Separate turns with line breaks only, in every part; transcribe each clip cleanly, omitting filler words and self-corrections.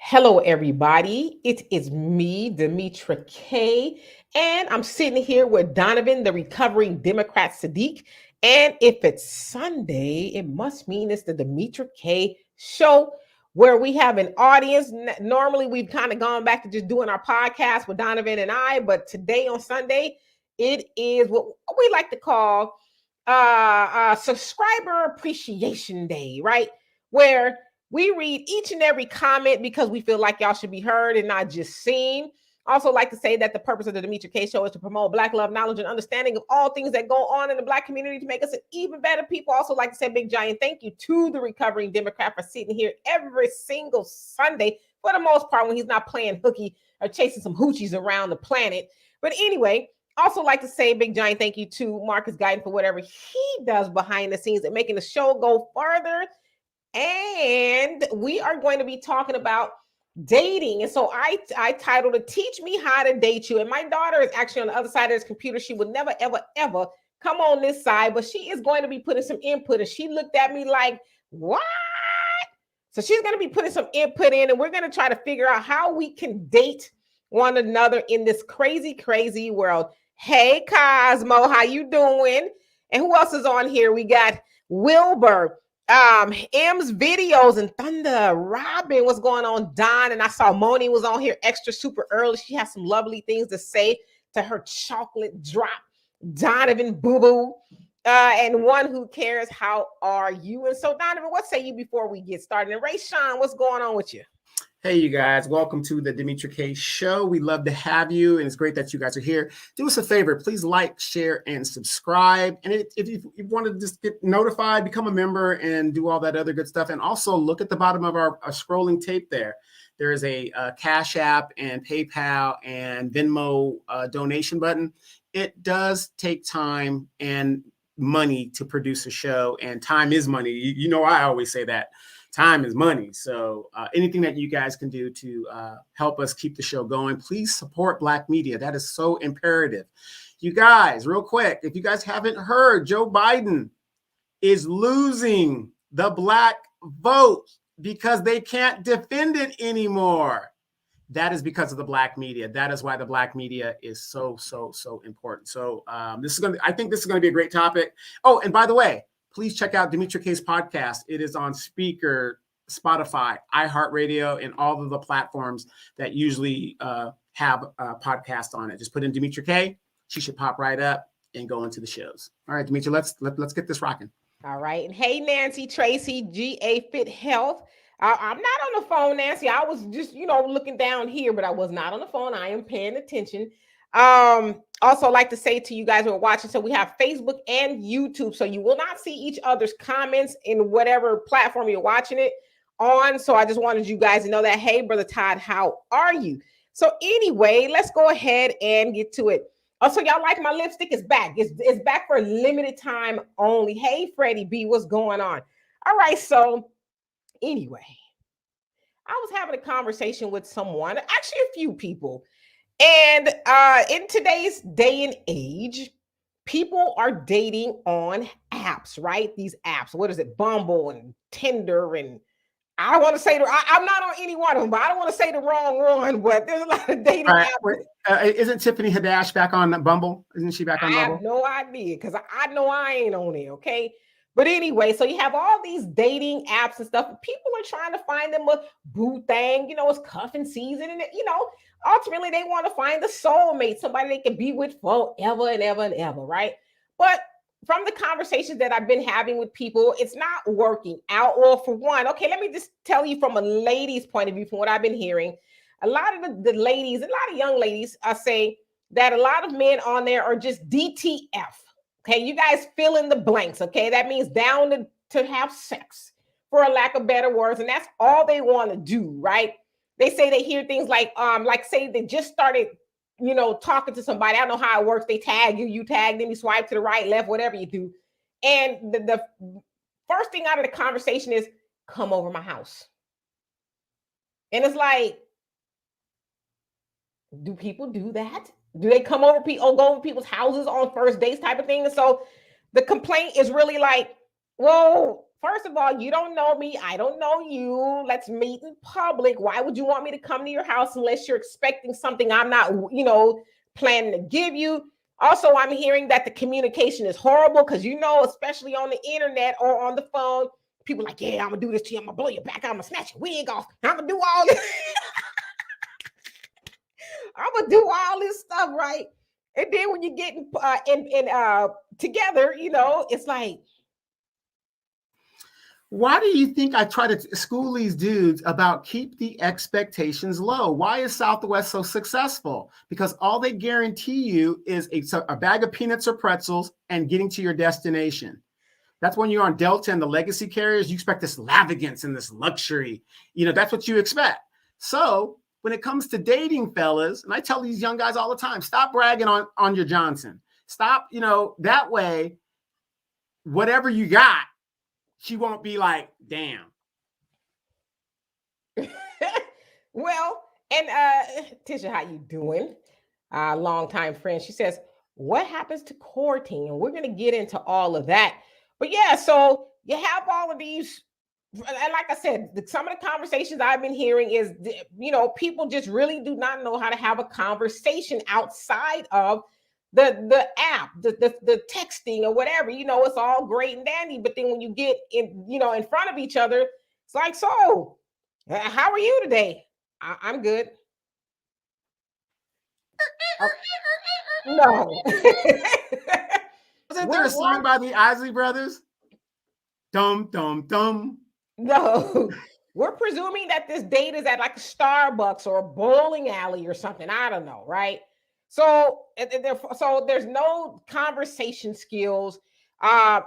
Hello, everybody. It is me, Demetra K, and I'm sitting here with Donovan, the recovering Democrat Sadiq. And if it's Sunday, it must mean it's the Demetra K show where we have an audience. Normally, we've kind of gone back to just doing our podcast with Donovan and I, but today on Sunday, it is what we like to call Subscriber Appreciation Day, right? Where we read each and every comment because we feel like y'all should be heard and not just seen. Also, like to say that the purpose of the Demetra K Show is to promote Black love, knowledge, and understanding of all things that go on in the Black community to make us an even better people. Also, like to say a big giant thank you to the recovering Democrat for sitting here every single Sunday, for the most part, when he's not playing hooky or chasing some hoochies around the planet. But anyway, also like to say a big giant thank you to Marcus Guyton for whatever he does behind the scenes and making the show go further. And we are going to be talking about dating. And so I titled it Teach Me How to Date You. And my daughter is actually on the other side of this computer. She would never, ever, ever come on this side, but she is going to be putting some input. And she looked at me like, what? So she's going to be putting some input in, and we're going to try to figure out how we can date one another in this crazy, crazy world. Hey, Cosmo, how you doing? And who else is on here? We got Wilbur, M's videos, and Thunder, Robin, what's going on? Don, and I saw Moni was on here extra super early. She has some lovely things to say to her chocolate drop. Donovan, boo boo, and one who cares. How are you? And so, Donovan, what say you before we get started? And Ray Sean, what's going on with you?
Hey, you guys, welcome to the Demetra K Show. We love to have you, and it's great that you guys are here. Do us a favor, please like, share, and subscribe. And if you want to just get notified, become a member and do all that other good stuff. And also look at the bottom of our scrolling tape there. There is a Cash App and PayPal and Venmo donation button. It does take time and money to produce a show, and time is money. You know, I always say that. Time is money. So anything that you guys can do to help us keep the show going, please support Black media. That is so imperative. You guys, real quick, if you guys haven't heard, Joe Biden is losing the Black vote because they can't defend it anymore. That is because of the Black media. That is why the Black media is so important. So I think this is going to be a great topic. Oh, and by the way, please check out Demetra K's podcast. It is on Speaker, Spotify, iHeartRadio, and all of the platforms that usually have a podcast on it. Just put in Demetra K. She should pop right up and go into the shows. All right, Demetra, let's get this rocking.
All right. And hey, Nancy Tracy, GA Fit Health. I'm not on the phone, Nancy. I was just, looking down here, but I was not on the phone. I am paying attention. Also like to say to you guys who are watching, so we have Facebook and YouTube, so you will not see each other's comments in whatever platform you're watching it on. So I just wanted you guys to know that. Hey, Brother Todd, how are you? So anyway, let's go ahead and get to it. Also, y'all like my lipstick? It's back. It's back for a limited time only. Hey, Freddie B, what's going on? All right, so anyway, I was having a conversation with someone, actually a few people. And in today's day and age, people are dating on apps, right? These apps, what is it? Bumble and Tinder, and I don't want to say I'm not on any one of them, but I don't want to say the wrong one. But there's a lot of dating apps.
Isn't Tiffany Haddish back on Bumble? Isn't she back on Bumble?
I have no idea because I know I ain't on it. Okay. But anyway, so you have all these dating apps and stuff. People are trying to find them a boo thing. It's cuffing season. And, ultimately they want to find the soulmate, somebody they can be with forever and ever and ever, right? But from the conversations that I've been having with people, it's not working out. Well, for one, okay, let me just tell you from a lady's point of view, from what I've been hearing, a lot of the ladies, a lot of young ladies are saying that a lot of men on there are just DTF. Okay, you guys fill in the blanks, okay? That means down to have sex, for a lack of better words, and that's all they want to do, right? They say they hear things like say they just started, talking to somebody. I don't know how it works. They tag you, you tag them, you swipe to the right, left, whatever you do. And the first thing out of the conversation is, come over my house. And it's like, do people do that? Do they come over go over people's houses on first dates type of thing? And so the complaint is really like, well, first of all, you don't know me. I don't know you. Let's meet in public. Why would you want me to come to your house unless you're expecting something I'm not, planning to give you? Also, I'm hearing that the communication is horrible because, especially on the internet or on the phone, people are like, yeah, I'm going to do this to you. I'm going to blow your back. I'm going to snatch your wig off. I'm going to do all this. I'm going to do all this stuff, right? And then when you get together, it's like,
why do you think I try to school these dudes about keep the expectations low? Why is Southwest so successful? Because all they guarantee you is a bag of peanuts or pretzels and getting to your destination. That's when you're on Delta and the legacy carriers, you expect this lavagance and this luxury. That's what you expect. So when it comes to dating, fellas, and I tell these young guys all the time, stop bragging on your Johnson. Stop, that way, whatever you got, she won't be like, damn.
Well, and Tisha, how you doing? Longtime friend. She says, what happens to courting? And we're going to get into all of that. But yeah, so you have all of these, and like I said, some of the conversations I've been hearing is, people just really do not know how to have a conversation outside of the app, the texting or whatever. It's all great and dandy, but then when you get in front of each other, it's like, so how are you today? I'm good. No.
Wasn't there a song by the Isley Brothers? Dum, dum, dum.
No. We're presuming that this date is at like a Starbucks or a bowling alley or something. I don't know, right? So there's no conversation skills.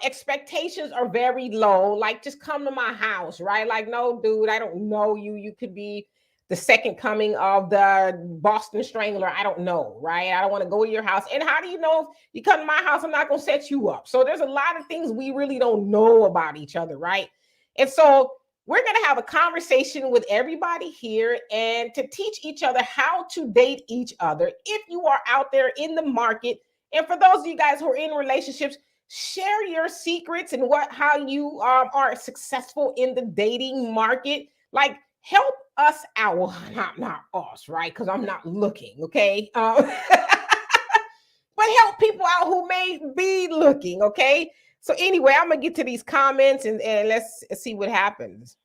Expectations are very low. Like, just come to my house, right? Like, no, dude, I don't know you. You could be the second coming of the Boston Strangler. I don't know, right? I don't want to go to your house. And how do you know if you come to my house, I'm not going to set you up? So there's a lot of things we really don't know about each other, right? And so we're going to have a conversation with everybody here and to teach each other how to date each other if you are out there in the market. And for those of you guys who are in relationships, share your secrets and how you are successful in the dating market. Like, help us out. Well, not us, right? Because I'm not looking, okay? But help people out who may be looking, okay? So anyway, I'm going to get to these comments and let's see what happens.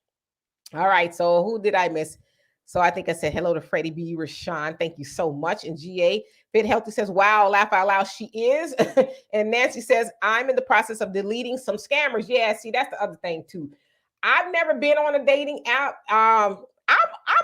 All right, so who did I miss? So I think I said hello to Freddie B. Rashawn. Thank you so much. And GA Fit Healthy says, wow, laugh out loud, she is. And Nancy says, I'm in the process of deleting some scammers. Yeah, see, that's the other thing too. I've never been on a dating app. I'm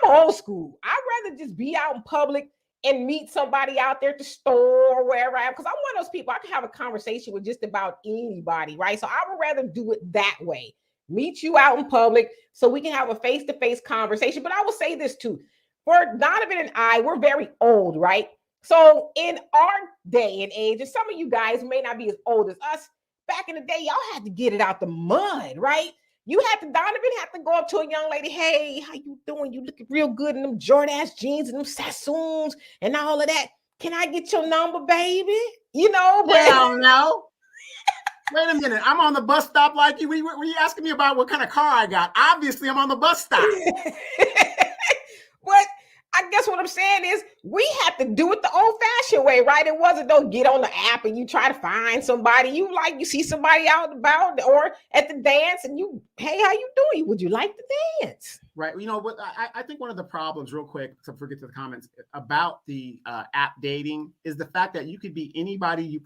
old school. I'd rather just be out in public and meet somebody out there at the store or wherever I am. Because I'm one of those people, I can have a conversation with just about anybody, right? So I would rather do it that way. Meet you out in public so we can have a face-to-face conversation. But I will say this too. For Donovan and I, we're very old, right? So in our day and age, and some of you guys may not be as old as us, back in the day, y'all had to get it out the mud, right? Donovan had to go up to a young lady, hey, how you doing? You looking real good in them Jordache jeans and them Sassoons and all of that. Can I get your number, baby?
Hell no. Wait a minute. I'm on the bus stop like you. Were you asking me about what kind of car I got? Obviously, I'm on the bus stop.
But I guess what I'm saying is we had to do it the old-fashioned way, right? It wasn't don't get on the app and you try to find somebody. You see somebody out about or at the dance and hey, how you doing? Would you like to dance?
Right. What I think one of the problems, real quick, to forget to the comments about the app dating is the fact that you could be anybody you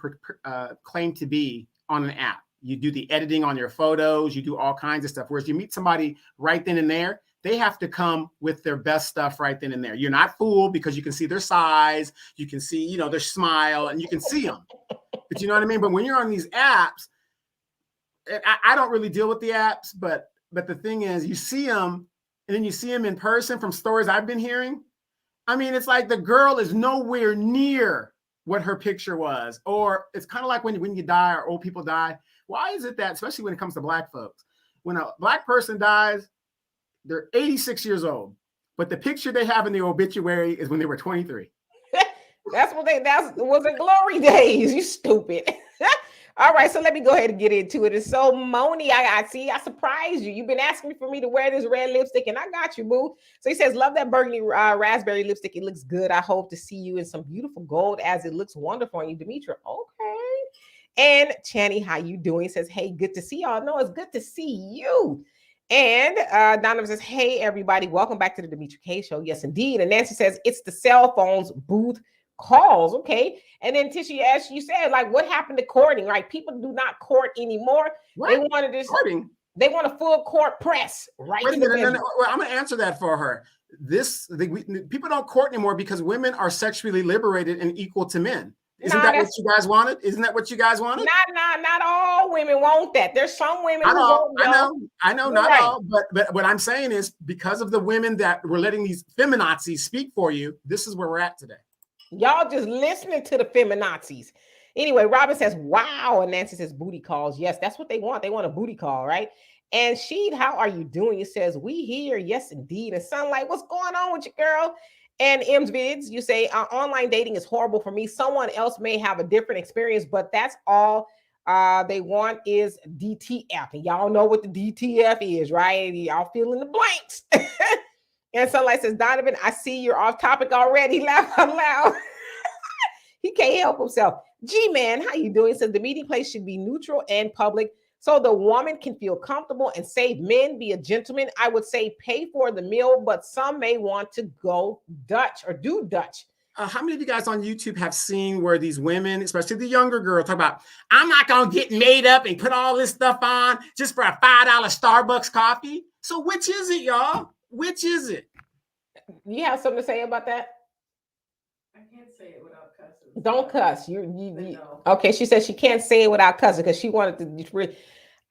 claim to be on an app. You do the editing on your photos, you do all kinds of stuff. Whereas you meet somebody right then and there, they have to come with their best stuff right then and there. You're not fooled because you can see their size, you can see, their smile, and you can see them. But you know what I mean? But when you're on these apps, I don't really deal with the apps, but the thing is, you see them, and then you see them in person from stories I've been hearing. I mean, it's like the girl is nowhere near what her picture was. Or it's kind of like when you die or old people die. Why is it that, especially when it comes to Black folks, when a Black person dies, they're 86 years old, but the picture they have in the obituary is when they were 23.
That was in glory days, you stupid. All right, so let me go ahead and get into it. It's so Moni, I see, I surprised you. You've been asking me for me to wear this red lipstick, and I got you, boo. So he says, love that burgundy raspberry lipstick. It looks good. I hope to see you in some beautiful gold as it looks wonderful on you, Demetra. Okay. And Channy, how you doing? He says, hey, good to see y'all. No, it's good to see you. And Donovan says, hey, everybody, welcome back to the Demetra K Show. Yes, indeed. And Nancy says, it's the cell phones booth calls. Okay. And then Tisha, as you said, like, what happened to courting? Like, people do not court anymore.
What?
They wanted this
Courting?
They want a full court press, right?
Wait a minute, no. Well, I'm going to answer that for her. People don't court anymore because women are sexually liberated and equal to men. Isn't that what you guys wanted? Isn't that what you guys wanted?
Not all women want that. There's some women who won't.
I know, not all. But what I'm saying is, because of the women that were letting these feminazis speak for you, this is where we're at today.
Y'all just listening to the feminazis. Anyway, Robin says, wow. And Nancy says, booty calls. Yes, that's what they want. They want a booty call, right? And Sheed, how are you doing? It says, we here. Yes, indeed. And Sunlight, what's going on with you, girl? And M's Vids, you say, online dating is horrible for me. Someone else may have a different experience, but that's all they want is DTF. And y'all know what the DTF is, right? Y'all fill in the blanks. And Sunlight says, Donovan, I see you're off topic already. Laugh out loud. He can't help himself. G-Man, how you doing? Says the meeting place should be neutral and public so the woman can feel comfortable and save men. Be a gentleman. I would say pay for the meal, but some may want to go Dutch or do Dutch.
How many of you guys on YouTube have seen where these women, especially the younger girls, talk about, I'm not going to get made up and put all this stuff on just for a $5 Starbucks coffee? So which is it, y'all? Which is it?
You have something to say about that?
I can't say it without cussing.
Don't cuss. You okay, she said she can't say it without cussing because she wanted to.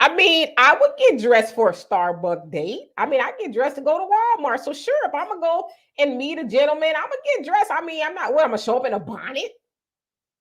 I mean, I would get dressed for a Starbucks date. I mean, I get dressed to go to Walmart. So sure, if I'm going to go and meet a gentleman, I'm going to get dressed. I mean, I'm going to show up in a bonnet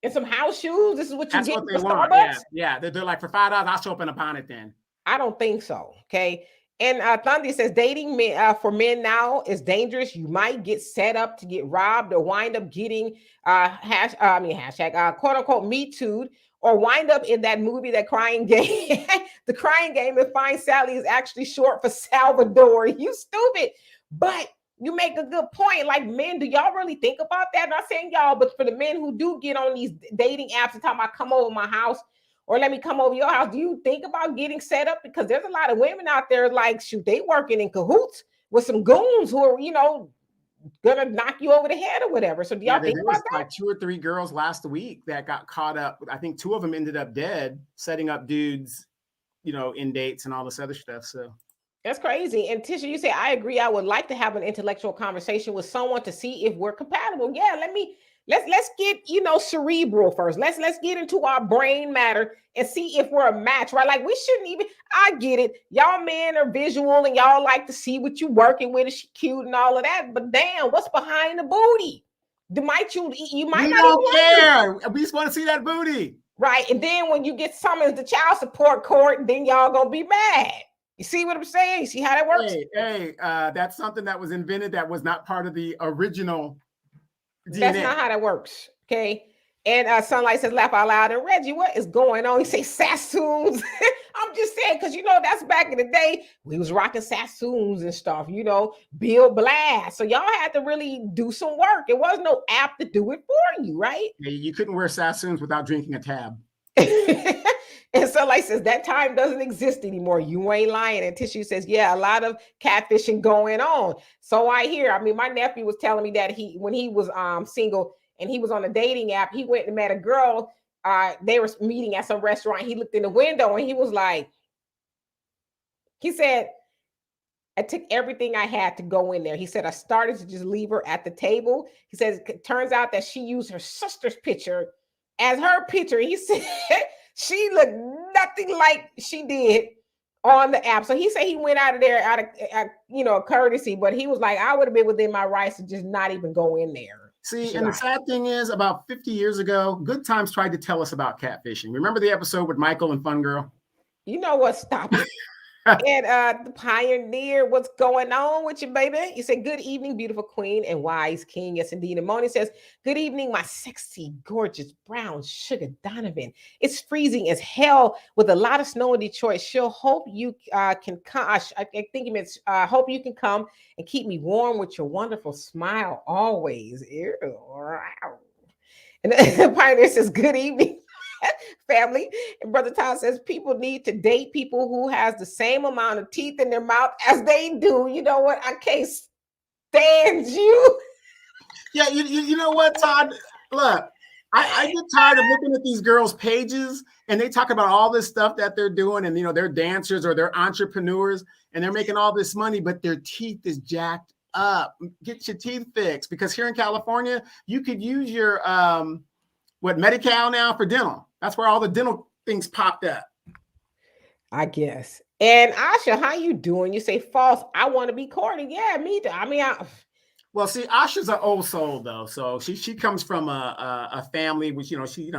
and some house shoes. This is what you get for Starbucks?
Yeah. They're like, for $5, I'll show up in a bonnet then.
I don't think so. Okay. And Thunder says dating for men now is dangerous. You might get set up to get robbed or wind up getting hashtag quote unquote me too, or wind up in that movie, that Crying Game. The Crying Game, and find Sally is actually short for Salvador. You stupid. But you make a good point. Like, men, do y'all really think about that? I'm not saying y'all, but for the men who do get on these dating apps and talk about come over my house, or let me come over your house, do you think about getting set up? Because there's a lot of women out there like, shoot, they working in cahoots with some goons who are, gonna knock you over the head or whatever. So do y'all think about that?
Like 2 or 3 girls last week that got caught up. I think 2 of them ended up dead, setting up dudes, in dates and all this other stuff. So
that's crazy. And Tisha, you say, I agree. I would like to have an intellectual conversation with someone to see if we're compatible. Yeah, let's get cerebral first. Let's get into our brain matter and see if we're a match, right? Like, we shouldn't even. I get it, y'all men are visual and y'all like to see what you working with. Is she cute and all of that? But damn, what's behind the booty? You might
we
not
don't care. We just want to see that booty,
right? And then when you get summoned to child support court, then y'all gonna be mad. You see what I'm saying? You see how that works?
Hey, that's something that was invented that was not part of the original DNA.
That's not how that works. Okay. And Sunlight says, laugh out loud. And Reggie, what is going on? He say Sassoons. I'm just saying, because that's back in the day, we was rocking Sassoons and stuff, Bill Blast. So y'all had to really do some work. It wasn't no app to do it for you, right?
Yeah, you couldn't wear Sassoons without drinking a tab.
And Sunlight says that time doesn't exist anymore. You ain't lying. And Tissue says, yeah, a lot of catfishing going on. So I hear. I mean, my nephew was telling me that when he was single and he was on a dating app, he went and met a girl. They were meeting at some restaurant. He looked in the window and he was like, he said, I took everything I had to go in there. He said, I started to just leave her at the table. He says, it turns out that she used her sister's picture as her picture. He said she looked nothing like she did on the app. So he said he went out of there out of courtesy, but he was like, I would have been within my rights to just not even go in there.
See, and the sad thing is, about 50 years ago, Good Times tried to tell us about catfishing. Remember the episode with Michael and Fun Girl?
You know what? Stop it. And the pioneer, what's going on with you, baby? You say, good evening, beautiful queen and wise king. Yes, indeed. And Moni says, good evening, my sexy, gorgeous, brown sugar Donovan. It's freezing as hell with a lot of snow in Detroit. She'll hope you can come. I think he meant, hope you can come and keep me warm with your wonderful smile always. Ew. Wow. And the pioneer says, good evening. Family. And Brother Todd says people need to date people who has the same amount of teeth in their mouth as they do. You know what? I can't stand you.
Yeah, you know what, Todd? Look, I get tired of looking at these girls' pages and they talk about all this stuff that they're doing, and they're dancers or they're entrepreneurs and they're making all this money, but their teeth is jacked up. Get your teeth fixed, because here in California, you could use your Medi-Cal now for dental. That's where all the dental things popped up.
I guess. And Asha, how you doing? You say false. I want to be courted. Yeah, me too. I mean,
well, see, Asha's an old soul though, so she comes from a family which she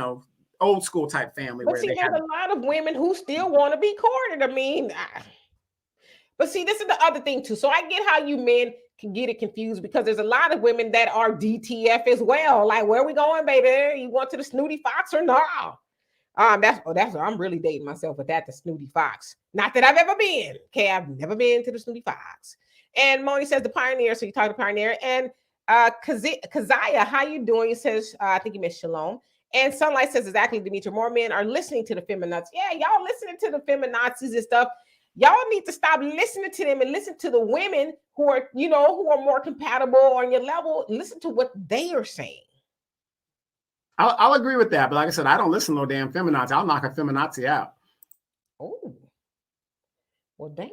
old school type family.
But see, there's a lot of women who still want to be courted. I mean, but see, this is the other thing too. So I get how you men can get it confused, because there's a lot of women that are DTF as well. Like, where we going, baby? You want to the snooty fox or no? That's I'm really dating myself with that, the snooty fox. Not that I've ever been. Okay, I've never been to the snooty fox. And Moni says the pioneer. So you talk to pioneer. And Keziah, how you doing? He says, I think he meant shalom. And Sunlight says exactly, Demetra. More men are listening to the feminazis. Yeah, y'all listening to the feminazis and stuff. Y'all need to stop listening to them and listen to the women who are, who are more compatible on your level. Listen to what they are saying.
I'll agree with that, but like I said, I don't listen to no damn feminazi. I'll knock a feminazi out.
Oh, well, damn.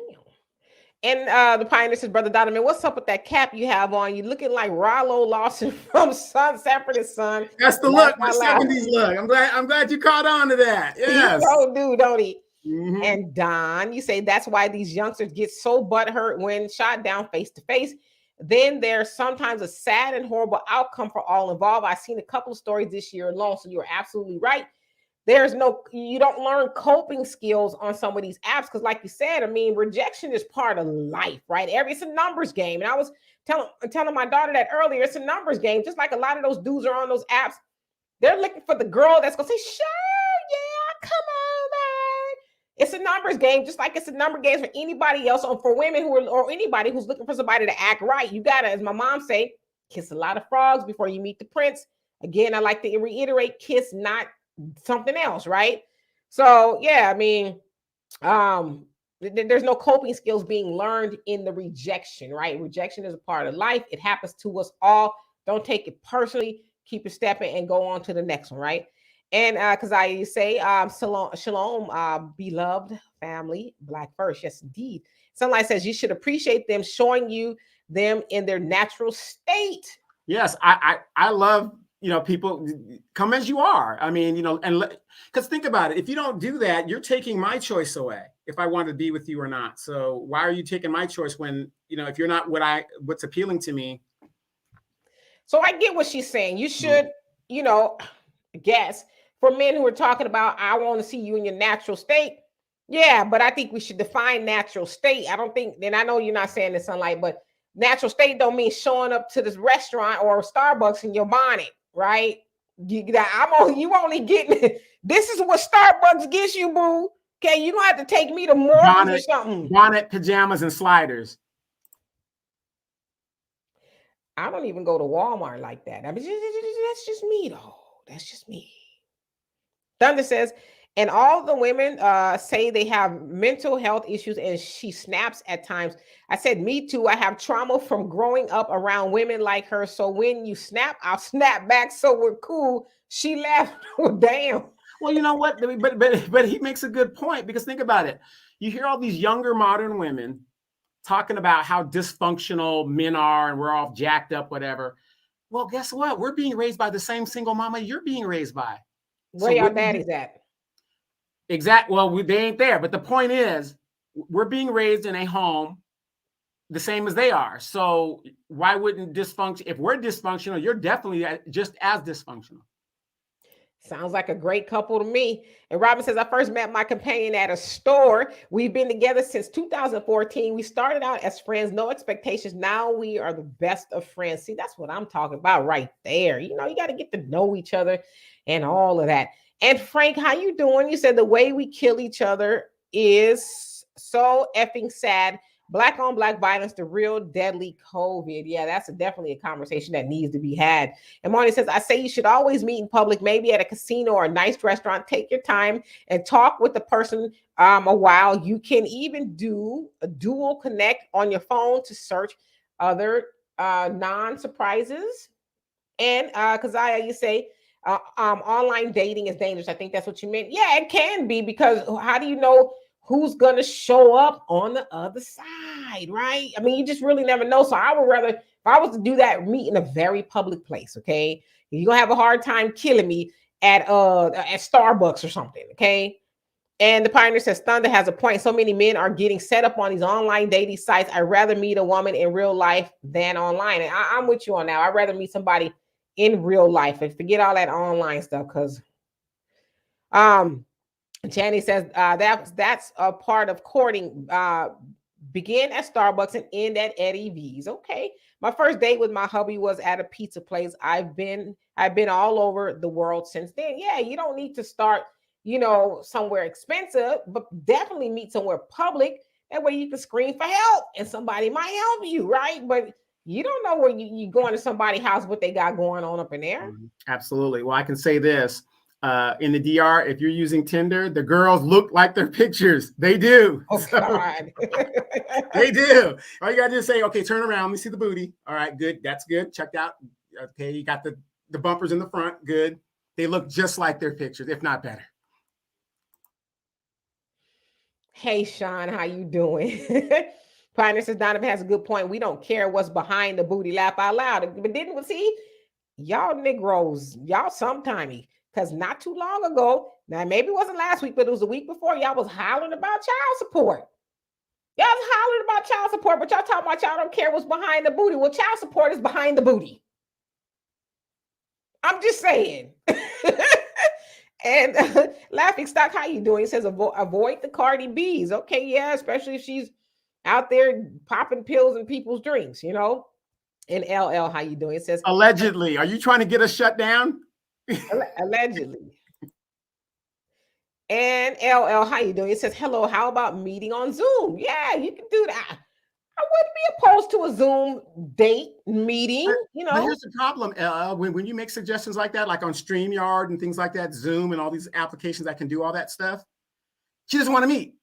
And the pioneer says, Brother Donovan, what's up with that cap you have on? You looking like Rollo Lawson from Sanford and Son.
That's the look, my 70s look. I'm glad you caught on to that. Yes.
He do, don't he? Mm-hmm. And Don, you say that's why these youngsters get so butthurt when shot down face to face. Then there's sometimes a sad and horrible outcome for all involved. I've seen a couple of stories this year alone, so you're absolutely right. You don't learn coping skills on some of these apps, because like you said, I mean, rejection is part of life, right? It's a numbers game. And I was telling my daughter that earlier. It's a numbers game. Just like a lot of those dudes are on those apps, they're looking for the girl that's going to say, sure, yeah, come on, man. It's a numbers game, just like it's a number game for anybody else, or for women or anybody who's looking for somebody to act right. You got to, as my mom say, kiss a lot of frogs before you meet the prince. Again, I like to reiterate, kiss, not something else, right? So yeah, I mean, there's no coping skills being learned in the rejection, right? Rejection is a part of life. It happens to us all. Don't take it personally. Keep it stepping and go on to the next one, right? And because I say, shalom, beloved family, Black first, yes indeed. Sunlight says you should appreciate them, showing you them in their natural state.
Yes, I love people come as you are. I mean, and because think about it, if you don't do that, you're taking my choice away if I want to be with you or not. So why are you taking my choice when if you're not what's appealing to me?
So I get what she's saying. You should, guess for men who are talking about, I want to see you in your natural state. Yeah, but I think we should define natural state. I don't think, and I know you're not saying this, Sunlight, but natural state don't mean showing up to this restaurant or Starbucks in your bonnet, right? You only getting this is what Starbucks gets you, boo. Okay, you don't have to take me to Morgan's or something.
Bonnet, pajamas, and sliders.
I don't even go to Walmart like that. I mean, that's just me, though. That's just me. Thunder says, and all the women say they have mental health issues, and she snaps at times. I said, me too. I have trauma from growing up around women like her. So when you snap, I'll snap back. So we're cool. She laughed. Oh, damn.
Well, you know what? But he makes a good point, because think about it. You hear all these younger modern women talking about how dysfunctional men are and we're all jacked up, whatever. Well, guess what? We're being raised by the same single mama you're being raised by.
Where your daddy's at?
Exactly. Well, they ain't there. But the point is, we're being raised in a home the same as they are. So why wouldn't dysfunction? If we're dysfunctional, you're definitely just as dysfunctional.
Sounds like a great couple to me. And Robin says, I first met my companion at a store. We've been together since 2014. We started out as friends, no expectations. Now we are the best of friends. See, that's what I'm talking about right there. You know, you got to get to know each other and all of that. And Frank, how you doing? You said the way we kill each other is so effing sad. Black on black violence, the real deadly COVID. Yeah, that's definitely a conversation that needs to be had. And Marty says, I say you should always meet in public, maybe at a casino or a nice restaurant. Take your time and talk with the person a while. You can even do a dual connect on your phone to search other non-surprises. And Kazaya, you say online dating is dangerous. I think that's what you meant. Yeah, it can be, because how do you know who's going to show up on the other side, right? I mean, you just really never know. So I would rather, if I was to do that, meet in a very public place, okay? You're going to have a hard time killing me at Starbucks or something, okay? And the Pioneer says, Thunder has a point. So many men are getting set up on these online dating sites. I'd rather meet a woman in real life than online. And I'm with you on that. I'd rather meet somebody in real life and forget all that online stuff, because Channy says that's a part of courting. Begin at Starbucks and end at Eddie V's. Okay. My first date with my hubby was at a pizza place. I've been all over the world since then. Yeah, you don't need to start, somewhere expensive, but definitely meet somewhere public. That way you can scream for help and somebody might help you, right? But you don't know where you going to somebody's house, what they got going on up in there.
Absolutely. Well, I can say this. In the DR, if you're using Tinder, the girls look like their pictures. They do.
Oh, God.
They do. All you got to do is say, okay, turn around. Let me see the booty. All right, good. That's good. Checked out. Okay, you got the bumpers in the front. Good. They look just like their pictures, if not better.
Hey, Sean, how you doing? Pioneer says, Donovan has a good point. We don't care what's behind the booty. Laugh out loud. But didn't we see? Y'all Negroes, y'all sometimey. Because not too long ago, now maybe it wasn't last week, but it was the week before, y'all was hollering about child support. Y'all was hollering about child support, but y'all talking about y'all don't care what's behind the booty. Well, child support is behind the booty. I'm just saying. And Laughing Stock, how you doing? He says, avoid the Cardi B's. Okay, yeah, especially if she's out there popping pills in people's drinks, And LL, how you doing? It says,
allegedly. Are you trying to get us shut down?
Allegedly. And LL, how you doing? It says, hello, how about meeting on Zoom? Yeah, you can do that. I wouldn't be opposed to a Zoom date meeting,
But here's the problem, LL. When you make suggestions like that, like on StreamYard and things like that, Zoom and all these applications that can do all that stuff, she doesn't want to meet.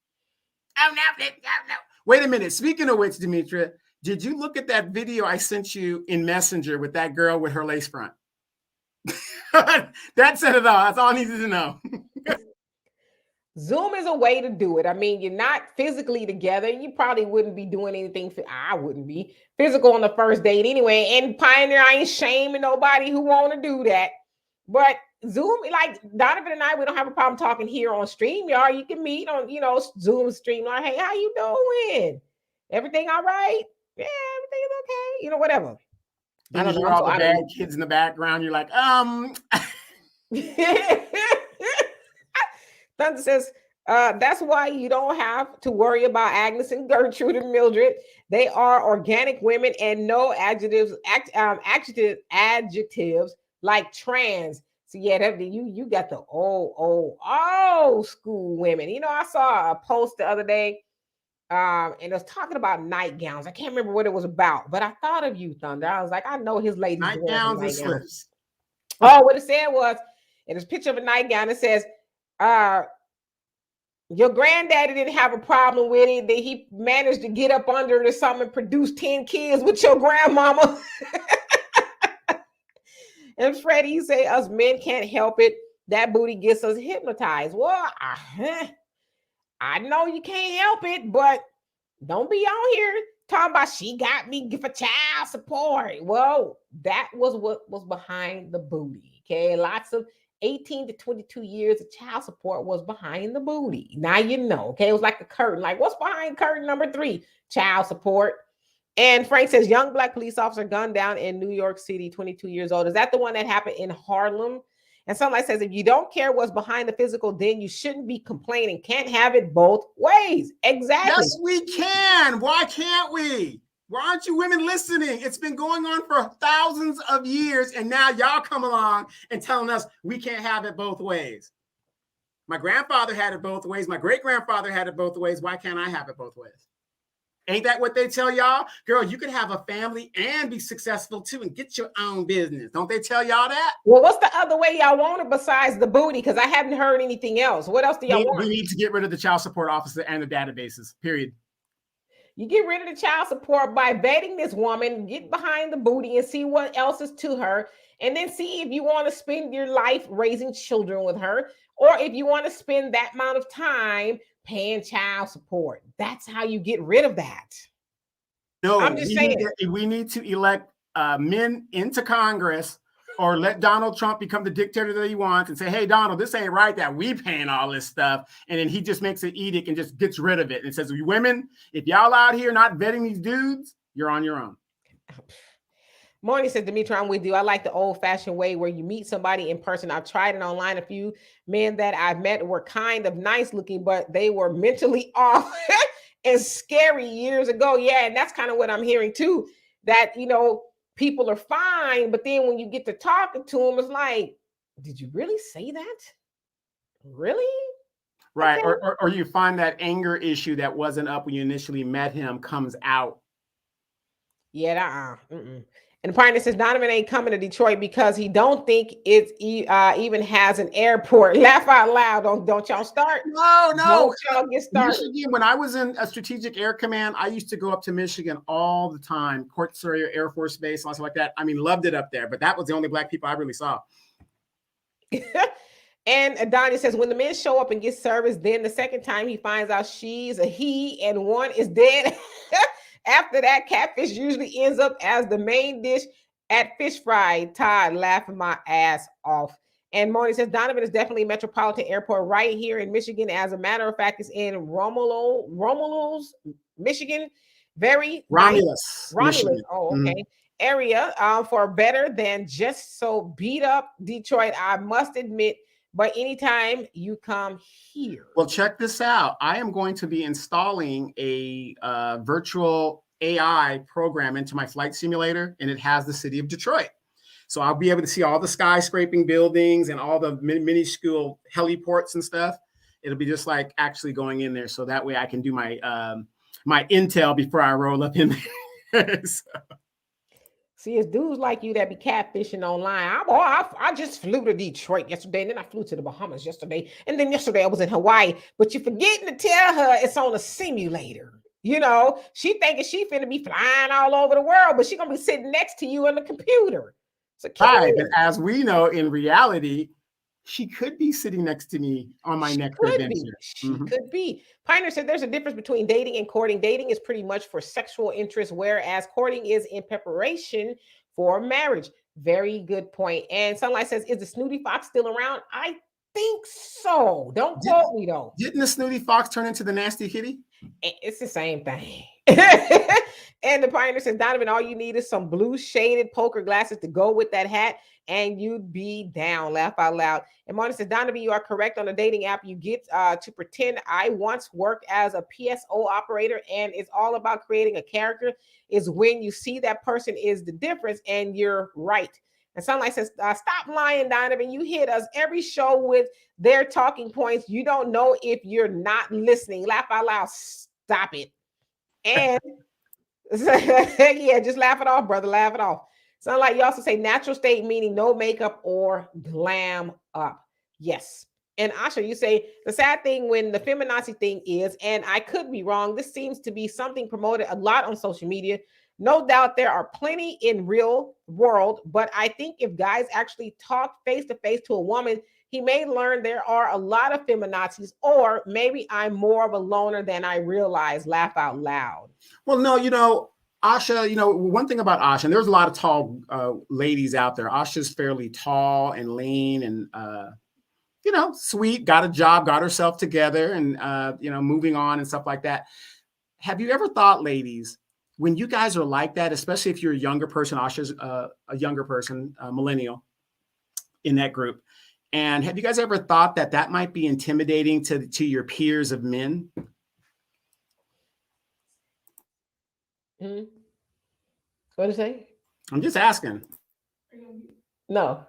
Oh, no. Wait a minute. Speaking of which, Demetra, did you look at that video I sent you in Messenger with that girl with her lace front? That said it all. That's all I needed to know.
Zoom is a way to do it. I mean, you're not physically together. You probably wouldn't be doing anything. I wouldn't be physical on the first date anyway. And Pioneer, I ain't shaming nobody who want to do that. But Zoom, like Donovan and I, we don't have a problem talking here on StreamYard. You can meet on, Zoom, StreamYard. Hey, how you doing? Everything all right? Yeah, everything is okay. Whatever.
I don't know. All the bad kids in the background. You're like,
Thunder says, that's why you don't have to worry about Agnes and Gertrude and Mildred. They are organic women and no adjectives like trans. So yeah, you got the old school women. I saw a post the other day, and it was talking about nightgowns. I can't remember what it was about, but I thought of you, Thunder. I was like, I know his ladies.
Nightgowns and slips.
Oh, what it said was, it was a picture of a nightgown. It says, your granddaddy didn't have a problem with it. That he managed to get up under it or something and produce 10 kids with your grandmama. And Freddie, you say us men can't help it. That booty gets us hypnotized. Well, I know you can't help it, but don't be on here talking about she got me for child support. Well, that was what was behind the booty. Okay, lots of 18 to 22 years of child support was behind the booty. Now you know. Okay, it was like a curtain. Like, what's behind curtain number 3? Child support. And Frank says, young black police officer gunned down in New York City, 22 years old. Is that the one that happened in Harlem? And Sunlight says, if you don't care what's behind the physical, then you shouldn't be complaining. Can't have it both ways. Exactly.
Yes, we can. Why can't we? Why aren't you women listening? It's been going on for thousands of years, and now y'all come along and telling us we can't have it both ways. My grandfather had it both ways. My great-grandfather had it both ways. Why can't I have it both ways? Ain't that what they tell y'all? Girl, you could have a family and be successful too and get your own business. Don't they tell y'all that?
Well, what's the other way y'all want it besides the booty? Because I haven't heard anything else. What else do y'all want?
We need to get rid of the child support officer and the databases, period.
You get rid of the child support by vetting this woman, get behind the booty and see what else is to her, and then see if you want to spend your life raising children with her, or if you want to spend that amount of time paying child support. That's how you get rid of that.
No,
I'm just saying.
We need to elect men into Congress, or let Donald Trump become the dictator that he wants and say, hey, Donald, this ain't right that we paying all this stuff. And then he just makes an edict and just gets rid of it and says, women, if y'all out here not vetting these dudes, you're on your own.
Morning says, Dimitri, I'm with you. I like the old-fashioned way where you meet somebody in person. I've tried it online. A few men that I've met were kind of nice looking, but they were mentally off and scary years ago. Yeah, and that's kind of what I'm hearing too, that, you know, people are fine, but then when you get to talking to them, it's like, did you really say that? Really?
Right. Okay. Or you find that anger issue that wasn't up when you initially met him comes out.
Yeah, And the partner says Donovan ain't coming to Detroit because he don't think it even has an airport. Laugh out loud. Don't y'all start.
No.
Don't y'all get started.
Michigan, when I was in a strategic air command, I used to go up to Michigan all the time. Port Sawyer Air Force Base, lots like that. I mean, loved it up there. But that was the only Black people I really saw.
And Adonis says, when the men show up and get service, then the second time he finds out she's a he and one is dead. After that, catfish usually ends up as the main dish at fish fry. Todd laughing my ass off. And Moni says, Donovan is definitely Metropolitan Airport right here in Michigan. As a matter of fact, it's in Romulus, Michigan. Very
Romulus.
Michigan. Oh, okay. Area for better than just so beat up Detroit, I must admit. But anytime you come here.
Well, check this out. I am going to be installing a virtual AI program into my flight simulator, and it has the city of Detroit. So I'll be able to see all the skyscraping buildings and all the minuscule heliports and stuff. It'll be just like actually going in there. So that way I can do my my intel before I roll up in there. So.
See, it's dudes like you that be catfishing online. I just flew to Detroit yesterday, and then I flew to the Bahamas yesterday, and then yesterday I was in Hawaii. But you're forgetting to tell her it's on a simulator. You know, she thinking she finna be flying all over the world, but she gonna be sitting next to you on the computer. So
right, but as we know, in reality, she could be sitting next to me on my next adventure.
She could be. Pioneer said there's a difference between dating and courting. Dating is pretty much for sexual interest, whereas courting is in preparation for marriage. Very good point. And Sunlight says, is the snooty fox still around? I think so. Don't quote me though.
Didn't the snooty fox turn into the nasty kitty?
It's the same thing. And the Pioneer says, Donovan, all you need is some blue shaded poker glasses to go with that hat, and you'd be down. Laugh out loud. And Martin says, Donovan, you are correct. On a dating app, you get to pretend. I once worked as a PSO operator, and it's all about creating a character. Is when you see that person is the difference, and you're right. And Sunlight says, stop lying, Donovan. You hit us every show with their talking points. You don't know if you're not listening. Laugh out loud. Stop it. And yeah, just laugh it off, brother. Laugh it off. Sunlight, you also say natural state, meaning no makeup or glam up. Yes. And Asha, you say the sad thing when the feminazi thing is, and I could be wrong, this seems to be something promoted a lot on social media. No doubt there are plenty in real world, but I think if guys actually talk face to face to a woman, he may learn there are a lot of feminazis, or maybe I'm more of a loner than I realize. Laugh out loud.
Well, no, you know, Asha, you know, one thing about Asha, and there's a lot of tall ladies out there. Asha's fairly tall and lean and, you know, sweet, got a job, got herself together and, you know, moving on and stuff like that. Have you ever thought, ladies, when you guys are like that, especially if you're a younger person, Asha's a younger person, millennial in that group, And have you guys ever thought that that might be intimidating to your peers of men?
Mm-hmm. What did you say?
I'm just asking.
No.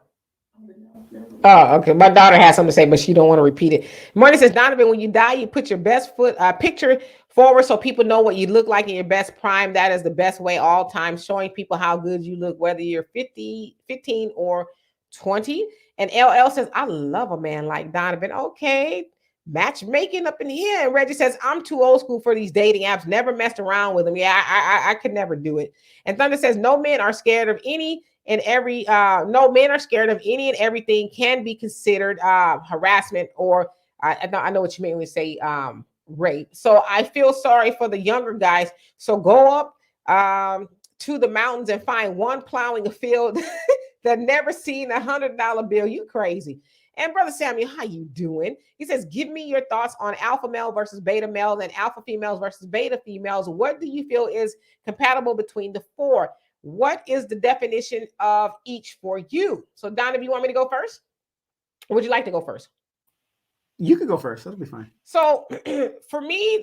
Oh, okay. My daughter has something to say, but she don't want to repeat it. Marty says, Donovan, when you die, you put your best picture forward so people know what you look like in your best prime. That is the best way all time, showing people how good you look, whether you're 50, 15, or 20. And LL says, I love a man like Donovan. Okay. Matchmaking up in here. And Reggie says, I'm too old school for these dating apps. Never messed around with them. Yeah, I could never do it. And Thunder says, no men are scared of any and every no men are scared of any and everything can be considered harassment or I know what you mean when you say rape. So I feel sorry for the younger guys. So go up to the mountains and find one plowing a field that never seen $100 bill. You crazy. And Brother Samuel, how you doing? He says, give me your thoughts on alpha male versus beta males and alpha females versus beta females. What do you feel is compatible between the four? What is the definition of each for you? So, Donovan, you want me to go first? Or would you like to go first?
You could go first. That'll be fine.
So, for me,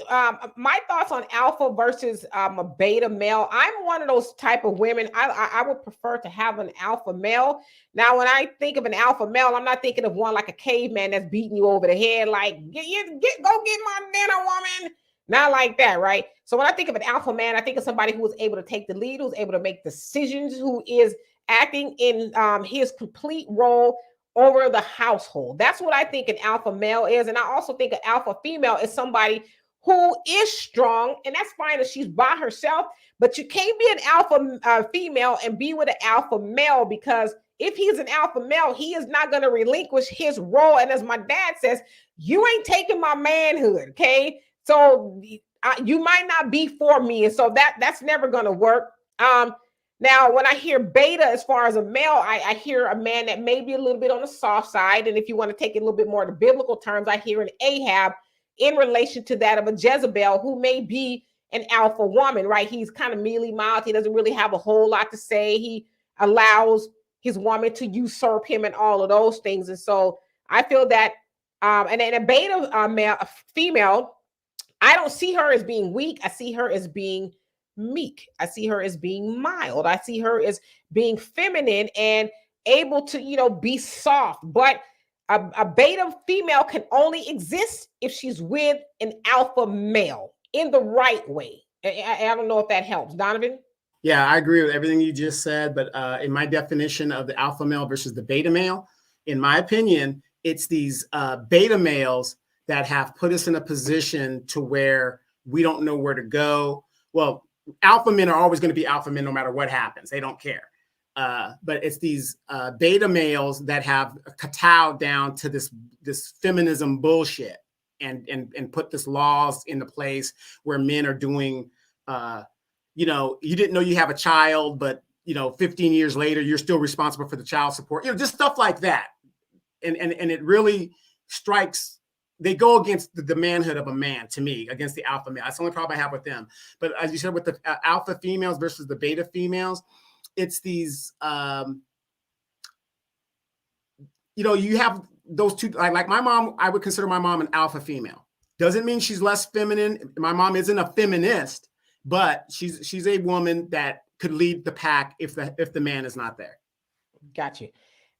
my thoughts on alpha versus a beta male. I'm one of those type of women. I would prefer to have an alpha male. Now, when I think of an alpha male, I'm not thinking of one like a caveman that's beating you over the head, like go get my dinner, woman. Not like that, right? So when I think of an alpha man, I think of somebody who is able to take the lead, who's able to make decisions, who is acting in his complete role over the household. That's what I think an alpha male is. And I also think an alpha female is somebody who is strong, and that's fine if she's by herself, but you can't be an alpha female and be with an alpha male, because if he's an alpha male, he is not going to relinquish his role. And as my dad says, you ain't taking my manhood, okay? So you might not be for me. And so that's never going to work. Now, when I hear beta, as far as a male, I hear a man that may be a little bit on the soft side. And if you want to take it a little bit more to biblical terms, I hear an Ahab in relation to that of a Jezebel, who may be an alpha woman, right? He's kind of mealy-mouthed. He doesn't really have a whole lot to say. He allows his woman to usurp him and all of those things. And so I feel that, and then a beta a female, I don't see her as being weak. I see her as being meek. I see her as being mild. I see her as being feminine and able to, be soft. But a beta female can only exist if she's with an alpha male in the right way. I don't know if that helps. Donovan?
Yeah, I agree with everything you just said. But in my definition of the alpha male versus the beta male, in my opinion, it's these beta males that have put us in a position to where we don't know where to go. Well, alpha men are always going to be alpha men no matter what happens. They don't care. But it's these beta males that have kowtowed down to this feminism bullshit and put this laws into place where men are doing, you didn't know you have a child, but 15 years later, you're still responsible for the child support, just stuff like that. And it really strikes. They go against the manhood of a man, to me, against the alpha male. That's the only problem I have with them. But as you said, with the alpha females versus the beta females, it's these, you have those two, like my mom, I would consider my mom an alpha female. Doesn't mean she's less feminine. My mom isn't a feminist, but she's a woman that could lead the pack if the man is not there.
Got you.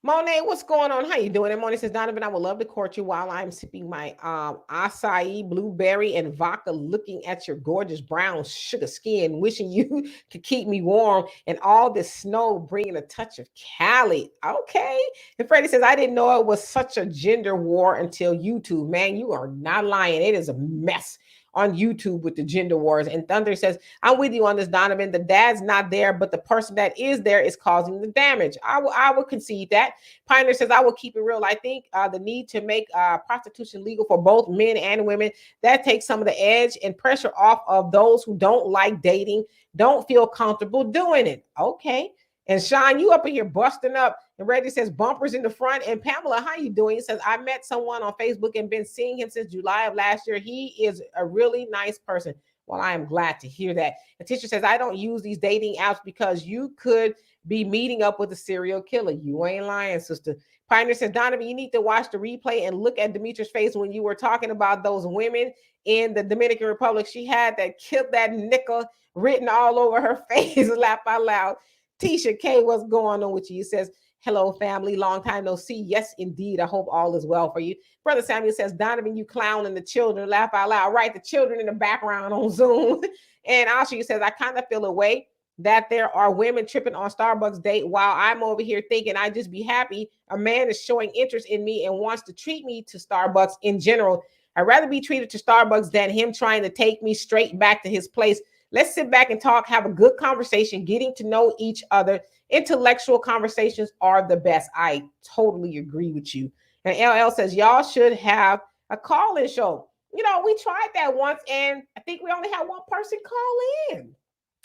Monet, what's going on? How you doing? And Monet says, Donovan, I would love to court you while I'm sipping my acai, blueberry, and vodka, looking at your gorgeous brown sugar skin, wishing you could keep me warm, and all this snow bringing a touch of Cali. Okay. And Freddie says, I didn't know it was such a gender war until YouTube. Man, you are not lying. It is a mess on YouTube with the gender wars. And Thunder says, I'm with you on this, Donovan. The dad's not there, but the person that is there is causing the damage. I will concede that. Pioneer says, I will keep it real. I think the need to make prostitution legal for both men and women, that takes some of the edge and pressure off of those who don't like dating, don't feel comfortable doing it. Okay. And Sean, you up in here busting up. And Reggie says, bumpers in the front. And Pamela, how you doing? He says, I met someone on Facebook and been seeing him since July of last year. He is a really nice person. Well, I am glad to hear that. And Tisha says, I don't use these dating apps because you could be meeting up with a serial killer. You ain't lying, sister. Pioneer says, Donovan, you need to watch the replay and look at Demetria's face when you were talking about those women in the Dominican Republic. She had that killed that nickel written all over her face. Laugh out loud. Tisha K, what's going on with you? He says, hello, family. Long time no see. Yes, indeed. I hope all is well for you. Brother Samuel says, Donovan, you clown and the children. Laugh out loud. Right, the children in the background on Zoom. And Ashley says, I kind of feel a way that there are women tripping on Starbucks date while I'm over here thinking I just be happy a man is showing interest in me and wants to treat me to Starbucks in general. I'd rather be treated to Starbucks than him trying to take me straight back to his place. Let's sit back and talk, have a good conversation, getting to know each other. Intellectual conversations are the best. I totally agree with you. And LL says, y'all should have a call-in show. You know, we tried that once, and I think we only had one person call in.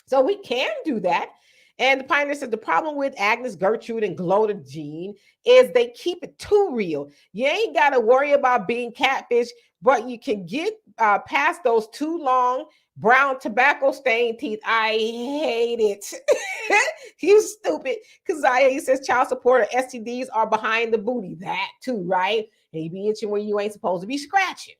So we can do that. And the Pioneer says the problem with Agnes, Gertrude, and Gloda Jean is they keep it too real. You ain't got to worry about being catfish, but you can get past those too long brown tobacco stained teeth. I hate it. You stupid. Kazaya, he says child support or STDs are behind the booty. That too, right? And you be itching where you ain't supposed to be scratching.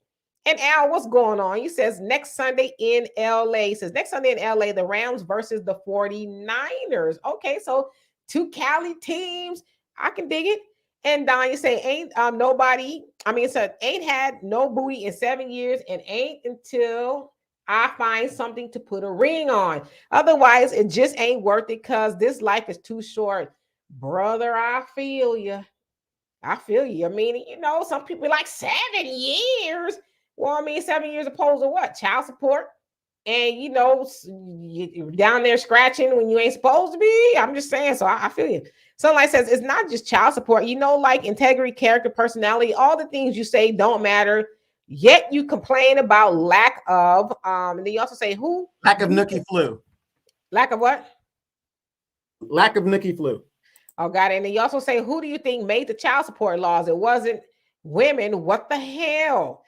And Al, what's going on? He says next Sunday in LA. He says next Sunday in LA, the Rams versus the 49ers. Okay, so two Cali teams. I can dig it. And Don, you say ain't ain't had no booty in 7 years and ain't until I find something to put a ring on. Otherwise, it just ain't worth it because this life is too short. Brother, I feel you. I feel you. I mean, you know, some people like 7 years. Well, I mean, 7 years opposed to what? Child support. And, you know, you're down there scratching when you ain't supposed to be. I'm just saying. So I feel you. Sunlight says it's not just child support. You know, like integrity, character, personality, all the things you say don't matter. Yet you complain about lack of. And then you also say who?
Lack of nookie flu.
Lack of what?
Lack of nookie flu.
Oh, got it. And then you also say, who do you think made the child support laws? It wasn't women. What the hell?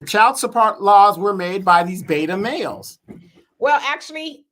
Child support laws were made by these beta males.
Well, actually,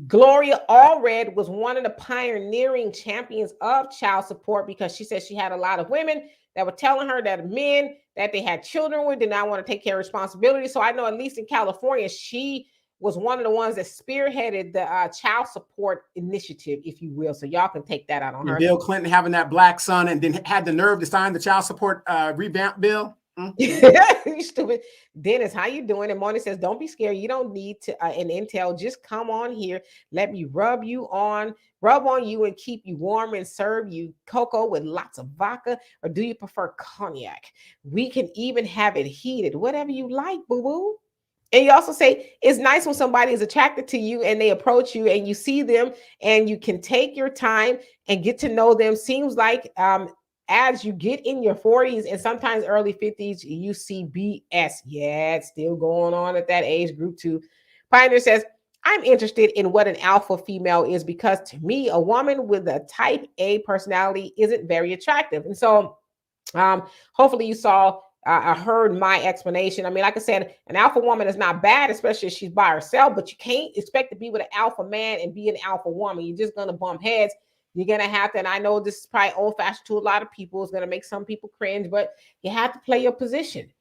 Gloria Allred was one of the pioneering champions of child support because she said she had a lot of women that were telling her that men that they had children with did not want to take care of responsibility. So I know at least in California, she was one of the ones that spearheaded the child support initiative, if you will. So y'all can take that out on her.
Bill Clinton having that black son and then had the nerve to sign the child support revamp bill.
You stupid. Dennis, how you doing? And Moni says, don't be scared. You don't need to an intel. Just come on here. Let me rub on you and keep you warm and serve you cocoa with lots of vodka. Or do you prefer cognac? We can even have it heated. Whatever you like, boo-boo. And you also say it's nice when somebody is attracted to you and they approach you and you see them and you can take your time and get to know them. Seems like as you get in your 40s and sometimes early 50s, you see BS. Yeah, it's still going on at that age group too. Pioneer says, I'm interested in what an alpha female is because to me, a woman with a type A personality isn't very attractive. And so hopefully you saw I heard my explanation. I mean, like I said, an alpha woman is not bad, especially if she's by herself, but you can't expect to be with an alpha man and be an alpha woman. You're just going to bump heads. You're going to have to, and I know this is probably old fashioned to a lot of people. It's going to make some people cringe, but you have to play your position.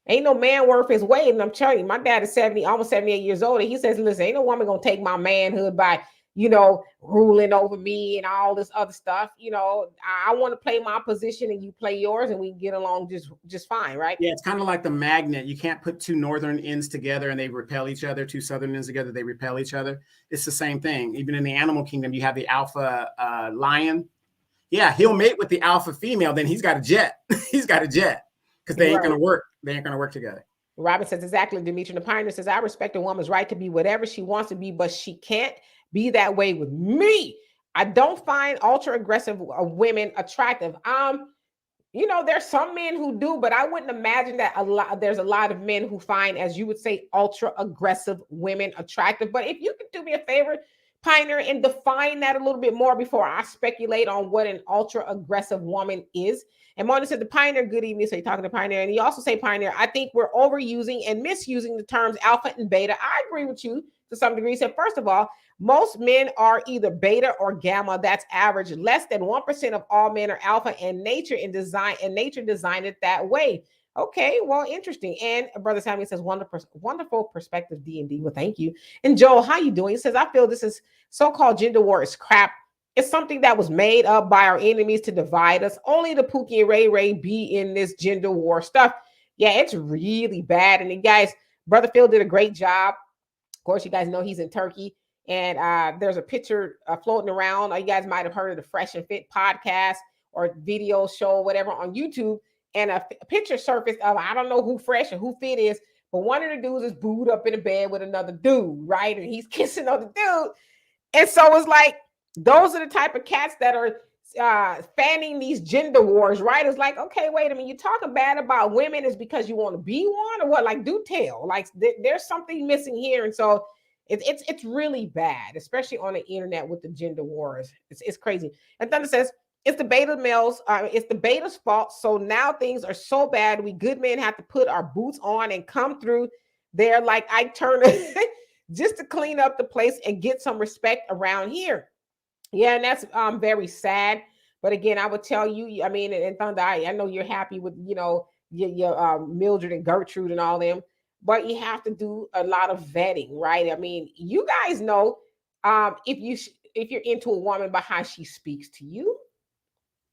Ain't no man worth his weight. And I'm telling you, my dad is 70, almost 78 years old. And he says, listen, ain't no woman going to take my manhood by, you know, ruling over me and all this other stuff. You know, I want to play my position and you play yours and we can get along just fine, right?
Yeah, it's kind of like the magnet. You can't put two northern ends together and they repel each other. Two southern ends together, they repel each other. It's the same thing. Even in the animal kingdom, you have the alpha lion. Yeah, he'll mate with the alpha female. Then he's got a jet. He's got a jet because they ain't going to work. They ain't going to work together.
Robin says, exactly, Dimitri. The Pioneer says, I respect a woman's right to be whatever she wants to be, but she can't be that way with me. I don't find ultra aggressive women attractive. You know, there's some men who do, but I wouldn't imagine that there's a lot of men who find, as you would say, ultra aggressive women attractive. But if you could do me a favor, Pioneer, and define that a little bit more before I speculate on what an ultra aggressive woman is. And Mona said, the Pioneer, good evening. So you're talking to Pioneer. And you also say, Pioneer, I think we're overusing and misusing the terms alpha and beta. I agree with you to some degree. He said, first of all, most men are either beta or gamma. That's average. Less than 1% of all men are alpha, and nature designed it that way. Okay, well, interesting. And Brother Sammy says, wonderful perspective, D&D. Well, thank you. And Joel, how you doing? He says, I feel this is so-called gender war is crap. It's something that was made up by our enemies to divide us. Only the Pookie and Ray Ray be in this gender war stuff. Yeah, it's really bad. And then, guys, Brother Phil did a great job. Of course, you guys know he's in Turkey. And there's a picture floating around. You guys might have heard of the Fresh and Fit podcast or video show, whatever, on YouTube. And a picture surfaced of, I don't know who Fresh or who Fit is, but one of the dudes is booed up in a bed with another dude, right? And he's kissing on the dude. And so it's like, those are the type of cats that are fanning these gender wars, right? It's like, okay, wait a minute, you talking bad about women is because you want to be one or what? Like, do tell. Like, there's something missing here. And so it's really bad, especially on the internet with the gender wars. It's crazy. And Thunder says, it's the beta males, it's the beta's fault. So now things are so bad, we good men have to put our boots on and come through there like Ike Turner just to clean up the place and get some respect around here. Yeah, and that's very sad. But again, I would tell you, I mean, and Thunder, I know you're happy with, your Mildred and Gertrude and all them, but you have to do a lot of vetting, right? I mean, you guys know if you're into a woman by how she speaks to you.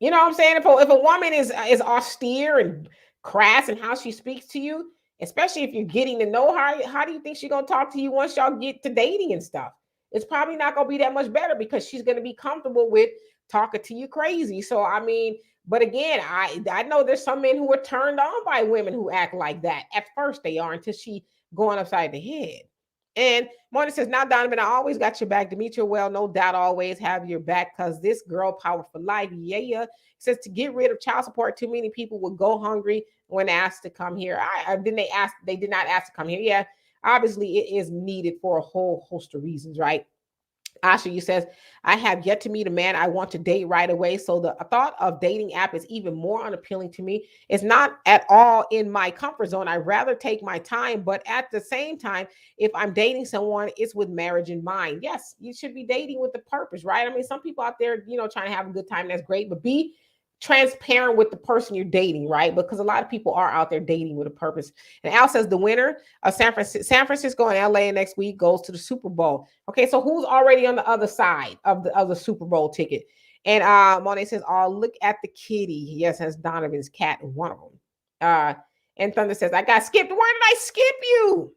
You know what I'm saying? If a woman is austere and crass in how she speaks to you, especially if you're getting to know her, how do you think she's gonna talk to you once y'all get to dating and stuff? It's probably not gonna be that much better because she's gonna be comfortable with talking to you crazy. So I mean, but again, I know there's some men who are turned on by women who act like that. At first they are until she going upside the head. And Mona says, now, Donovan, I always got your back. Demetria, well, no doubt, always have your back because this girl power for life. Yeah. Says to get rid of child support, too many people would go hungry when asked to come here. They did not ask to come here. Yeah, obviously it is needed for a whole host of reasons, right? Asha, you says, I have yet to meet a man I want to date right away. So the thought of dating app is even more unappealing to me. It's not at all in my comfort zone. I'd rather take my time. But at the same time, if I'm dating someone, it's with marriage in mind. Yes, you should be dating with the purpose, right? I mean, some people out there, trying to have a good time. That's great. But be transparent with the person you're dating, right? Because a lot of people are out there dating with a purpose. And Al says the winner of San Francisco and LA next week goes to the Super Bowl. Okay, so who's already on the other side of the Super Bowl ticket? And Monet says, "Oh, look at the kitty." Yes, that's Donovan's cat, one of them. And Thunder says, "I got skipped. Where did I skip you?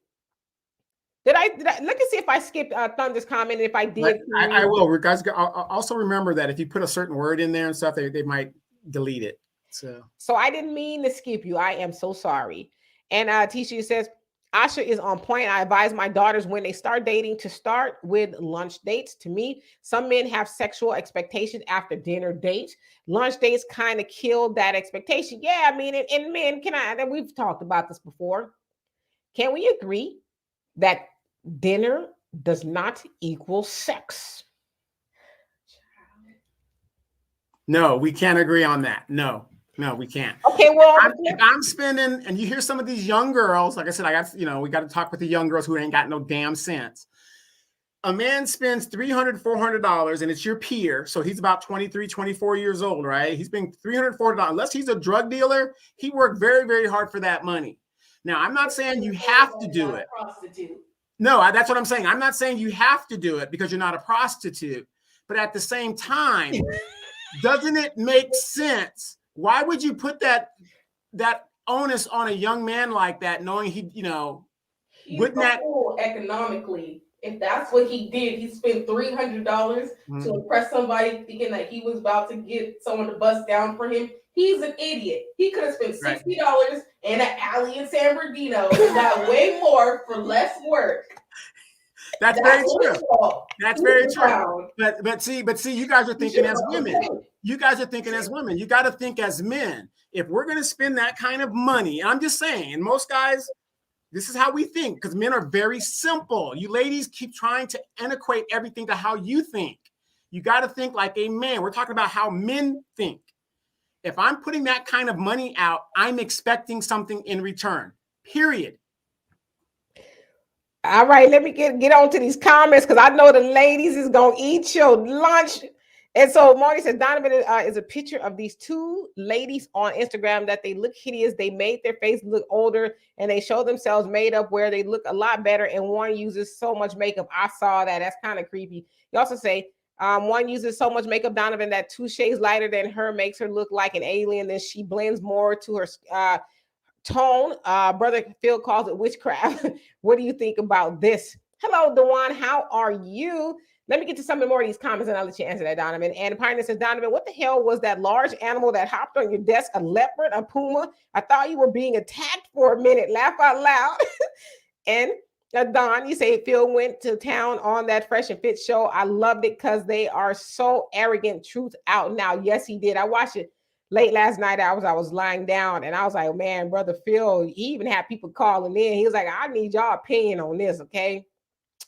Did I look and see if I skipped Thunder's comment? And if I did,
I will. Guys, also remember that if you put a certain word in there and stuff, they might delete it. So
I didn't mean to skip you. I am so sorry. And Tisha says, Asha is on point. I advise my daughters when they start dating to start with lunch dates. To me, some men have sexual expectations after dinner dates. Lunch dates kind of kill that expectation. Yeah, I mean, and men, we've talked about this before. Can we agree that dinner does not equal sex?
No, we can't agree on that. No, we can't.
Okay, well,
if I'm spending, and you hear some of these young girls, like I said, we got to talk with the young girls who ain't got no damn sense. A man spends $300, $400, and it's your peer. So he's about 23, 24 years old, right? He's been $300, $400. Unless he's a drug dealer, he worked very, very hard for that money. Now, I'm not saying you have to do it.
Prostitute.
No, that's what I'm saying. I'm not saying you have to do it because you're not a prostitute. But at the same time, doesn't it make sense? Why would you put that onus on a young man like that, knowing he wouldn't that
economically? If that's what he did, he spent $300 to impress somebody, thinking that he was about to get someone to bust down for him. He's an idiot. He could have spent $60 in an alley in San Bernardino and got way more for less work.
That's very true. That's very true. But see, you guys are thinking as women. You guys are thinking as women. You got to think as men. If we're going to spend that kind of money, and I'm just saying, and most guys, This is how we think, because men are very simple. You ladies keep trying to equate everything to how you think. You got to think like a man. We're talking about how men think. If I'm putting that kind of money out, I'm expecting something in return, period.
All right, let me get on to these comments because I know the ladies is going to eat your lunch. And so Marty says, Donovan is a picture of these two ladies on Instagram that they look hideous. They made their face look older and they show themselves made up where they look a lot better. And one uses so much makeup. I saw that. That's kind of creepy. You also say, one uses so much makeup, Donovan, that 2 shades lighter than her makes her look like an alien. Then she blends more to her tone. Brother Phil calls it witchcraft. What do you think about this? Hello, Dewan. How are you? Let me get to some more of these comments and I'll let you answer that, Donovan. And Pioneer says, Donovan, what the hell was that large animal that hopped on your desk? A leopard, a puma? I thought you were being attacked for a minute. Laugh out loud. And Don, you say Phil went to town on that Fresh and Fit show. I loved it because they are so arrogant. Truth out now. Yes, he did. I watched it late last night. I was lying down and I was like, man, Brother Phil, he even had people calling in. He was like, I need y'all opinion on this, okay?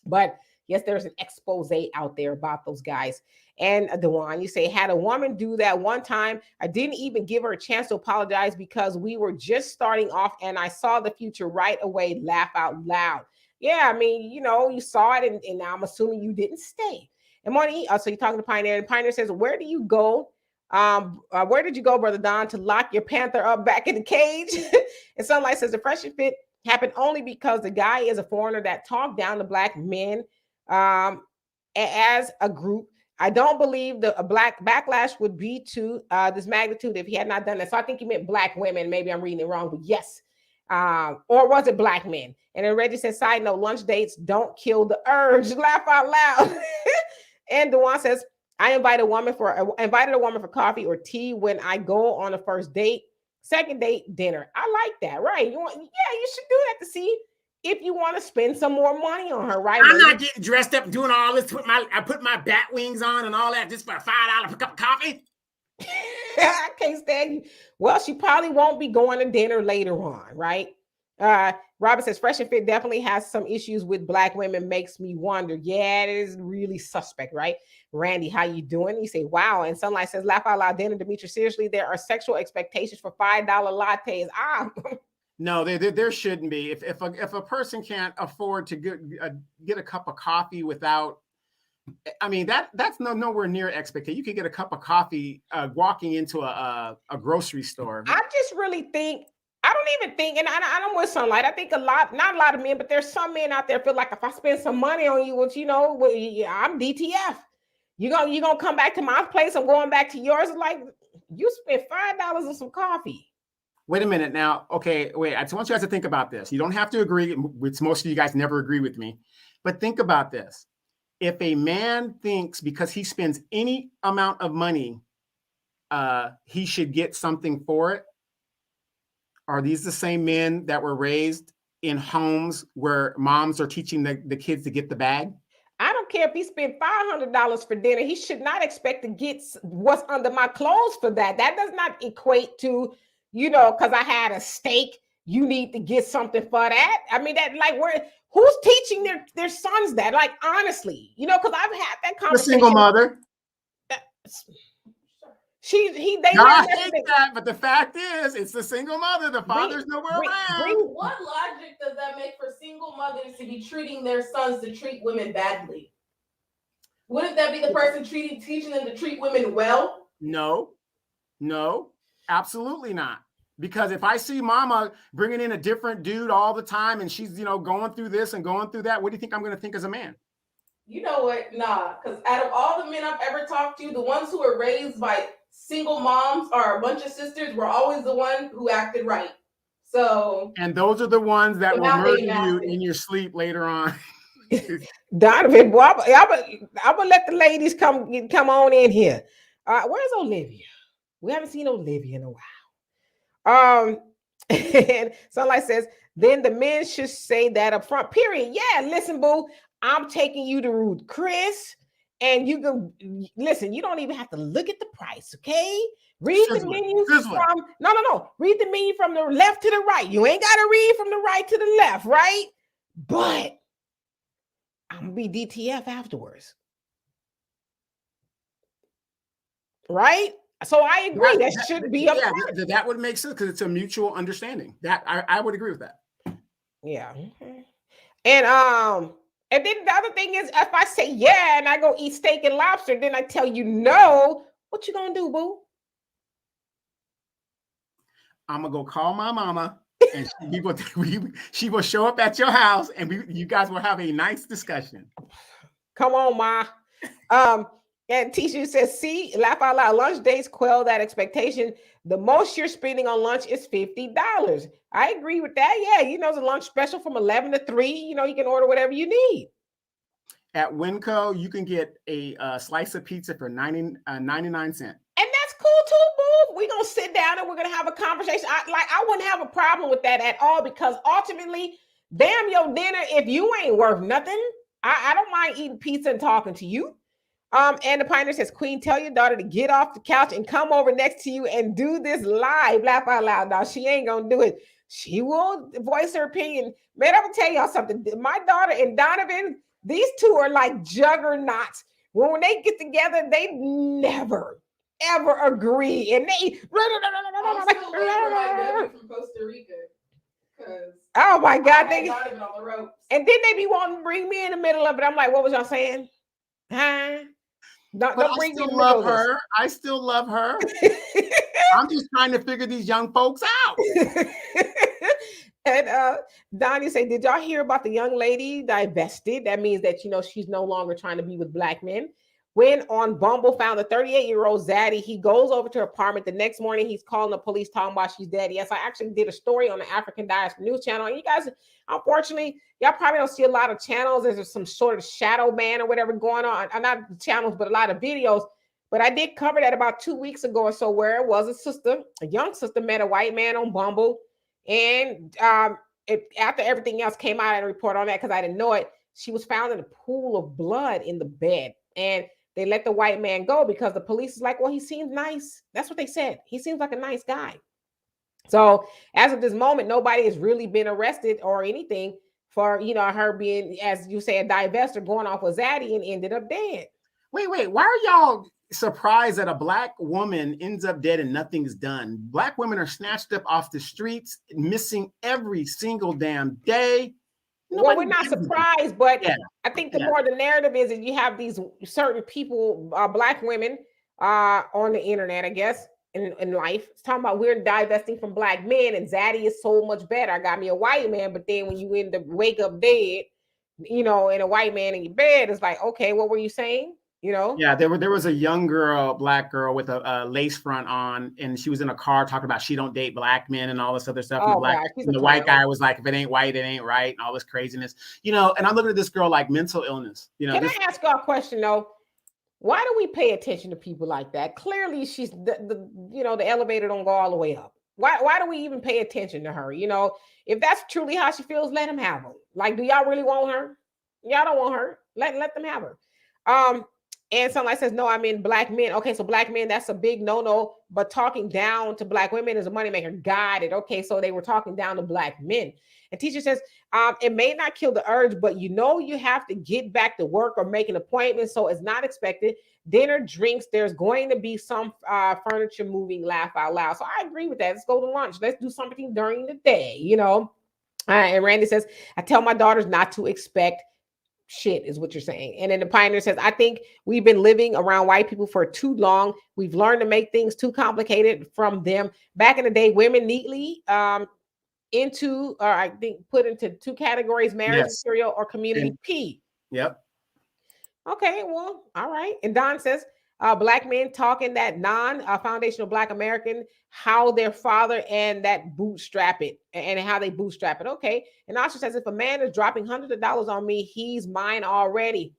But yes, there's an expose out there about those guys. And Dewan, you say, had a woman do that one time. I didn't even give her a chance to apologize because we were just starting off and I saw the future right away. Laugh out loud. Yeah, I mean, you saw it and I'm assuming you didn't stay. And Money, so you're talking to Pioneer, and Pioneer says, where do you go? Where did you go, Brother Don, to lock your panther up back in the cage? And Sunlight says, the Fresh and Fit happened only because the guy is a foreigner that talked down to black men as a group. I don't believe a black backlash would be to this magnitude if he had not done that. So I think he meant black women. Maybe I'm reading it wrong, but yes. Or was it black men? And then Reggie says, side note, lunch dates don't kill the urge. Laugh out loud. And Dewan says, I invited a woman for coffee or tea when I go on a first date. Second date, dinner. I like that, right? You should do that to see if you want to spend some more money on her, right?
I'm not getting dressed up and doing all this. I put my bat wings on and all that just for $5 for a cup of coffee.
I can't stand you. Well, she probably won't be going to dinner later on, right? Robert says, Fresh and Fit definitely has some issues with black women. Makes me wonder. Yeah, it is really suspect, right? Randy, how you doing? You say, wow. And Sunlight says, laugh out loud, dinner, Demetri. Seriously, there are sexual expectations for $5 lattes.
No, there shouldn't be. If a person can't afford to get a cup of coffee without, I mean, that's nowhere near expectation. You could get a cup of coffee walking into a grocery store.
I just really think, I don't even think, and I'm with Sunlight. I think not a lot of men, but there's some men out there feel like if I spend some money on you, which I'm DTF. You're gonna come back to my place. I'm going back to yours. Like you spent $5 on some coffee.
Wait a minute now. Okay, wait. I just want you guys to think about this. You don't have to agree, which most of you guys never agree with me, but think about this. If a man thinks because he spends any amount of money, he should get something for it, are these the same men that were raised in homes where moms are teaching the kids to get the bag?
I don't care if he spent $500 for dinner. He should not expect to get what's under my clothes for that. That does not equate to, because I had a steak, you need to get something for that. I mean, that who's teaching their sons that? Like, honestly, because I've had that conversation.
The single mother.
They
hate that, but the fact is, it's the single mother. The father's nowhere around.
What logic does that make for single mothers to be treating their sons to treat women badly? Wouldn't that be the person teaching them to treat women well?
No, absolutely not. Because if I see mama bringing in a different dude all the time and she's, going through this and going through that, what do you think I'm going to think as a man?
You know what? Nah, because out of all the men I've ever talked to, the ones who were raised by single moms or a bunch of sisters were always the one who acted right. So,
and those are the ones that will murder you in your sleep later on.
Donovan, boy, I'm gonna let the ladies come on in here. Where's Olivia? We haven't seen Olivia in a while. And Sunlight says, then the men should say that up front. Period. Yeah, listen, boo. I'm taking you to Ruth Chris and you can listen. You don't even have to look at the price, okay? Read the menu from Read the menu from the left to the right. You ain't got to read from the right to the left, right? But I'm gonna be DTF afterwards, right? So I agree that should be
that would make sense because it's a mutual understanding. That I would agree with that.
Yeah, and then the other thing is, if I say yeah and I go eat steak and lobster, then I tell you no, what you gonna do, boo?
I'm gonna go call my mama, and she will show up at your house, and you guys will have a nice discussion.
Come on, ma. And Tisha says, see, laugh out loud. Lunch dates quell that expectation. The most you're spending on lunch is $50. I agree with that. Yeah, it's a lunch special from 11 to 3. You can order whatever you need.
At Winco, you can get a slice of pizza for 99 cents.
And that's cool too, boo. We're going to sit down and we're going to have a conversation. I wouldn't have a problem with that at all, because ultimately, damn your dinner, if you ain't worth nothing, I don't mind eating pizza and talking to you. And the Pioneer says, Queen, tell your daughter to get off the couch and come over next to you and do this live. Laugh out loud. Now, she ain't going to do it. She will voice her opinion. Man, I'm going to tell y'all something. My daughter and Donovan, these two are like juggernauts. When they get together, they never, ever agree. And they...
I'm still waiting for my baby from Costa Rica.
Oh, my God.
Donovan on the ropes.
And then they be wanting to bring me in the middle of it. I'm like, what was y'all saying? Huh? Don't bring me in the middle of this.
I still love her. I'm just trying to figure these young folks out.
And Donnie say, did y'all hear about the young lady divested? That means that, she's no longer trying to be with black men. When on Bumble found the 38-year-old Zaddy, he goes over to her apartment. The next morning, he's calling the police, talking about she's dead. Yes, I actually did a story on the African Diaspora News Channel. And you guys, unfortunately, y'all probably don't see a lot of channels. There's some sort of shadow ban or whatever going on. Not channels, but a lot of videos. But I did cover that about 2 weeks ago or so, where it was a young sister met a white man on Bumble. And after everything else came out, I had a report on that because I didn't know it. She was found in a pool of blood in the bed. And they let the white man go because the police is like, well, he seems nice. That's what they said. He seems like a nice guy. So as of this moment, nobody has really been arrested or anything for, her being, as you say, a divestor, going off with Zaddy and ended up dead.
Wait. Why are y'all surprised that a black woman ends up dead and nothing's done? Black women are snatched up off the streets, missing every single damn day.
Well, we're not surprised, but I think the more the narrative is that you have these certain people, black women, on the internet, I guess, in life, it's talking about we're divesting from black men, and Zaddy is so much better. I got me a white man, but then when you end up wake up dead, and a white man in your bed, it's like, okay, what were you saying?
Yeah, there was a young girl, black girl with a lace front on, and she was in a car talking about she don't date black men and all this other stuff.
Oh,
and the white guy was like, if it ain't white, it ain't right, and all this craziness. And I'm looking at this girl like mental illness.
Can I ask you a question though? Why do we pay attention to people like that? Clearly, she's the elevator don't go all the way up. Why do we even pay attention to her? If that's truly how she feels, let them have her. Like, do y'all really want her? Y'all don't want her. Let them have her. And somebody says, no, I mean black men. Okay, so black men, that's a big no-no. But talking down to black women is a moneymaker. Got it. Okay, so they were talking down to black men. And teacher says, it may not kill the urge, but you have to get back to work or make an appointment, so it's not expected. Dinner, drinks, there's going to be some furniture moving, laugh out loud. So I agree with that. Let's go to lunch. Let's do something during the day, And Randy says, I tell my daughters not to expect shit, is what you're saying. And then the Pioneer says, I think we've been living around white people for too long. We've learned to make things too complicated from them. Back in the day, women neatly put into two categories: marriage material or community P.
Yep.
Okay, well, all right. And Don says, black men talking that non-foundational black American, how their father and that bootstrap it and how they bootstrap it. Okay. And Asha says, if a man is dropping hundreds of dollars on me, he's mine already.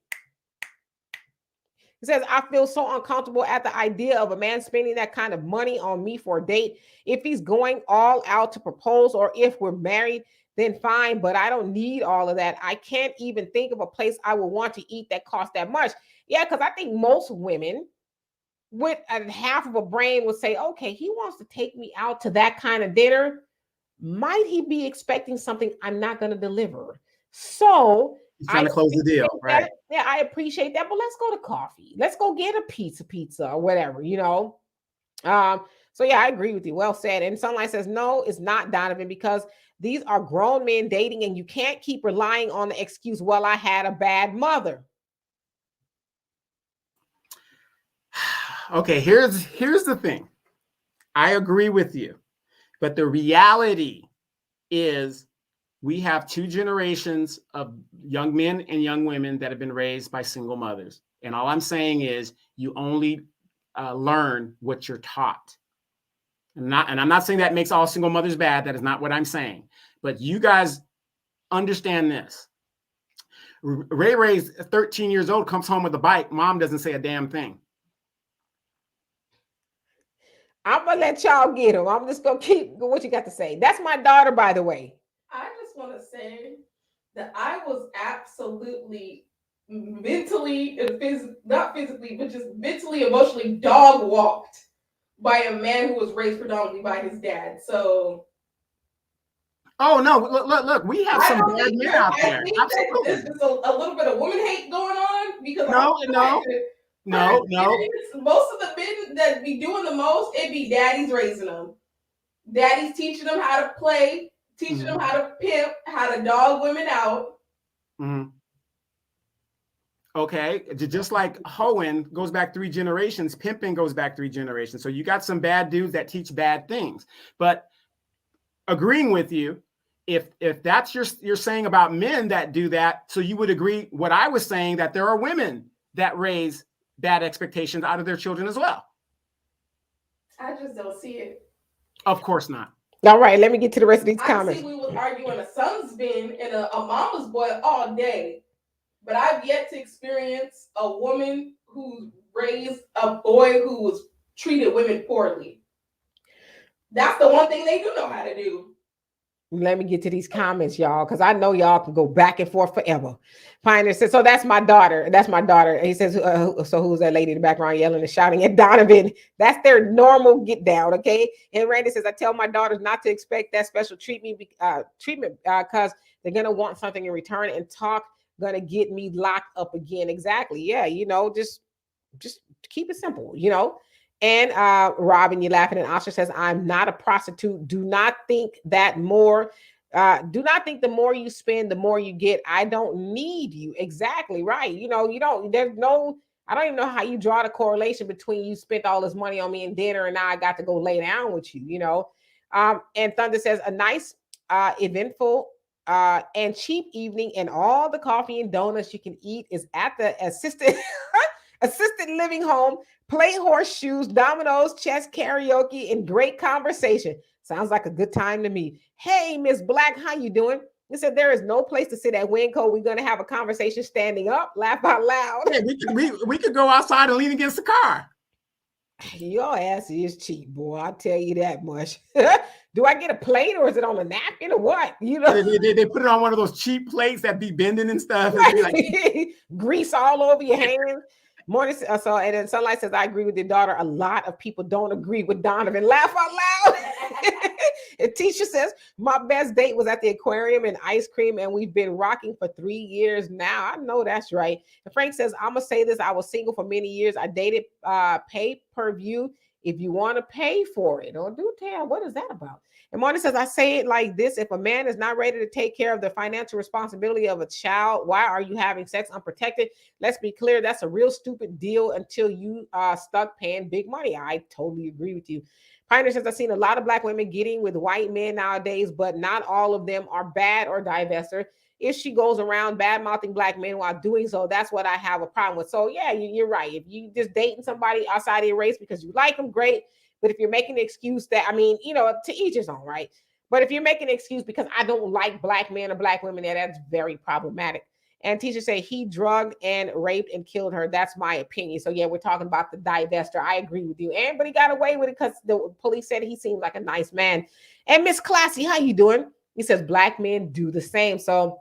He says, I feel so uncomfortable at the idea of a man spending that kind of money on me for a date. If he's going all out to propose, or if we're married, then fine, but I don't need all of that. I can't even think of a place I would want to eat that costs that much. Yeah, because I think most women with a half of a brain would say, okay, he wants to take me out to that kind of dinner. Might he be expecting something I'm not going to deliver? So
He's trying to close the deal, right?
Yeah, I appreciate that. But let's go to coffee. Let's go get a pizza or whatever, you know. So yeah, I agree with you. Well said. And Sunlight says, no, it's not, Donovan, because these are grown men dating, and you can't keep relying on the excuse, well, I had a bad mother.
Okay, here's the thing. I agree with you. But the reality is we have two generations of young men and young women that have been raised by single mothers. And all I'm saying is you only learn what you're taught. And I'm not saying that makes all single mothers bad. That is not what I'm saying. But you guys understand this. Ray Ray's 13 years old, comes home with a bike. Mom doesn't say a damn thing.
I'm going to let y'all get him. I'm just going to keep what you got to say. That's my daughter, by the way.
I just want to say that I was absolutely mentally and not physically, but just mentally, emotionally dog walked by a man who was raised predominantly by his dad. So,
oh no, look, we have some bad men out there. Absolutely,
there's just a little bit of woman hate going on because
no.
Most of the men that be doing the most, it be daddies raising them. Daddy's teaching them how to play, teaching them how to pimp, how to dog women out.
Mm-hmm. Okay, just like hoeing goes back 3 generations, pimping goes back 3 generations. So you got some bad dudes that teach bad things. But agreeing with you, if that's you're saying about men that do that, so you would agree what I was saying, that there are women that raise bad expectations out of their children as well.
I just don't see it.
Of course not.
All right, let me get to the rest of these comments.
I see we was arguing a son's bin and a mama's boy all day. But I've yet to experience a woman who raised a boy who was treated women poorly. That's the one thing they do know how to do.
Let me get to these comments, y'all, because I know y'all can go back and forth forever. Pioneer says, so that's my daughter. That's my daughter. And he says, so who's that lady in the background yelling and shouting at Donovan? That's their normal get down, okay? And Randy says, I tell my daughters not to expect that special treatment because they're going to want something in return, and talk going to get me locked up again. Exactly. Yeah, you know, just keep it simple, you know. And Robin, you're laughing, and Asha says, I'm not a prostitute. Do not think that more. Do not think the more you spend, the more you get. I don't need you. Exactly right. You know, you don't, there's no, I don't even know how you draw the correlation between you spent all this money on me and dinner and now I got to go lay down with you, you know. And Thunder says, a nice, eventful, and cheap evening, and all the coffee and donuts you can eat is at the assisted living home. Play horseshoes, dominoes, chess, karaoke, and great conversation. Sounds like a good time to me. Hey, Miss Black, how you doing? They said there is no place to sit at Winco. We're going to have a conversation standing up, laugh out loud.
Yeah, we could go outside and lean against the car.
Your ass is cheap, boy. I'll tell you that much. Do I get a plate, or is it on a napkin, or what? You know,
they put it on one of those cheap plates that be bending and stuff. And be like,
grease all over your hands. Morning, so and then Sunlight says, I agree with your daughter. A lot of people don't agree with Donovan. Laugh out loud. And Tisha says, my best date was at the aquarium and ice cream, and we've been rocking for 3 years now. I know that's right. And Frank says, I'm gonna say this. I was single for many years. I dated pay-per-view. If you want to pay for it, or do tell, what is that about? And Marty says, I say it like this: if a man is not ready to take care of the financial responsibility of a child, why are you having sex unprotected? Let's be clear, that's a real stupid deal until you stuck paying big money. I totally agree with you. Pioneer says, I've seen a lot of Black women getting with white men nowadays, but not all of them are bad or divester. If she goes around bad-mouthing Black men while doing so, that's what I have a problem with. So yeah, you're right. If you just dating somebody outside of your race because you like them, great. But if you're making an excuse that, I mean, you know, to each his own, right? But if you're making an excuse because I don't like Black men or Black women, that's very problematic. And teachers say he drugged and raped and killed her. That's my opinion. So yeah, we're talking about the divester. I agree with you. And but he got away with it because the police said he seemed like a nice man. And Miss Classy, how you doing? He says black men do the same. So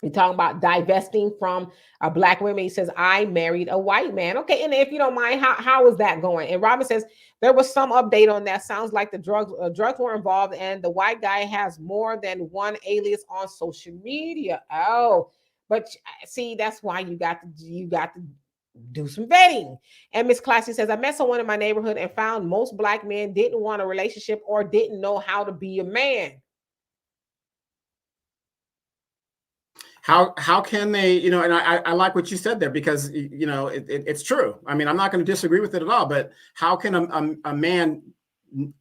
we're talking about divesting from black women. He says, I married a white man. Okay, and if you don't mind, how is that going? And Robin says, there was some update on that. Sounds like the drugs were involved, and the white guy has more than one alias on social media. Oh, but see, that's why you got to do some vetting. And Miss Classy says, I met someone in my neighborhood and found most black men didn't want a relationship or didn't know how to be a man.
How can they, you know, and I like what you said there, because, you know, it's true. I mean, I'm not going to disagree with it at all, but how can a man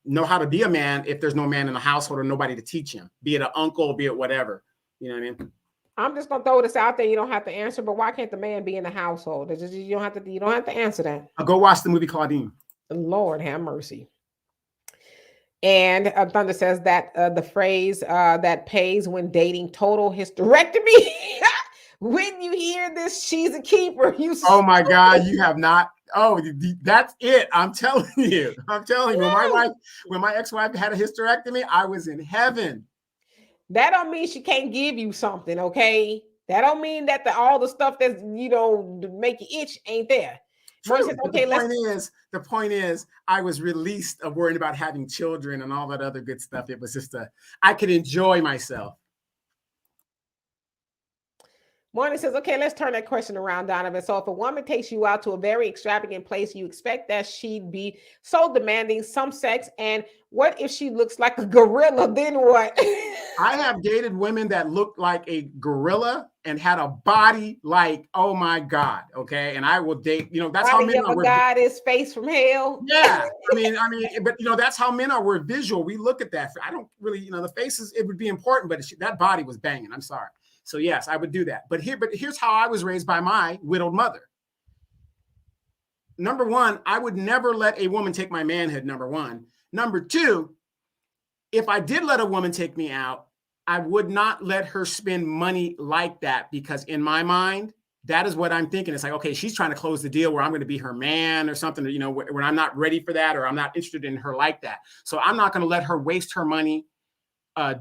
know how to be a man if there's no man in the household or nobody to teach him, be it an uncle, be it whatever, you know what I mean?
I'm just gonna throw this out there. You don't have to answer, but why can't the man be in the household? You don't have to answer that.
I'll go watch the movie Claudine.
Lord have mercy. And Thunder says that the phrase that pays when dating total hysterectomy. When you hear this, she's a keeper.
Oh my God, you have not. Oh, that's it. I'm telling you. When my ex-wife had a hysterectomy, I was in heaven.
That don't mean she can't give you something, okay? That don't mean that all the stuff that's, you know, to make you itch ain't there.
True, says, okay, the point is, I was released of worrying about having children and all that other good stuff. It was just I could enjoy myself.
Morning says, okay, let's turn that question around, Donovan. So if a woman takes you out to a very extravagant place, you expect that she'd be so demanding, some sex, and what if she looks like a gorilla? Then what?
I have dated women that looked like a gorilla and had a body like, oh my God, okay? And I will date, you know, that's how men are.
God is face from hell.
Yeah, I mean, but you know, that's how men are. We're visual. We look at that. I don't really, you know, the faces, it would be important, but that body was banging. I'm sorry. So yes, I would do that. But here's how I was raised by my widowed mother. Number one, I would never let a woman take my manhood, number one. Number two, if I did let a woman take me out, I would not let her spend money like that, because in my mind, that is what I'm thinking. It's like, okay, she's trying to close the deal where I'm going to be her man or something, you know, when I'm not ready for that, or I'm not interested in her like that. So I'm not going to let her waste her money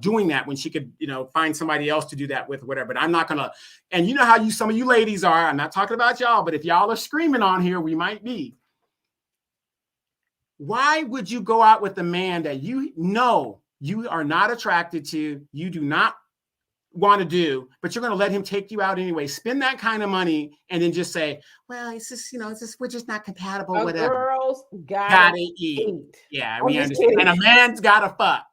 doing that when she could, you know, find somebody else to do that with, whatever. But I'm not going to, and you know how some of you ladies are, I'm not talking about y'all, but if y'all are screaming on here, we might be. Why would you go out with a man that you know you are not attracted to, you do not want to do, but you're going to let him take you out anyway, spend that kind of money, and then just say, well, it's just, you know, it's just, we're just not compatible, whatever.
Girls gotta eat.
Yeah, we understand. And a man's gotta fuck.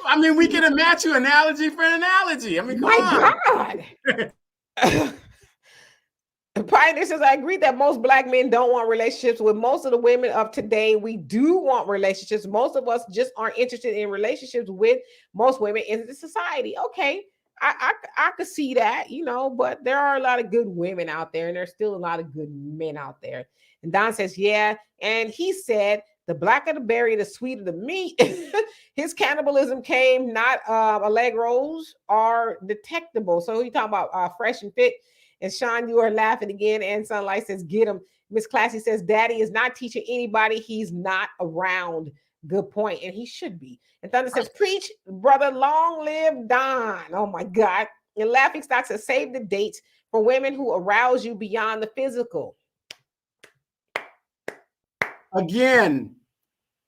I mean, we can match you analogy for an analogy. I mean, come on.
God. Pioneer says, I agree that most black men don't want relationships. With most of the women of today, we do want relationships. Most of us just aren't interested in relationships with most women in the society. Okay, I could see that, you know, but there are a lot of good women out there, and there's still a lot of good men out there. And Don says, yeah, and he said, the blacker the berry, the sweeter the meat. His cannibalism came, not allegros are detectable. So he's talking about fresh and fit. And Sean, you are laughing again. And Sunlight says, get him. Miss Classy says, Daddy is not teaching anybody. He's not around. Good point. And he should be. And Thunder says, preach, brother, long live Don. Oh my God. And Laughing Stock says, save the dates for women who arouse you beyond the physical.
Again,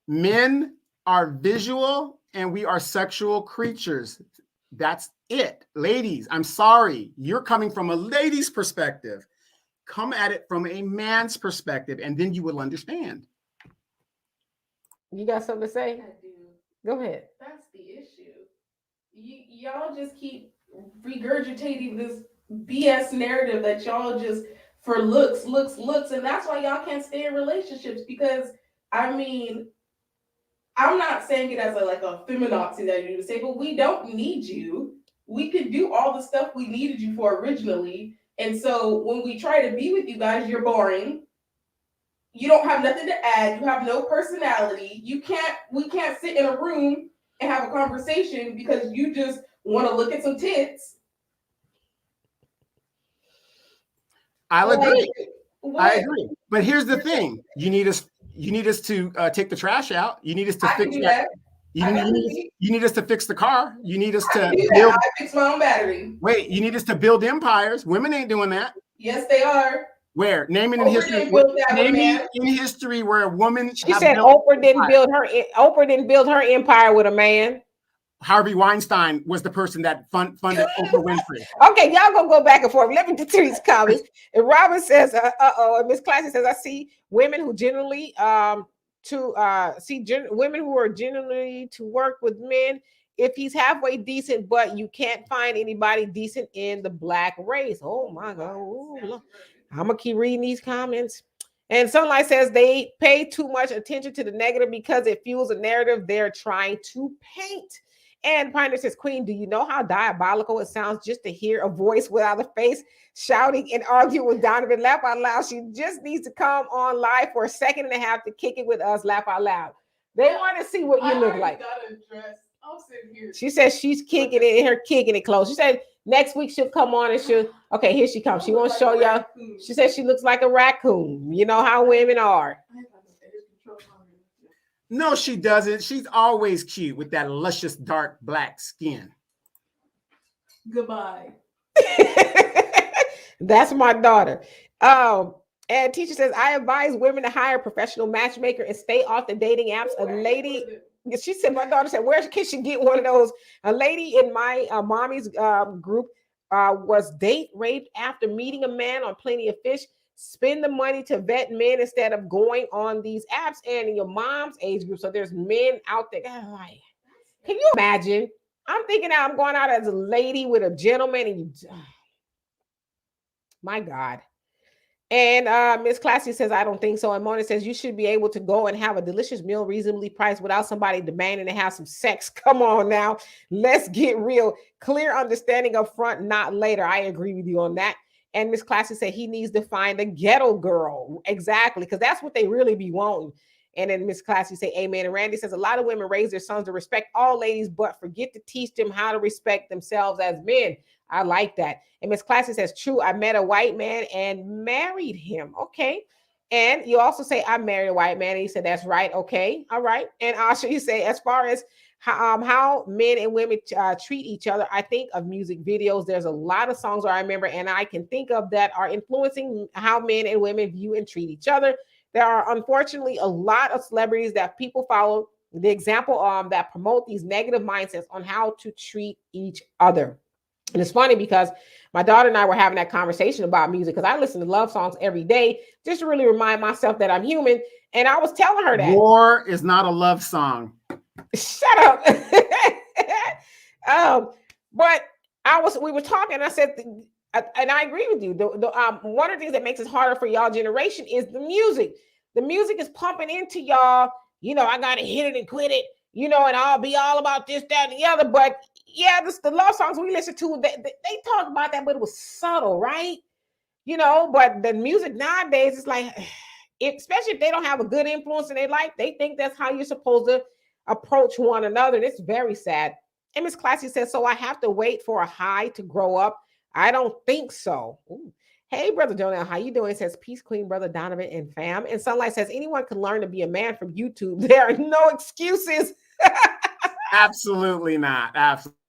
men are visual and we are sexual creatures. That's it. Ladies, I'm sorry. You're coming from a lady's perspective. Come at it from a man's perspective, and then you will understand.
You got something to say?
I do.
Go ahead.
That's the issue. Y'all just keep regurgitating this BS narrative that y'all just for looks, and that's why y'all can't stay in relationships. Because I mean, I'm not saying it as a feminazi that you would say, but we don't need you. We could do all the stuff we needed you for originally. And so when we try to be with you guys, you're boring. You don't have nothing to add. You have no personality. We can't sit in a room and have a conversation because you just want to look at some tits.
I'll agree. I agree. But here's the thing: you need us to take the trash out. You need us to fix that. You need us to fix the car. You need us to build.
I fix my own battery.
Wait, you need us to build empires. Women ain't doing that.
Yes, they are.
Where? Name it in history. Name me in history where a woman.
She said Oprah didn't build her empire with a man.
Harvey Weinstein was the person that funded Oprah Winfrey.
Okay, y'all gonna go back and forth. Let me get to these comments. And Robin says, and Miss Classy says, I see women who generally women who are generally to work with men if he's halfway decent, but you can't find anybody decent in the black race. Oh my God. Ooh, I'm gonna keep reading these comments. And Sunlight says they pay too much attention to the negative because it fuels a narrative they're trying to paint. And Pioneer says, Queen, do you know how diabolical it sounds just to hear a voice without a face shouting and arguing with Donovan? Laugh out loud. She just needs to come on live for a second and a half to kick it with us. Laugh out loud. They want to see what you look like. She says she's kicking it in her kicking it close. She said next week she'll come on and okay, here she comes. She won't show y'all. She says she looks like a raccoon. You know how women are.
No, she doesn't. She's always cute with that luscious dark black skin.
Goodbye.
That's my daughter. And teacher says, I advise women to hire a professional matchmaker and stay off the dating apps. A lady, she said, my daughter said, where can she get one of those? A lady in my mommy's group was date raped after meeting a man on Plenty of Fish. Spend the money to vet men instead of going on these apps and in your mom's age group. So there's men out there. Like, can you imagine? I'm thinking I'm going out as a lady with a gentleman and you, my God. And Miss Classy says, I don't think so. And Mona says, you should be able to go and have a delicious meal reasonably priced without somebody demanding to have some sex. Come on now. Let's get real. Clear understanding up front, not later. I agree with you on that. And Miss Classy said he needs to find a ghetto girl. Exactly, because that's what they really be wanting. And then Miss Classy say, amen. And Randy says, a lot of women raise their sons to respect all ladies, but forget to teach them how to respect themselves as men. I like that. And Miss Classy says, true, I met a white man and married him. Okay. And you also say, I married a white man. And he said, that's right. Okay. All right. And also you say, as far as how men and women treat each other, I think of music videos. There's a lot of songs I remember and I can think of that are influencing how men and women view and treat each other. There are unfortunately a lot of celebrities that people follow the example that promote these negative mindsets on how to treat each other. And it's funny because my daughter and I were having that conversation about music because I listen to love songs every day just to really remind myself that I'm human. And I was telling her that
war is not a love song.
Shut up. But we were talking. I said, and I agree with you. One of the things that makes it harder for y'all generation is the music. The music is pumping into y'all. You know, I gotta hit it and quit it. You know, and I'll be all about this, that, and the other. But yeah, the love songs we listen to, they talk about that, but it was subtle, right? You know, but the music nowadays is like, especially if they don't have a good influence in their life, they think that's how you're supposed to approach one another. And it's very sad. And Miss Classy says, so I have to wait for a high to grow up. I don't think so. Ooh. Hey, Brother Jonah, how you doing? It says, peace, Queen, Brother Donovan, and fam. And Sunlight says, anyone can learn to be a man from YouTube. There are no excuses.
Absolutely not. Absolutely.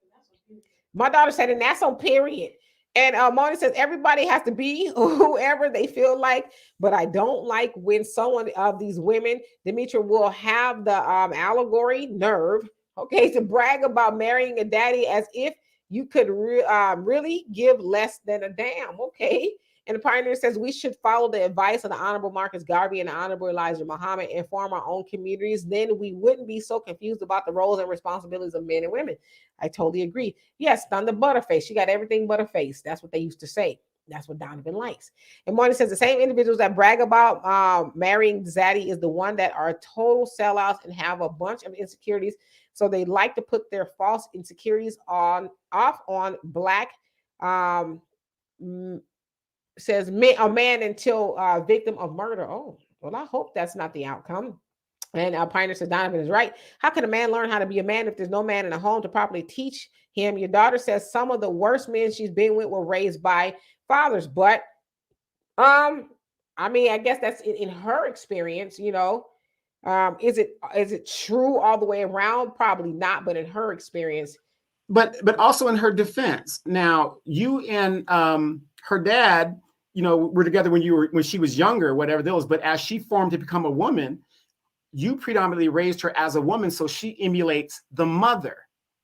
My daughter said, and that's on period. And Mona says, everybody has to be whoever they feel like, but I don't like when someone of these women, Demetra, will have the allegory nerve, okay, to brag about marrying a daddy as if you could really give less than a damn, okay? And the Pioneer says we should follow the advice of the Honorable Marcus Garvey and the Honorable Elijah Muhammad and form our own communities. Then we wouldn't be so confused about the roles and responsibilities of men and women. I totally agree. Yes, Thunder Butterface. She got everything but a face. That's what they used to say. That's what Donovan likes. And Marty says the same individuals that brag about marrying Zaddy is the one that are total sellouts and have a bunch of insecurities. So they like to put their false insecurities off on black. Says a man until victim of murder. Oh, well, I hope that's not the outcome. And Pioneer says Donovan is right. How can a man learn how to be a man if there's no man in the home to properly teach him? Your daughter says some of the worst men she's been with were raised by fathers, but I mean, I guess that's in her experience, you know. Is it true all the way around? Probably not, but in her experience.
But also in her defense, now you and her dad, you know, were together when she was younger, whatever those. But as she formed to become a woman, you predominantly raised her as a woman, so she emulates the mother,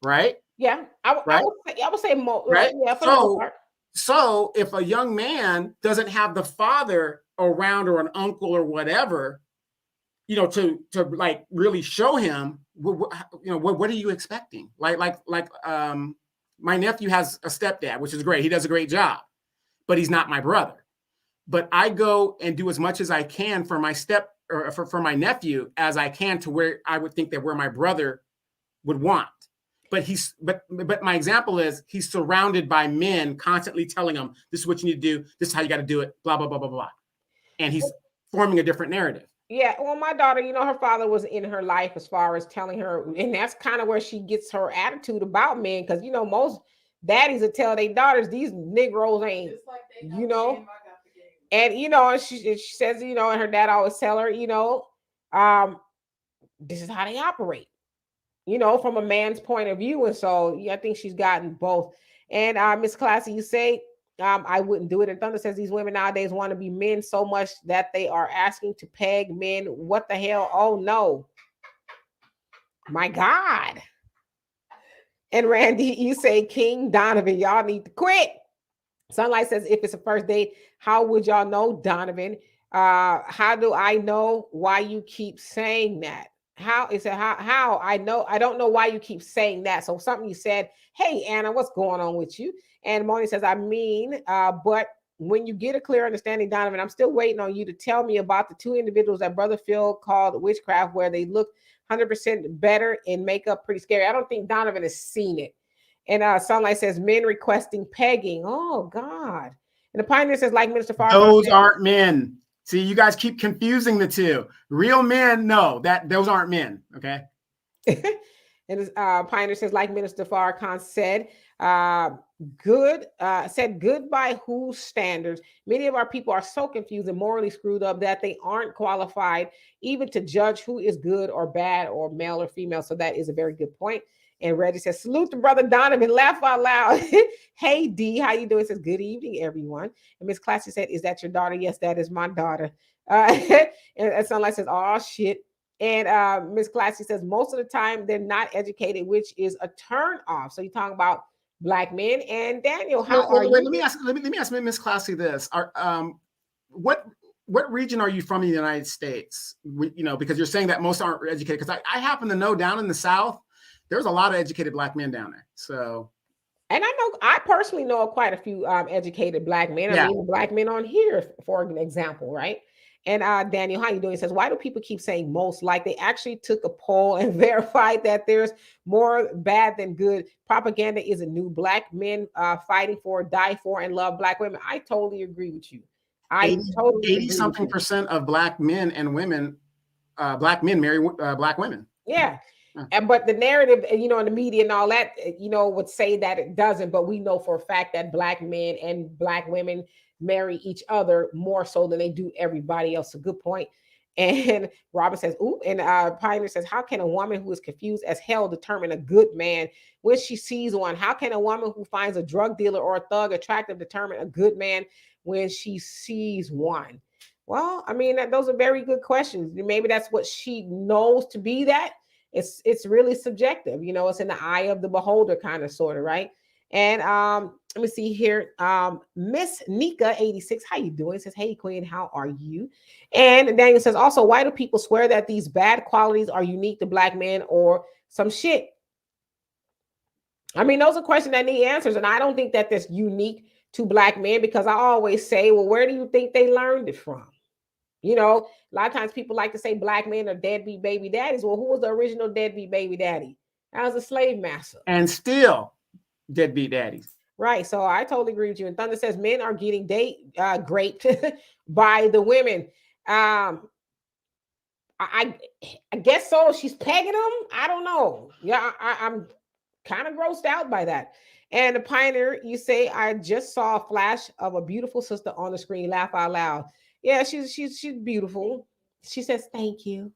right?
Yeah,
Right?
I would say more,
Right?
yeah, for the most part.
So if a young man doesn't have the father around or an uncle or whatever, you know, to like really show him, you know, what are you expecting? My nephew has a stepdad, which is great. He does a great job, but he's not my brother. But I go and do as much as I can for my for my nephew as I can to where I would think that where my brother would want. But but my example is he's surrounded by men constantly telling him, this is what you need to do, this is how you got to do it, blah, blah, blah, blah, blah. And he's forming a different narrative.
Yeah, well, my daughter, you know, her father was in her life as far as telling her, and that's kind of where she gets her attitude about men, because you know, most daddies will tell their daughters these Negroes ain't, you know, and you know, she says, you know, and her dad always tell her, you know, this is how they operate, you know, from a man's point of view. And so yeah, I think she's gotten both. And Miss Classy, you say I wouldn't do it. And Thunder says these women nowadays want to be men so much that they are asking to peg men. What the hell? Oh no. My God. And Randy, you say King Donovan, y'all need to quit. Sunlight says if it's a first date, how would y'all know, Donovan? How do I know why you keep saying that? How is it how I know? I don't know why you keep saying that. So something you said, hey Anna, what's going on with you? And Moni says, I mean, but when you get a clear understanding, Donovan, I'm still waiting on you to tell me about the two individuals that Brother Phil called witchcraft, where they look 100% better in makeup. Pretty scary. I don't think Donovan has seen it. And Sunlight says men requesting pegging. Oh God. And the Pioneer says, like Minister Farrakhan.
Those aren't men. See, you guys keep confusing the two. Real men, no, those aren't men. Okay.
And Pioneer says, like Minister Farrakhan said, good by whose standards? Many of our people are so confused and morally screwed up that they aren't qualified even to judge who is good or bad or male or female. So that is a very good point. And Reggie says, salute to Brother Donovan, laugh out loud. Hey, D, how you doing? Says, good evening, everyone. And Miss Classy said, is that your daughter? Yes, that is my daughter. And Sunlight says, oh, shit. And Miss Classy says, most of the time, they're not educated, which is a turn off. So you're talking about Black men. And Daniel, how are you?
Let me ask Miss Classy this. What region are you from in the United States? You know, because you're saying that most aren't educated. Because I happen to know down in the South, there's a lot of educated Black men down there. So,
and I personally know quite a few educated Black men.
Yeah.
I mean, Black men on here, for an example, right? And Daniel, how you doing? He says, why do people keep saying most? Like they actually took a poll and verified that there's more bad than good. Propaganda is a new. Black men fighting for, die for, and love Black women. I totally agree with you.
80-something% of Black men and women, Black men marry Black women.
Yeah. But the narrative, you know, in the media and all that, you know, would say that it doesn't. But we know for a fact that Black men and Black women marry each other more so than they do everybody else. A good point. And Robin says, ooh, and Pioneer says, how can a woman who is confused as hell determine a good man when she sees one? How can a woman who finds a drug dealer or a thug attractive determine a good man when she sees one? Well, I mean, those are very good questions. Maybe that's what she knows to be that. It's really subjective, you know, it's in the eye of the beholder, kind of, sort of, right? And let me see here. Miss Nika 86, how you doing? Says, hey Queen, how are you? And Daniel says, also, why do people swear that these bad qualities are unique to Black men or some shit? I mean, those are questions that need answers, and I don't think that that's unique to Black men, because I always say, well, where do you think they learned it from? You know, a lot of times people like to say Black men are deadbeat baby daddies. Well, who was the original deadbeat baby daddy? That was a slave master.
And still deadbeat daddies.
Right. So I totally agree with you. And Thunder says men are getting raped by the women. I guess so. She's pegging them. I don't know. Yeah, I'm kind of grossed out by that. And the Pioneer, you say, I just saw a flash of a beautiful sister on the screen. Laugh out loud. Yeah, she's beautiful. She says thank you.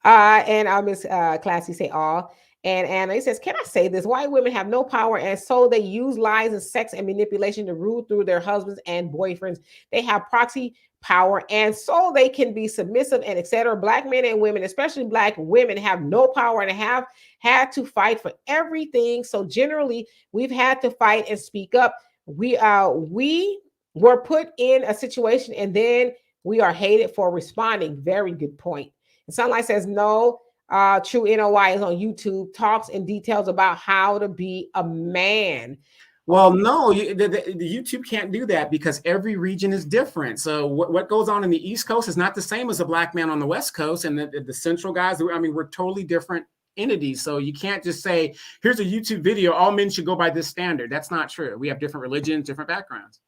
And Miss Classy say all. And Anna, he says, can I say this? White women have no power, and so they use lies and sex and manipulation to rule through their husbands and boyfriends. They have proxy power, and so they can be submissive and etc. Black men and women, especially black women, have no power and have had to fight for everything. So generally, we've had to fight and speak up. We were put in a situation, and then we are hated for responding. Very good point. And Sunlight says, no, True NOI is on YouTube, talks in details about how to be a man.
Well, no, the YouTube can't do that because every region is different. So what goes on in the East Coast is not the same as a black man on the West Coast. And the Central guys, I mean, we're totally different entities. So you can't just say, here's a YouTube video, all men should go by this standard. That's not true. We have different religions, different backgrounds.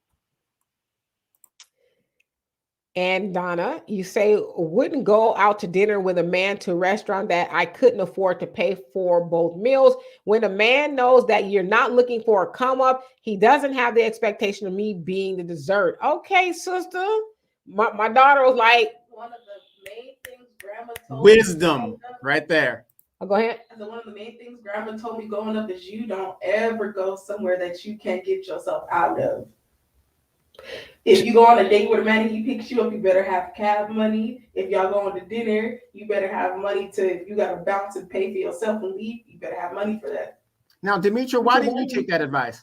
And Donna, you say, wouldn't go out to dinner with a man to a restaurant that I couldn't afford to pay for both meals. When a man knows that you're not looking for a come up, he doesn't have the expectation of me being the dessert. Okay, sister. My daughter was like,
one of the main things grandma told
wisdom right there.
Oh, go ahead.
And one of the main things grandma told me growing up is you don't ever go somewhere that you can't get yourself out of. If you go on a date with a man and he picks you up, you better have cab money. If y'all go on to dinner, you better have money to, if you got to bounce and pay for yourself and leave, you better have money for that.
Now, Demetra, why didn't you take that advice?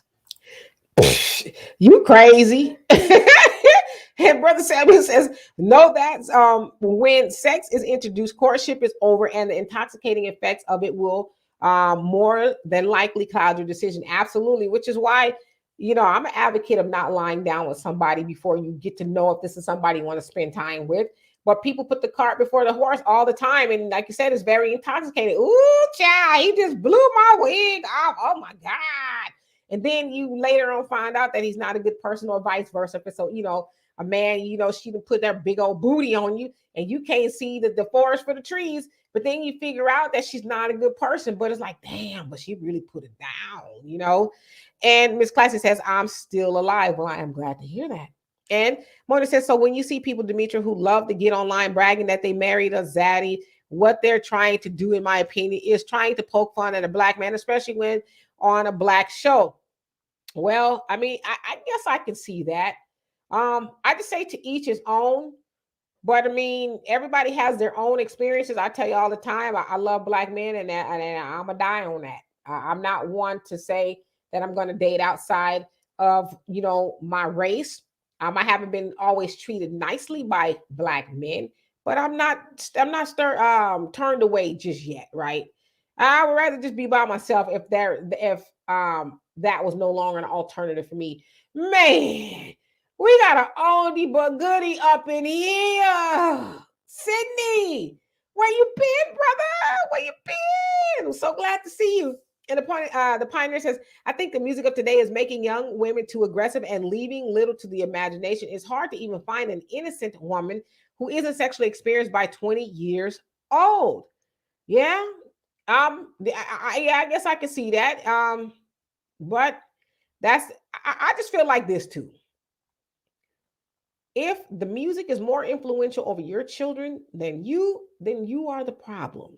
You crazy. And Brother Samuel says, know that when sex is introduced, courtship is over, and the intoxicating effects of it will more than likely cloud your decision. Absolutely, which is why, you know, I'm an advocate of not lying down with somebody before you get to know if this is somebody you want to spend time with. But people put the cart before the horse all the time. And like you said, it's very intoxicating. Ooh, child, he just blew my wig off. Oh, my God. And then you later on find out that he's not a good person or vice versa. So, you know, a man, you know, she done put that big old booty on you and you can't see the forest for the trees. But then you figure out that she's not a good person. But it's like, damn, but she really put it down, you know. And Miss Classy says, I'm still alive. Well, I am glad to hear that. And Mona says, so when you see people, Demetra, who love to get online bragging that they married a zaddy, what they're trying to do, in my opinion, is trying to poke fun at a black man, especially when on a black show. Well, I mean, I guess I can see that. I just say to each his own. But I mean, everybody has their own experiences. I tell you all the time, I love black men, and I'm going to die on that. I'm not one to say that I'm going to date outside of, you know, my race. I haven't been always treated nicely by black men, but I'm not turned away just yet, right? I would rather just be by myself if that was no longer an alternative for me. Man, we got an oldie but goodie up in here. Sydney, where you been, brother? Where you been? I'm so glad to see you. And the pioneer says, I think the music of today is making young women too aggressive and leaving little to the imagination. It's hard to even find an innocent woman who isn't sexually experienced by 20 years old. Yeah. I guess I can see that. But I just feel like this too. If the music is more influential over your children than you are the problem.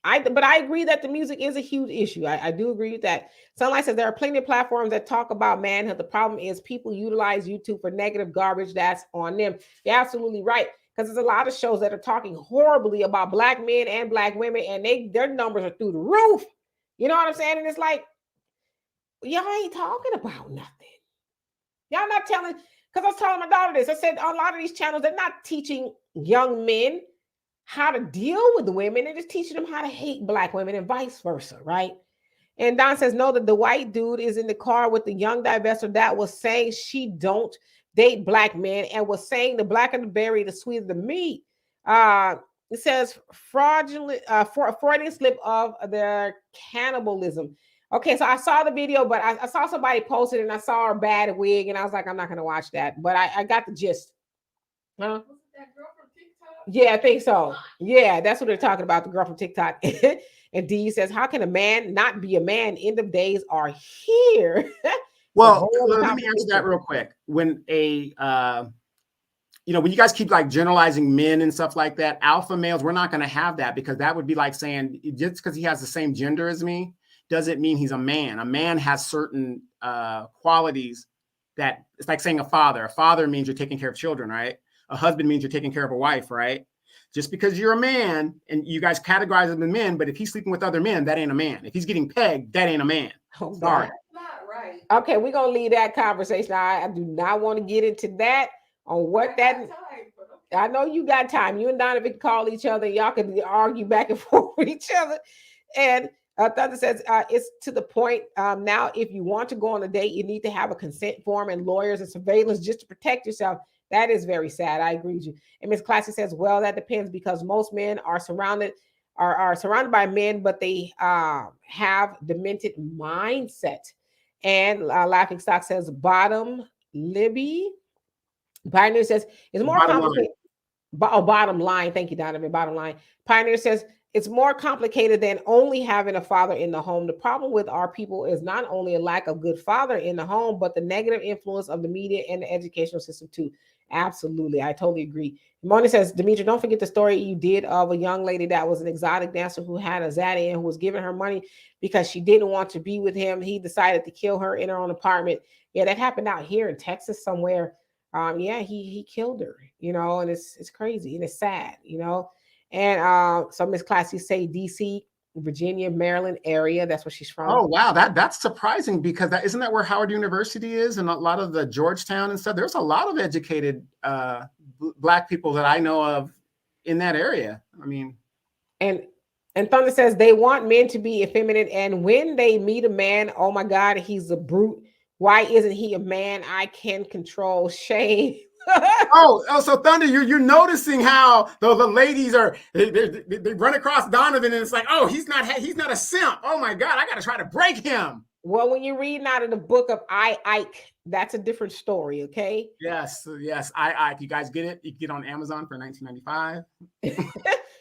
But I agree that the music is a huge issue. I do agree with that. Sunlight says there are plenty of platforms that talk about manhood. The problem is people utilize YouTube for negative garbage. That's on them. You're absolutely right. Because there's a lot of shows that are talking horribly about black men and black women, and their numbers are through the roof. You know what I'm saying? And it's like, y'all ain't talking about nothing. Y'all not telling, because I was telling my daughter this. I said on a lot of these channels, they're not teaching young men how to deal with the women. They're just teaching them how to hate black women and vice versa, right? And Don says, no, that the white dude is in the car with the young divestor that was saying she don't date black men and was saying the blacker the berry, the sweeter the meat. It says fraudulent, Freudian slip of their cannibalism. Okay, so I saw the video, but I saw somebody post it and I saw her bad wig and I was like, I'm not going to watch that. But I got the gist. Huh? Yeah, I think so. Yeah, that's what they're talking about, the girl from TikTok. And D says, how can a man not be a man? End of days are here.
Well, let me answer that real quick. When when you guys keep like generalizing men and stuff like that, alpha males, we're not going to have that, because that would be like saying just because he has the same gender as me doesn't mean he's a man. A man has certain qualities that it's like saying a father. A father means you're taking care of children, right? A husband means you're taking care of a wife, right? Just because you're a man and you guys categorize him as men, but if he's sleeping with other men, that ain't a man. If he's getting pegged, that ain't a man.
Oh,
sorry.
That's not right.
Okay, we're gonna leave that conversation. I do not want to get into that on what that. I know you got time. You and Donovan can call each other. Y'all can argue back and forth with each other. And Thunder says it's to the point now. If you want to go on a date, you need to have a consent form and lawyers and surveillance just to protect yourself. That is very sad. I agree with you. And Miss Classy says, well, that depends, because most men are surrounded by men, but they have demented mindset. And Laughing Stock says, bottom Libby. Pioneer says, it's more complicated. Bottom line. Thank you, Donovan. Bottom line. Pioneer says, it's more complicated than only having a father in the home. The problem with our people is not only a lack of good father in the home, but the negative influence of the media and the educational system too. Absolutely. I totally agree. Moni says, Demetri, don't forget the story you did of a young lady that was an exotic dancer who had a zaddy and who was giving her money because she didn't want to be with him. He decided to kill her in her own apartment. Yeah, that happened out here in Texas somewhere. Yeah, he killed her, and it's crazy and it's sad, And so Miss Classy say DC, Virginia, Maryland area. That's where she's from.
Oh, wow. That's surprising, because isn't that where Howard University is, and a lot of the Georgetown and stuff? There's a lot of educated Black people that I know of in that area. I mean,
and Thunder says they want men to be effeminate, and when they meet a man, oh my God, he's a brute. Why isn't he a man? I can control. Shame.
So Thunder, you're noticing how the ladies they run across Donovan, and it's like, oh, he's not a simp. Oh my God, I got to try to break him.
Well, when you're reading out of the book of Ike, that's a different story. Okay.
Yes. Ike. You guys get it? You can get on Amazon for $19.95.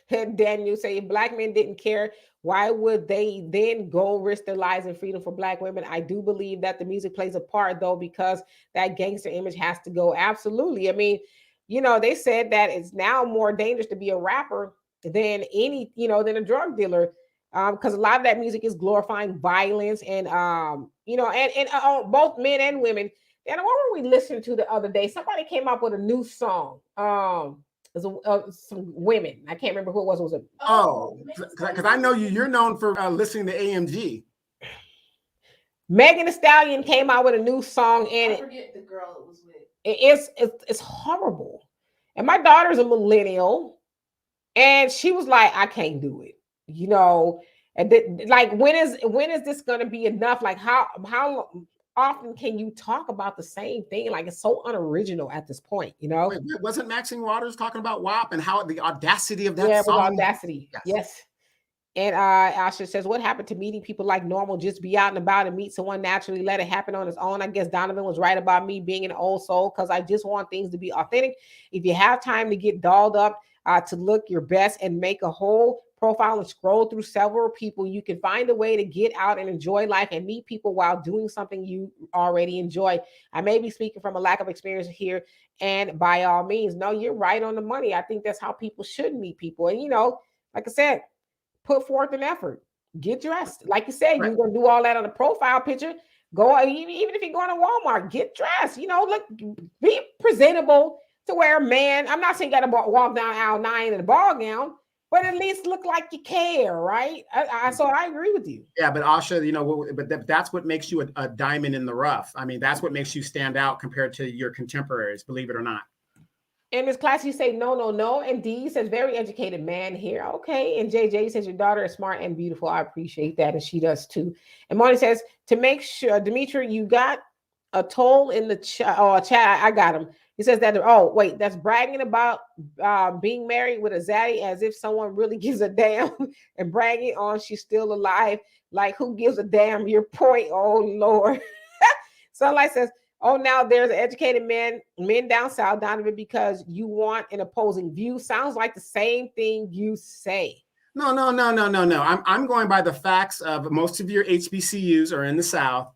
And Daniel say, if Black men didn't care, why would they then go risk their lives and freedom for Black women? I do believe that the music plays a part, though, because that gangster image has to go. Absolutely. I mean, they said that it's now more dangerous to be a rapper than than a drug dealer, because a lot of that music is glorifying violence and both men and women. And what were we listening to the other day? Somebody came up with a new song. Some women. I can't remember who it was. Was it?
Because I know you're known for listening to AMG.
Megan Thee Stallion came out with a new song, and
I forget the girl it was with.
It's horrible. And my daughter's a millennial, and she was like, I can't do it. And like, when is this going to be enough? Like, how often can you talk about the same thing? Like, it's so unoriginal at this point,
Wait, wasn't Maxine Waters talking about WAP and how the audacity of that
yeah,
song?
With audacity. Yes. And Asha says, what happened to meeting people like normal? Just be out and about and meet someone naturally. Let it happen on its own. I guess Donovan was right about me being an old soul, because I just want things to be authentic. If you have time to get dolled up to look your best and make a whole profile and scroll through several people, you can find a way to get out and enjoy life and meet people while doing something you already enjoy. I may be speaking from a lack of experience here, and by all means, no, you're right on the money. I think that's how people should meet people. And like I said, put forth an effort, get dressed. Like you said, You're going to do all that on a profile picture. Go, even if you're going to Walmart, get dressed, look, be presentable to where, man, I'm not saying you got to walk down aisle 9 in a ball gown, but at least look like you care, right? So I agree with you.
Yeah, but Asha, but that's what makes you a diamond in the rough. I mean, that's what makes you stand out compared to your contemporaries, believe it or not.
And Miss Classy say, no. And D says, very educated man here. Okay. And JJ says, your daughter is smart and beautiful. I appreciate that. And she does too. And Marty says, to make sure, Demetri, you got a toll in the chat. I got him. He says that, that's bragging about being married with a zaddy as if someone really gives a damn, and bragging on she's still alive. Like, who gives a damn? Your point. Oh, Lord. Sunlight says, now there's educated men down south, Donovan, because you want an opposing view. Sounds like the same thing you say.
No. I'm going by the facts of most of your HBCUs are in the South.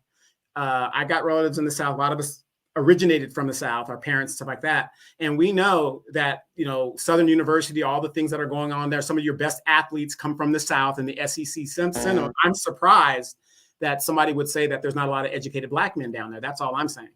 I got relatives in the South. A lot of us originated from the South, our parents, stuff like that. And we know that, Southern University, all the things that are going on there, some of your best athletes come from the South and the SEC Center. I'm surprised that somebody would say that there's not a lot of educated Black men down there. That's all I'm saying.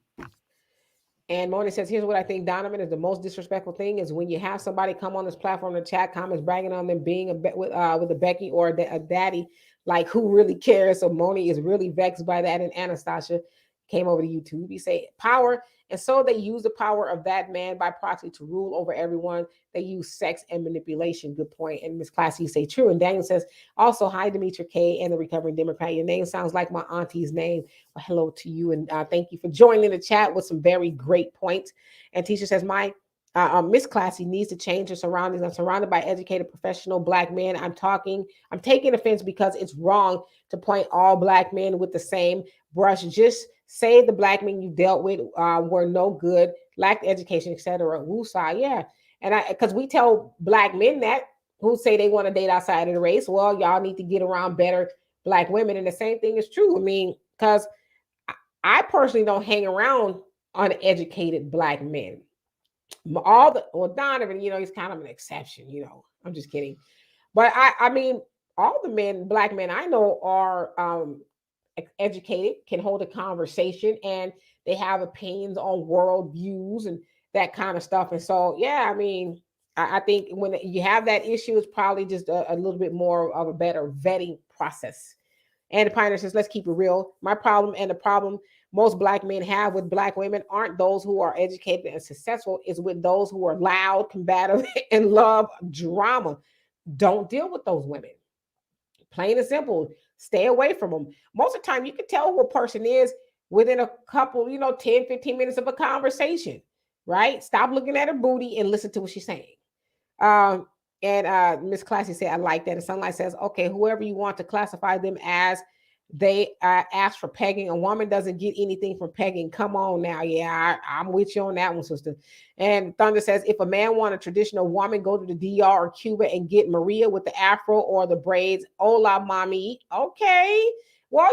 And Moni says, here's what I think, Donovan, is the most disrespectful thing is when you have somebody come on this platform to chat comments bragging on them being with a Becky or a daddy, like who really cares? So Moni is really vexed by that. And Anastasia came over to YouTube. You say power. And so they use the power of that man by proxy to rule over everyone. They use sex and manipulation. Good point. And Miss Classy say true. And Daniel says, also, hi, Demetria K and the Recovering Democrat. Your name sounds like my auntie's name. Well, hello to you. And thank you for joining the chat with some very great points. And Tisha says, my Miss Classy needs to change her surroundings. I'm surrounded by educated, professional Black men. I'm taking offense because it's wrong to point all Black men with the same brush. Just say the Black men you dealt with were no good, lacked education, etc. Woosah, yeah. And because we tell Black men that who say they want to date outside of the race, well, y'all need to get around better Black women. And the same thing is true. I mean, because I personally don't hang around uneducated Black men. Donovan, he's kind of an exception, I'm just kidding. But I mean, all the men, Black men I know are educated, can hold a conversation, and they have opinions on world views and that kind of stuff. And so, yeah, I mean, I think when you have that issue, it's probably just a little bit more of a better vetting process. And the Pioneer says, let's keep it real. My problem and the problem most Black men have with Black women aren't those who are educated and successful, is with those who are loud, combative, and love drama. Don't deal with those women. Plain and simple. Stay away from them. Most of the time, you can tell who a person is within a couple, 10, 15 minutes of a conversation, right? Stop looking at her booty and listen to what she's saying. And Miss Classy said, I like that. And Sunlight says, okay, whoever you want to classify them as, they ask for pegging. A woman doesn't get anything from pegging. Come on now. Yeah, I'm with you on that one, sister. And Thunder says, if a man want a traditional woman, go to the DR or Cuba and get Maria with the afro or the braids. Hola, mommy. Okay. Well,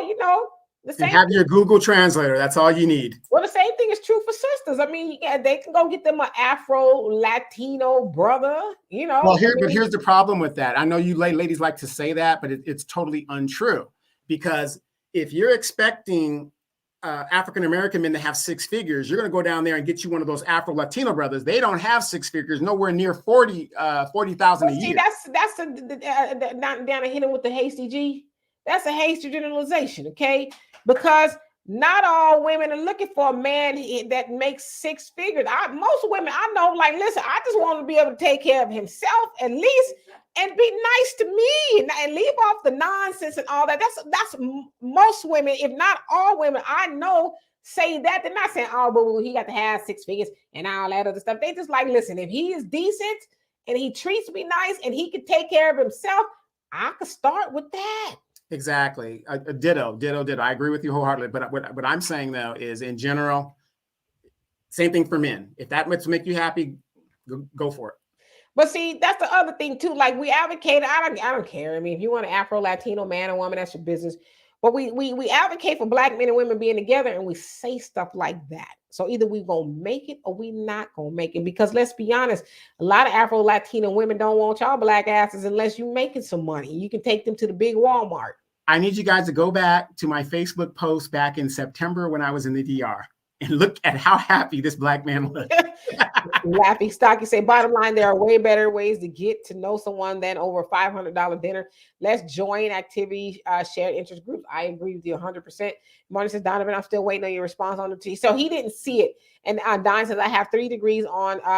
the same.
And have your Google translator. That's all you need.
Well, the same thing is true for sisters. I mean, they can go get them an Afro Latino brother,
Well, but here's the problem with that. I know you ladies like to say that, but it's totally untrue. Because if you're expecting African-American men to have six figures, you're going to go down there and get you one of those Afro-Latino brothers. They don't have six figures, nowhere near 40,000 a year.
That's not down and hit him with the hasty G. That's a hasty generalization, okay? Because not all women are looking for a man that makes six figures. Most women I know, like, listen, I just want to be able to take care of himself at least and be nice to me and leave off the nonsense and all that. That's most women, if not all women I know, say that. They're not saying, oh, but he got to have six figures and all that other stuff. They just like, listen, if he is decent and he treats me nice and he can take care of himself, I could start with that.
Exactly. Ditto. I agree with you wholeheartedly. But what I'm saying, though, is in general, same thing for men. If that makes you happy, go for it.
But see, that's the other thing, too. Like, we advocate. I don't care. I mean, if you want an Afro-Latino man or woman, that's your business. But we advocate for Black men and women being together, and we say stuff like that. So either we gonna make it or we not gonna make it. Because let's be honest, a lot of Afro-Latino women don't want y'all Black asses unless you making some money. You can take them to the big Walmart.
I need you guys to go back to my Facebook post back in September when I was in the DR and look at how happy this Black man looked.
Laughing Stocky say, bottom line, there are way better ways to get to know someone than over $500 dinner. Let's join activity, shared interest groups. I agree with you 100%. Martin says, Donovan, I'm still waiting on your response on the T. So he didn't see it. And Don says, I have 3 degrees on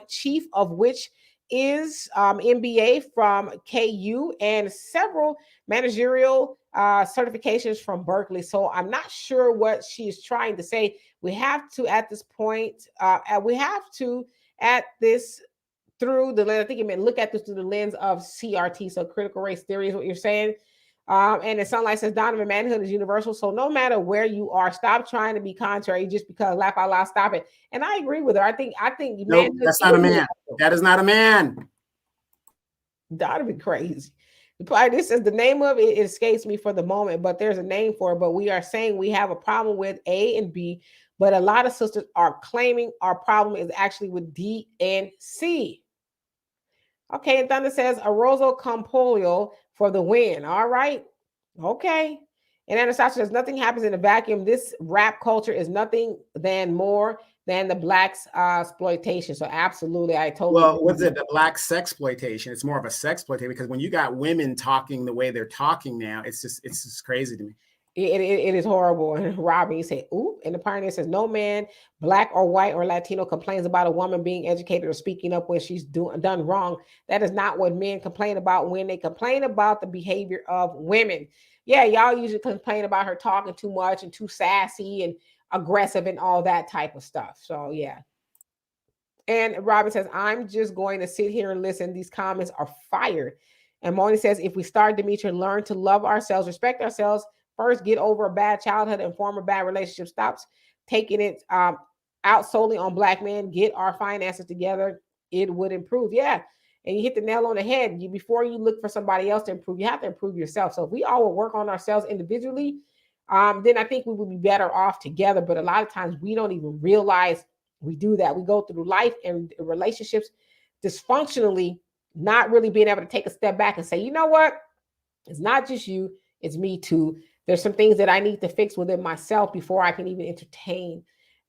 chief, of which is MBA from KU and several managerial certifications from Berkeley. So I'm not sure what she's trying to say. We have to, at this point, through the lens, I think it meant look at this through the lens of CRT. So critical race theory is what you're saying. And the Sunlight says, Donovan, manhood is universal. So no matter where you are, stop trying to be contrary just because laugh out loud, stop it. And I agree with her. I think
no, that's not a man. That is not a man.
That'd be crazy. This says the name of it escapes me for the moment, but there's a name for it. But we are saying we have a problem with A and B, but a lot of sisters are claiming our problem is actually with D and C. Okay, and Thunder says Aroso Compolio for the win. All right. Okay. And Anastasia says nothing happens in a vacuum. This rap culture is nothing than more than the blacks' exploitation. So absolutely, I totally.
Well, what's it? The black sexploitation. It's more of a sexploitation because when you got women talking the way they're talking now, it's just crazy to me.
It is horrible. And Robin, you say, ooh, and the Pioneer says, no man, black or white or Latino, complains about a woman being educated or speaking up when she's done wrong. That is not what men complain about when they complain about the behavior of women. Yeah, y'all usually complain about her talking too much and too sassy and aggressive and all that type of stuff. So yeah. And Robin says, I'm just going to sit here and listen. These comments are fired. And Moni says, if we start, Demetria, learn to love ourselves, respect ourselves, first get over a bad childhood and form a bad relationship, stops taking it out solely on black men, get our finances together, it would improve. Yeah. And you hit the nail on the head. Before you look for somebody else to improve, you have to improve yourself. So if we all will work on ourselves individually, then I think we would be better off together. But a lot of times we don't even realize we do that. We go through life and relationships dysfunctionally, not really being able to take a step back and say, you know what? It's not just you, it's me too. There's some things that I need to fix within myself before I can even entertain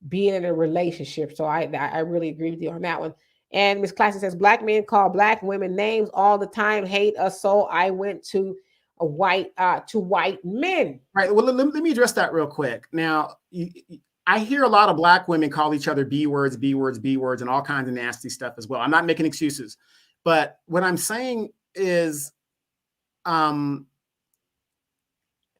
being in a relationship. So I really agree with you on that one. And Miss Classy says, black men call black women names all the time, hate us. So I went to white men.
Right. Well, let me address that real quick. Now, I hear a lot of black women call each other B words, and all kinds of nasty stuff as well. I'm not making excuses, but what I'm saying is,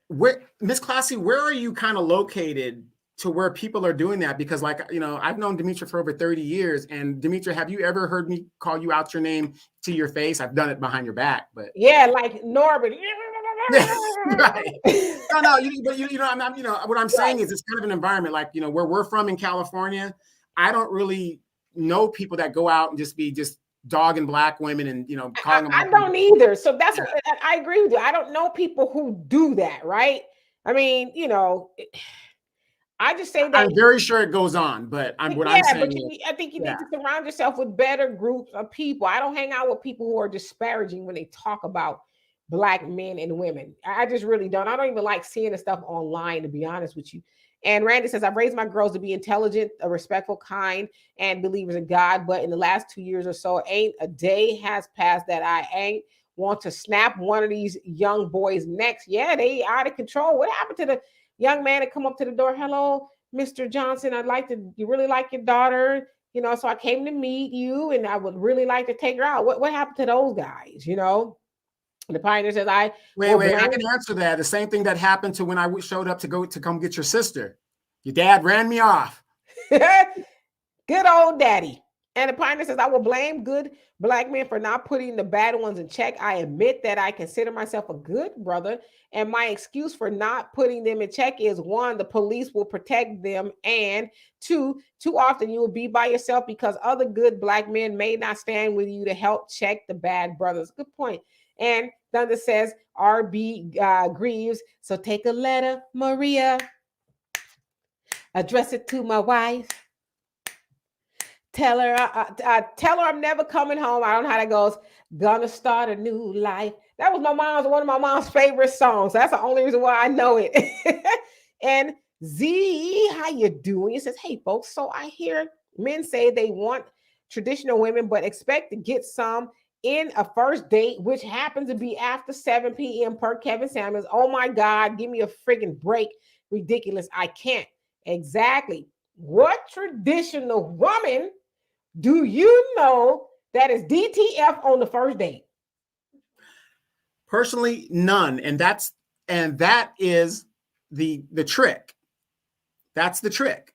where, Miss Classy, where are you kind of located to where people are doing that? Because, like, you know, I've known Demetria for over 30 years, and Demetria, have you ever heard me call you out your name to your face? I've done it behind your back, but
yeah, like Norbert.
Right. No, you know, I'm you know, what I'm saying is it's kind of an environment like, you know, where we're from in California. I don't really know people that go out and just dogging black women and, you know, calling them.
I don't either. So that's what I agree with you. I don't know people who do that, right? I mean, you know, I just say that
I'm very sure it goes on, but I'm saying.
But I think you need to surround yourself with better groups of people. I don't hang out with people who are disparaging when they talk about black men and women. I just really don't. I don't even like seeing the stuff online, to be honest with you. And Randy says, I've raised my girls to be intelligent, respectful, kind, and believers in God. But in the last 2 years or so, ain't a day has passed that I ain't want to snap one of these young boys' necks. Yeah, they out of control. What happened to the young man that come up to the door? Hello, Mr. Johnson, you really like your daughter, you know, so I came to meet you and I would really like to take her out. What happened to those guys, you know? The Pioneer says,
wait, I can answer that. The same thing that happened to when I showed up to come get your sister. Your dad ran me off.
Good old daddy. And the Pioneer says, I will blame good black men for not putting the bad ones in check. I admit that I consider myself a good brother. And my excuse for not putting them in check is, one, the police will protect them. And two, too often you will be by yourself because other good black men may not stand with you to help check the bad brothers. Good point. And Thunder says, R.B. grieves. So take a letter, Maria. Address it to my wife. Tell her I'm never coming home. I don't know how that goes. Gonna start a new life. That was one of my mom's favorite songs. That's the only reason why I know it. And Z, how you doing? It says, hey folks, so I hear men say they want traditional women, but expect to get some in a first date, which happens to be after 7 p.m. per Kevin Samuels. Oh my God, give me a friggin' break. Ridiculous. I can't. Exactly. What traditional woman do you know that is DTF on the first date?
Personally, none. And that is the trick. That's the trick.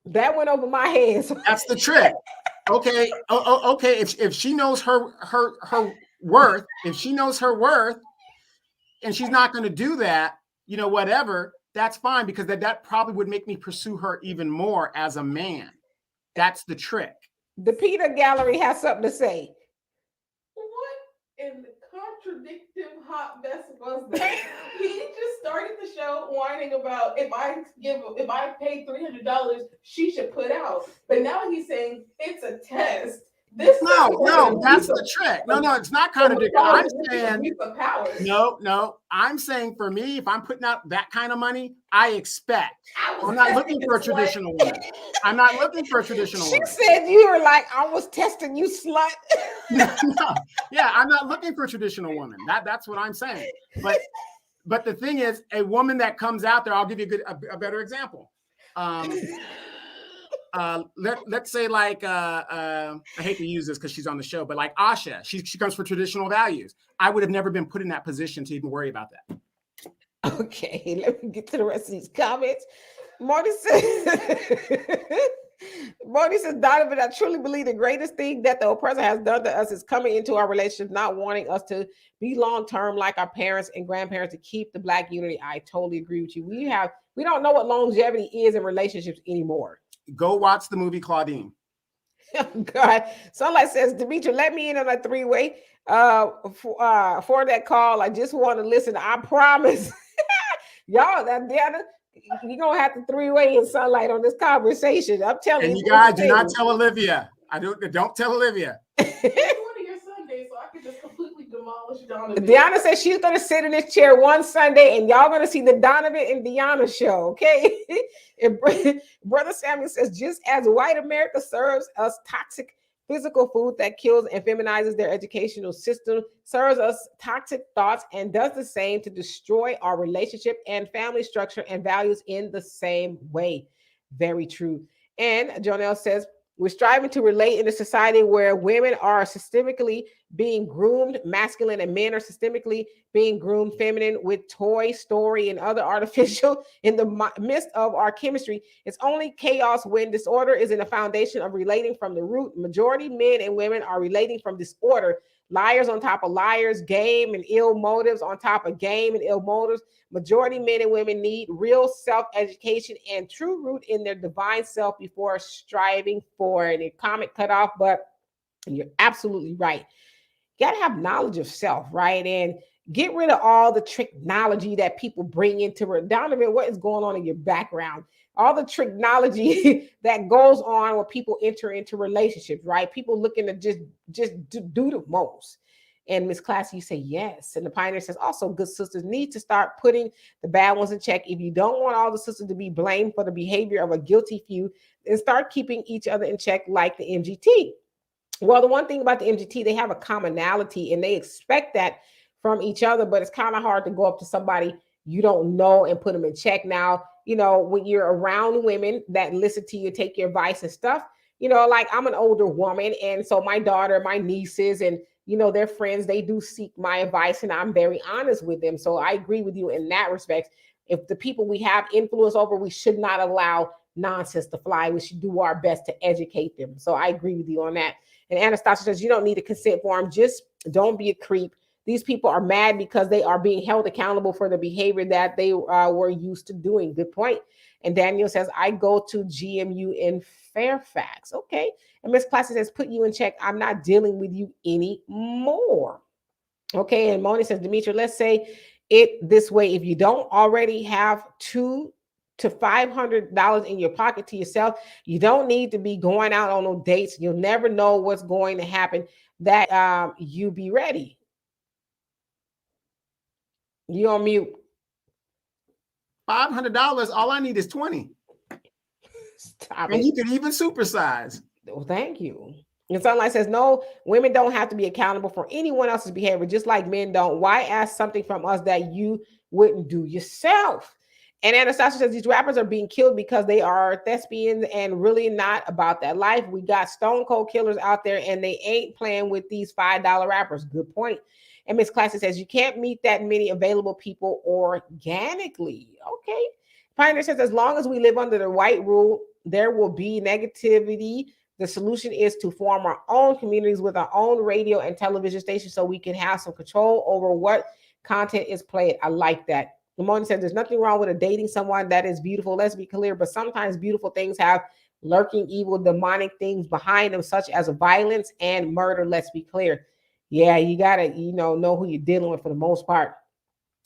That went over my head.
That's the trick. Okay. Okay. If she knows her worth, if she knows her worth, and she's not going to do that, you know, whatever, that's fine, because that probably would make me pursue her even more as a man. That's the trick.
The Peter Gallery has something to say.
What in the contradictive hot mess was that? He just started the show whining about if I pay $300, she should put out. But now he's saying it's a test. This
No, that's the trick. No, it's not contradictory. I'm saying I'm saying for me, if I'm putting out that kind of money, I expect. I'm not looking for a traditional woman. I'm not looking for a traditional woman.
She said you were like, I was testing you, slut.
No. Yeah, I'm not looking for a traditional woman. That's what I'm saying. But the thing is, a woman that comes out there, I'll give you a better example. Let's say like I hate to use this because she's on the show, but like Asha, she comes for traditional values. I would have never been put in that position to even worry about that.
Okay, let me get to the rest of these comments. Marty says, Donovan, I truly believe the greatest thing that the oppressor has done to us is coming into our relationship, not wanting us to be long-term like our parents and grandparents to keep the Black unity. I totally agree with you. We don't know what longevity is in relationships anymore.
Go watch the movie Claudine.
Oh, God. Sunlight says, Demetri, let me in on a three-way. For that call, I just want to listen. I promise. Y'all, Diana, you're going to have to three-way in Sunlight on this conversation. I'm telling you.
And you guys, do not tell Olivia. Don't tell Olivia.
So I could just completely demolish Donovan.
Deanna says she's going to sit in this chair one Sunday and y'all going to see the Donovan and Deanna show, okay? And Brother Samuel says, just as white America serves us toxic physical food that kills and feminizes their educational system, serves us toxic thoughts, and does the same to destroy our relationship and family structure and values in the same way. Very true. And Jonelle says, we're striving to relate in a society where women are systemically being groomed masculine and men are systemically being groomed feminine with Toy Story and other artificial in the midst of our chemistry. It's only chaos when disorder is in the foundation of relating from the root. Majority men and women are relating from disorder. Liars on top of liars, game and ill motives on top of game and ill motives. Majority men and women need real self-education and true root in their divine self before striving for it. And comment cut off, but you're absolutely right. You got to have knowledge of self, right? And get rid of all the technology that people bring into it. Donovan, what is going on in your background? All the technology that goes on when people enter into relationships, right? People looking to just do the most. And Miss Classy, you say yes. And the Pioneer says also good sisters need to start putting the bad ones in check. If you don't want all the sisters to be blamed for the behavior of a guilty few, then start keeping each other in check like the MGT. Well, the one thing about the MGT, they have a commonality and they expect that from each other, but it's kind of hard to go up to somebody you don't know and put them in check. Now, you know, when you're around women that listen to you, take your advice and stuff, you know, like I'm an older woman. And so my daughter, my nieces, and, you know, their friends, they do seek my advice and I'm very honest with them. So I agree with you in that respect. If the people we have influence over, we should not allow nonsense to fly. We should do our best to educate them. So I agree with you on that. And Anastasia says, you don't need a consent form. Just don't be a creep. These people are mad because they are being held accountable for the behavior that they were used to doing. Good point. And Daniel says, I go to GMU in Fairfax. Okay. And Miss Classy says, put you in check. I'm not dealing with you anymore. Okay. And Moni says, Demetri, let's say it this way. If you don't already have $200 to $500 in your pocket to yourself, you don't need to be going out on no dates. You'll never know what's going to happen. That you be ready. You on mute.
$500. All I need is 20.
Stop
and
it.
you could even supersize.
Well, thank you. And Sunlight says, no, women don't have to be accountable for anyone else's behavior, just like men don't. Why ask something from us that you wouldn't do yourself? And Anastasia says, these rappers are being killed because they are thespians and really not about that life. We got stone cold killers out there and they ain't playing with these $5 rappers. Good point. And Miss Classy says, you can't meet that many available people organically. Okay. Pioneer says, as long as we live under the white rule, there will be negativity. The solution is to form our own communities with our own radio and television stations so we can have some control over what content is played. I like that. Ramona said, there's nothing wrong with dating someone that is beautiful. Let's be clear, but sometimes beautiful things have lurking evil, demonic things behind them, such as violence and murder. Let's be clear. Yeah, you gotta, know who you're dealing with for the most part.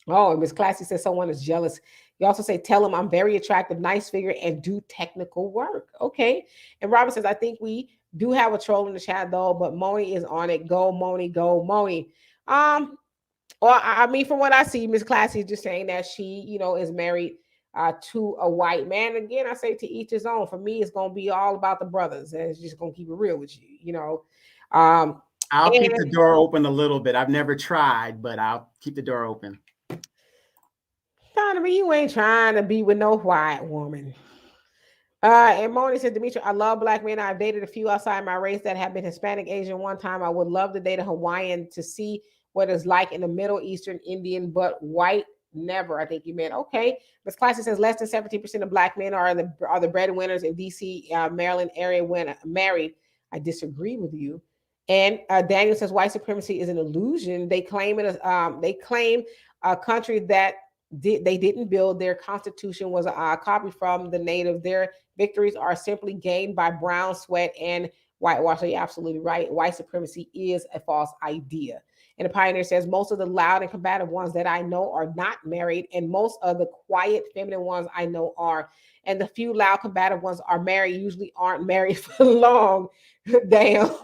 Oh, and Miss Classy says someone is jealous. You also say, tell them I'm very attractive, nice figure, and do technical work. Okay. And Robin says, I think we do have a troll in the chat though, but Moni is on it. Go, Moni, go, Moni. Or I mean, from what I see, Miss Classy is just saying that she, is married to a white man. Again, I say to each his own. For me, it's gonna be all about the brothers, and it's just gonna keep it real with you.
I'll keep the door open a little bit. I've never tried, but I'll keep the door open.
Donovan, you ain't trying to be with no white woman. And Moni said, Demetri, I love black men. I've dated a few outside my race that have been Hispanic, Asian one time. I would love to date a Hawaiian to see what it's like in the Middle Eastern Indian, but white, never. I think you meant, okay. Miss Classy says less than 17% of black men are the breadwinners in DC, Maryland area when married. I disagree with you. And Daniel says white supremacy is an illusion. They claim a country that they didn't build. Their constitution was a copy from the native. Their victories are simply gained by brown sweat and whitewash. So you're absolutely right. White supremacy is a false idea. And the Pioneer says most of the loud and combative ones that I know are not married, and most of the quiet, feminine ones I know are. And the few loud, combative ones are married, usually aren't married for long. Damn.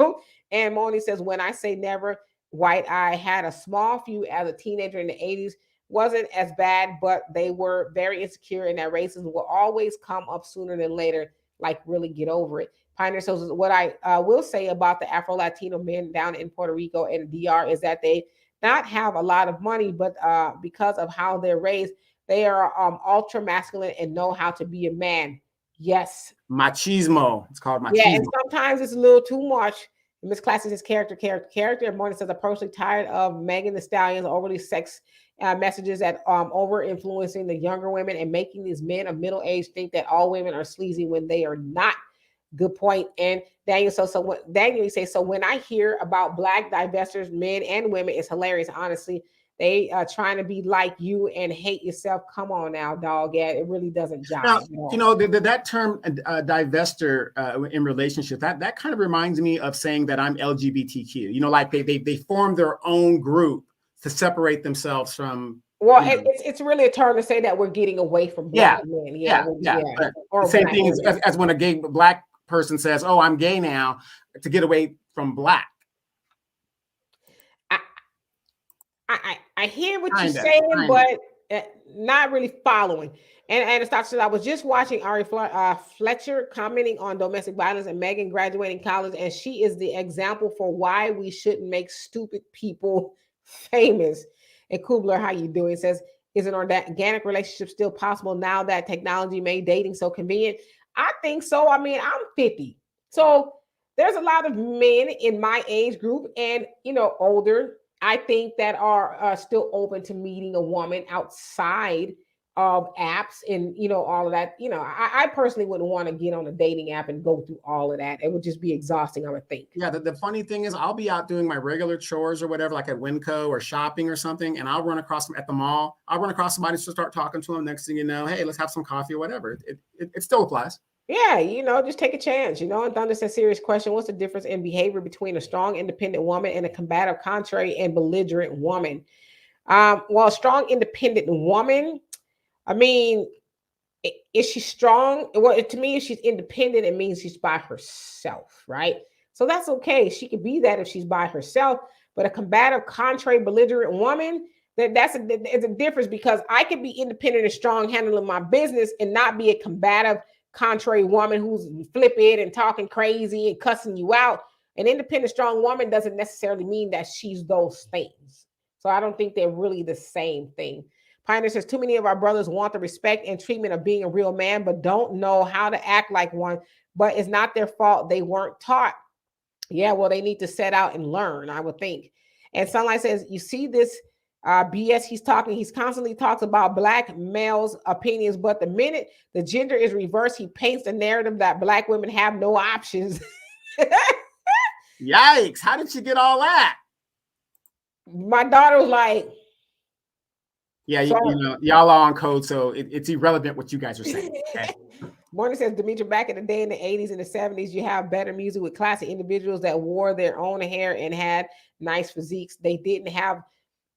And Moni says, when I say never, white, I had a small few as a teenager in the 80s. Wasn't as bad, but they were very insecure, and that racism will always come up sooner than later. Like, really get over it. Pioneer says, what I will say about the Afro-Latino men down in Puerto Rico and DR is that they not have a lot of money, but because of how they're raised, they are ultra masculine and know how to be a man. Yes.
Machismo. It's called machismo.
Yeah, and sometimes it's a little too much. Miss Classy says character. And Morning says, I'm personally tired of Megan Thee Stallion's overly sex messages that over influencing the younger women and making these men of middle age think that all women are sleazy when they are not. Good point. And Daniel, Daniel, you say, so when I hear about black divestors, men and women, it's hilarious. Honestly, they are trying to be like you and hate yourself. Come on now, dog. Yeah, it really doesn't jive.
Now, that term divester in relationship, that kind of reminds me of saying that I'm LGBTQ. Like they form their own group to separate themselves from.
Well, it's really a term to say that we're getting away from black men. Yeah.
Or the same thing as when a gay black person says, "Oh, I'm gay now," to get away from black.
I hear what you're saying, but not really following. And it's Dr. I was just watching Ari Fletcher commenting on domestic violence and Megan graduating college, and she is the example for why we shouldn't make stupid people famous. And Kubler, how you doing? Says, is an organic relationship still possible now that technology made dating so convenient? I think so. I mean, I'm 50. So there's a lot of men in my age group and, older, I think, that are still open to meeting a woman outside of apps and, all of that. I personally wouldn't want to get on a dating app and go through all of that. It would just be exhausting, I would think.
Yeah, the funny thing is I'll be out doing my regular chores or whatever, like at Winco or shopping or something, and I'll run across them at the mall. I'll run across somebody to start talking to them. Next thing you know, hey, let's have some coffee or whatever. It still applies.
Yeah, just take a chance, And Thunder says, serious question. What's the difference in behavior between a strong, independent woman and a combative, contrary, and belligerent woman? Well, a strong, independent woman, I mean, is she strong? Well, to me, if she's independent, it means she's by herself, right? So that's okay. She could be that if she's by herself. But a combative, contrary, belligerent woman, it's a difference, because I could be independent and strong handling my business and not be a combative, contrary woman who's flippant and talking crazy and cussing you out. An independent, strong woman doesn't necessarily mean that she's those things. So I don't think they're really the same thing. Pioneer says, too many of our brothers want the respect and treatment of being a real man, but don't know how to act like one. But it's not their fault. They weren't taught. Yeah, well, they need to set out and learn, I would think. And Sunlight says, you see this BS he's talking, he's constantly talks about black males' opinions, but the minute the gender is reversed, he paints the narrative that black women have no options.
Yikes, how did you get all that?
My daughter was like,
yeah, y'all are on code, so it's irrelevant what you guys are saying. Okay?
Morning says, Demetra, back in the day in the 80s and the 70s, you have better music with classic individuals that wore their own hair and had nice physiques. They didn't have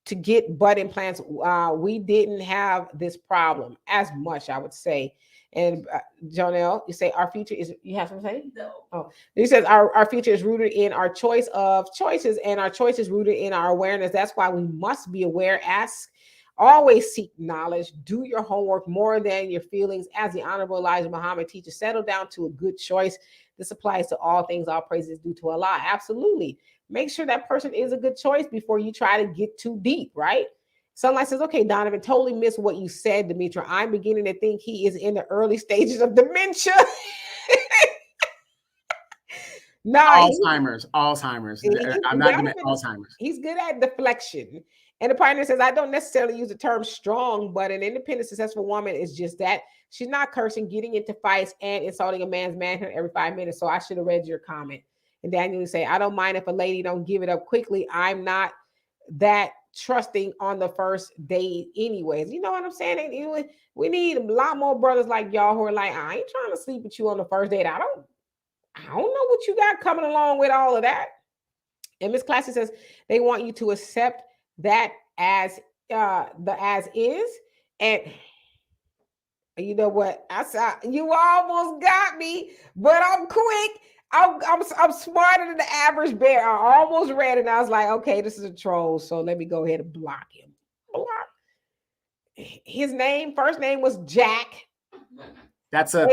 to get butt implants. We didn't have this problem as much, I would say. And Jonelle, you say our future is, you have something to say?
No.
Oh, he says our future is rooted in our choice of choices, and our choice is rooted in our awareness. That's why we must be aware. Ask, always seek knowledge, do your homework more than your feelings. As the Honorable Elijah Muhammad teaches, settle down to a good choice. This applies to all things. All praises due to Allah. Absolutely. Make sure that person is a good choice before you try to get too deep, right? Sunlight says, okay, Donovan, totally missed what you said, Demetra. I'm beginning to think he is in the early stages of dementia.
Alzheimer's. I'm not giving Alzheimer's.
He's good at deflection. And the partner says, I don't necessarily use the term strong, but an independent, successful woman is just that. She's not cursing, getting into fights, and insulting a man's manhood every 5 minutes. So I should have read your comment. And Daniel would say, I don't mind if a lady don't give it up quickly. I'm not that trusting on the first date anyways. You know what I'm saying? We need a lot more brothers like y'all who are like, I ain't trying to sleep with you on the first date. I don't know what you got coming along with all of that. And Miss Classy says they want you to accept that as the as is. And you know what? I saw you almost got me, but I'm quick. I'm smarter than the average bear. I almost read it and I was like, okay, this is a troll. So let me go ahead and block him. Block. His first name was Jack.
That's a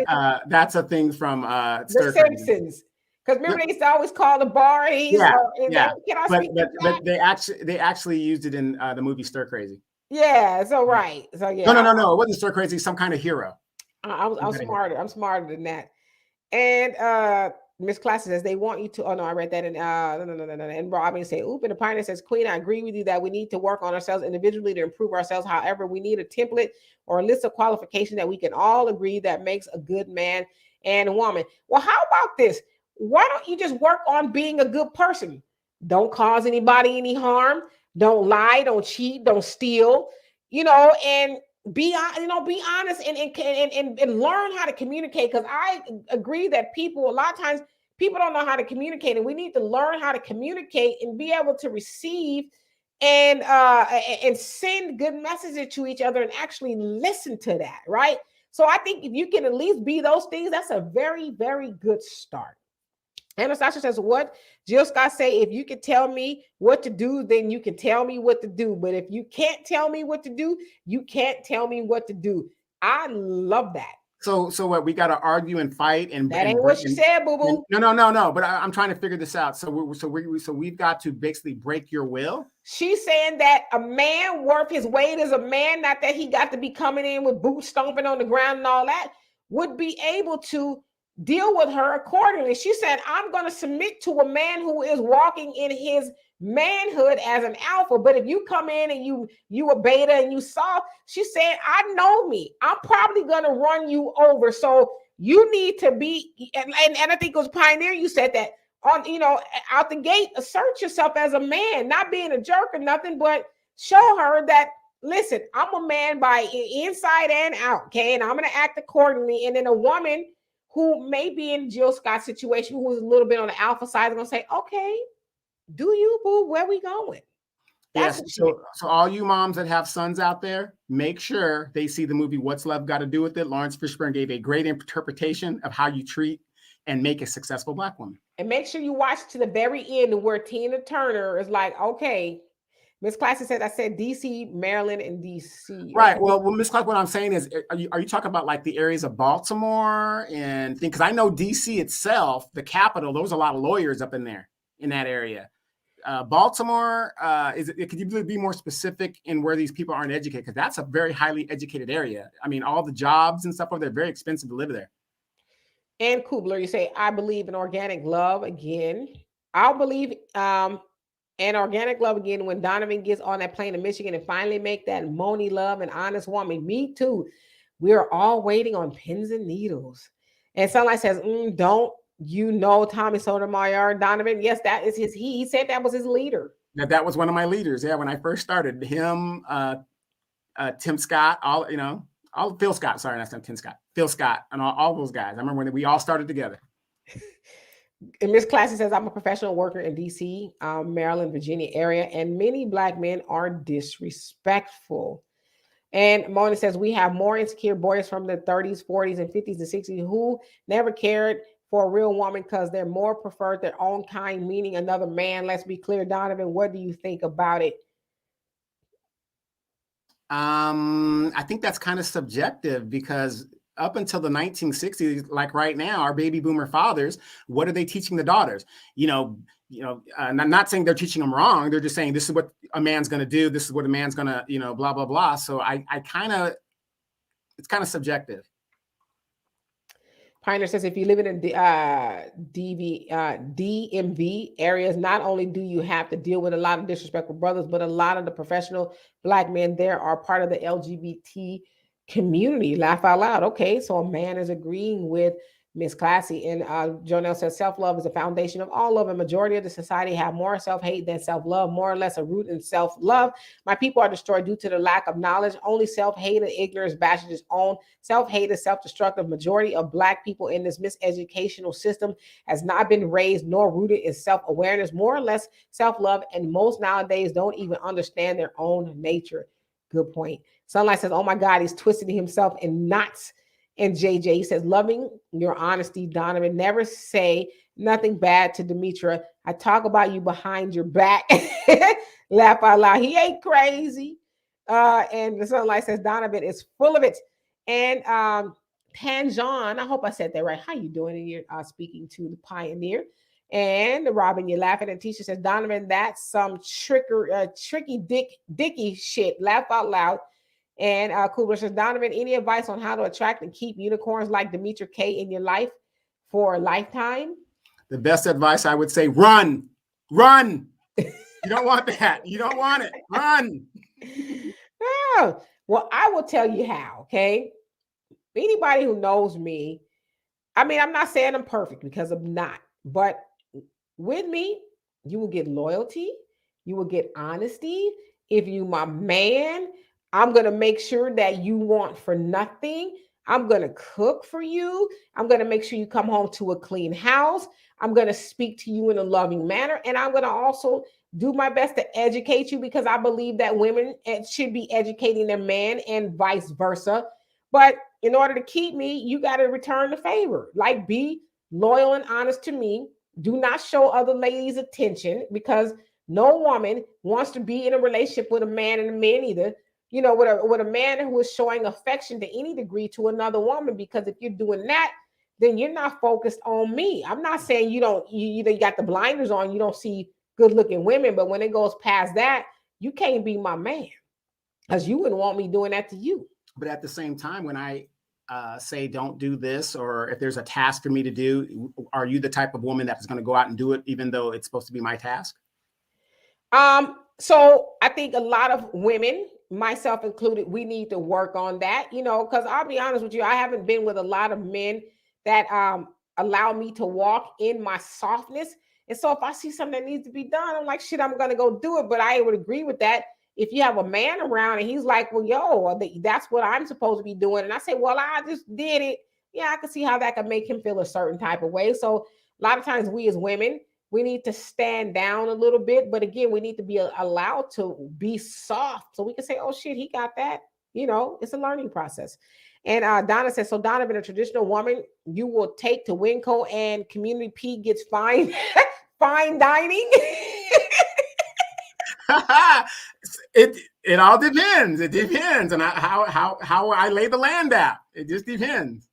thing from
The Simpsons. Because remember, they used to always call the bar.
But they actually used it in the movie Stir Crazy.
Yeah. So right. So yeah.
No. It wasn't Stir Crazy. Some kind of hero.
I'm smarter. I'm smarter than that. And Miss Classy says they want you to. Oh no, I read that. And no. And Robin say, "Oop." And the Pioneer says, "Queen, I agree with you that we need to work on ourselves individually to improve ourselves. However, we need a template or a list of qualifications that we can all agree that makes a good man and woman." Well, how about this? Why don't you just work on being a good person? Don't cause anybody any harm. Don't lie. Don't cheat. Don't steal. And be honest and learn how to communicate. Because I agree that a lot of times people don't know how to communicate, and we need to learn how to communicate and be able to receive and send good messages to each other and actually listen to that, right? So I think if you can at least be those things, that's a very, very good start. Anastasia says, what? Jill Scott say, if you can tell me what to do, then you can tell me what to do. But if you can't tell me what to do, you can't tell me what to do. I love that.
So what? We got to argue and fight, and
that ain't what she said, boo boo.
No. But I'm trying to figure this out. So we've got to basically break your will.
She's saying that a man worth his weight as a man, not that he got to be coming in with boots stomping on the ground and all that, would be able to deal with her accordingly. She said, I'm going to submit to a man who is walking in his manhood as an alpha. But if you come in and you a beta and you soft, she said, I know me. I'm probably going to run you over. So you need to be, and I think it was Pioneer, you said that out the gate, assert yourself as a man, not being a jerk or nothing, but show her that, listen, I'm a man by inside and out. Okay. And I'm going to act accordingly. And then a woman who may be in Jill Scott's situation, who is a little bit on the alpha side, is going to say, okay, do you, boo, where we going?
Yes. So all you moms that have sons out there, make sure they see the movie What's Love Got to Do with It. Lawrence Fishburne gave a great interpretation of how you treat and make a successful Black woman.
And make sure you watch to the very end where Tina Turner is like, okay, Miss Classy said, I said DC, Maryland, and DC.
Right. Well, Miss Clark, what I'm saying is, are you talking about like the areas of Baltimore and things? Because I know DC itself, the capital, there was a lot of lawyers up in there in that area. Baltimore, could you be more specific in where these people aren't educated? Because that's a very highly educated area. I mean, all the jobs and stuff over there, very expensive to live there.
And Kubler, you say, I believe in organic love again. I'll believe and organic love again when Donovan gets on that plane to Michigan and finally make that Moni love and honest woman. Me too. We're all waiting on pins and needles. And Sunlight says, don't you know Tommy Sotomayor, Donovan? Yes, that is his. He said that was his leader.
That was one of my leaders. Yeah, when I first started, him, Tim Scott, Phil Scott. Sorry, that's not Tim Scott. Phil Scott, and all those guys. I remember when we all started together.
And Miss Classy says, I'm a professional worker in DC, Maryland, Virginia area, and many Black men are disrespectful. And Mona says, we have more insecure boys from the 30s, 40s, and 50s and 60s who never cared for a real woman because they're more preferred their own kind, meaning another man. Let's be clear. Donovan, what do you think about it?
I think that's kind of subjective, because up until the 1960s, like right now, our baby boomer fathers, what are they teaching the daughters? I'm not saying they're teaching them wrong. They're just saying this is what a man's going to do. This is what a man's going to, blah, blah, blah. So it's kind of subjective.
Pioneer says, if you live in a DMV areas, not only do you have to deal with a lot of disrespectful brothers, but a lot of the professional Black men there are part of the LGBT community. Laugh out loud. Okay, so a man is agreeing with Miss Classy. And Jonelle says, self-love is the foundation of all love. A majority of the society have more self-hate than self-love, more or less a root in self-love. My people are destroyed due to the lack of knowledge. Only self-hate and ignorance bashes its own. Self-hate is self-destructive. Majority of Black people in this miseducational system has not been raised nor rooted in self-awareness, more or less self-love. And most nowadays don't even understand their own nature. Good point. Sunlight says, oh my God, he's twisting himself in knots. And JJ says, loving your honesty, Donovan. Never say nothing bad to Demetra. I talk about you behind your back. Laugh out loud. He ain't crazy. And the Sunlight says, Donovan is full of it. And Tanjon, I hope I said that right. How you doing? And you're speaking to the Pioneer. And Robin, you're laughing. And Tisha says, Donovan, that's some tricky dicky shit. Laugh out loud. And Kubler says, Donovan, any advice on how to attract and keep unicorns like Demetra K in your life for a lifetime?
The best advice, I would say, run. You don't want that. You don't want it. Run.
Oh, well, I will tell you how, okay? Anybody who knows me, I mean, I'm not saying I'm perfect because I'm not, but with me, you will get loyalty. You will get honesty. If you my man, I'm going to make sure that you want for nothing. I'm going to cook for you. I'm going to make sure you come home to a clean house. I'm going to speak to you in a loving manner. And I'm going to also do my best to educate you, because I believe that women should be educating their man and vice versa. But in order to keep me, you got to return the favor. Like, be loyal and honest to me. Do not show other ladies attention, because no woman wants to be in a relationship with a man and a man either. With a man who is showing affection to any degree to another woman, because if you're doing that, then you're not focused on me. I'm not saying you got the blinders on, you don't see good looking women, but when it goes past that, you can't be my man, because you wouldn't want me doing that to you.
But at the same time, when I say don't do this, or if there's a task for me to do, are you the type of woman that is going to go out and do it even though it's supposed to be my task?
So I think a lot of women, myself included, we need to work on that, because I'll be honest with you, I haven't been with a lot of men that allow me to walk in my softness. And so if I see something that needs to be done, I'm like, shit, I'm going to go do it. But I would agree with that. If you have a man around and he's like, well, yo, that's what I'm supposed to be doing. And I say, well, I just did it. Yeah, I can see how that could make him feel a certain type of way. So a lot of times we as women, we need to stand down a little bit. But again, we need to be allowed to be soft so we can say, oh, shit, he got that. It's a learning process. And Donna says, so Donovan, a traditional woman, you will take to Winco and Community P gets fine dining.
It all depends. It depends on how I lay the land out. It just depends.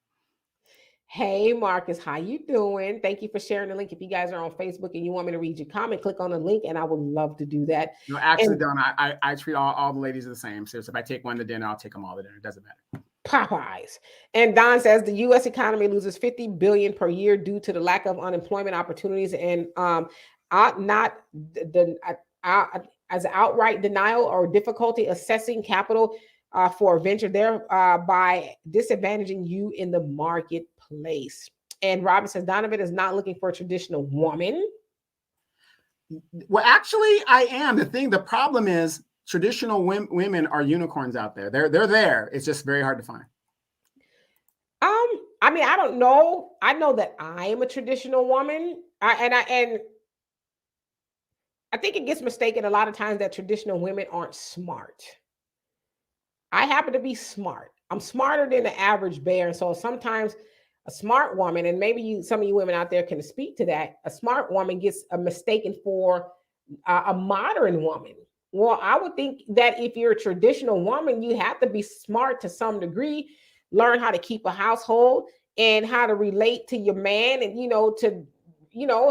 Hey, Marcus, how you doing? Thank you for sharing the link. If you guys are on Facebook and you want me to read your comment, click on the link, and I would love to do that.
No, actually, Donna, I treat all the ladies the same. So if I take one to dinner, I'll take them all to dinner. It doesn't matter.
Popeyes. And Don says the U.S. economy loses $50 billion per year due to the lack of unemployment opportunities and as outright denial or difficulty assessing capital for a venture, thereby disadvantaging you in the marketplace. And Robin says Donovan is not looking for a traditional woman.
Well, actually, I am. The problem is traditional women are unicorns out there. They're there. It's just very hard to find.
I mean, I don't know. I know that I am a traditional woman. And I think it gets mistaken a lot of times that traditional women aren't smart. I happen to be smart. I'm smarter than the average bear. And so sometimes a smart woman, and maybe some of you women out there can speak to that, a smart woman gets mistaken for a modern woman. Well, I would think that if you're a traditional woman, you have to be smart to some degree, learn how to keep a household and how to relate to your man and,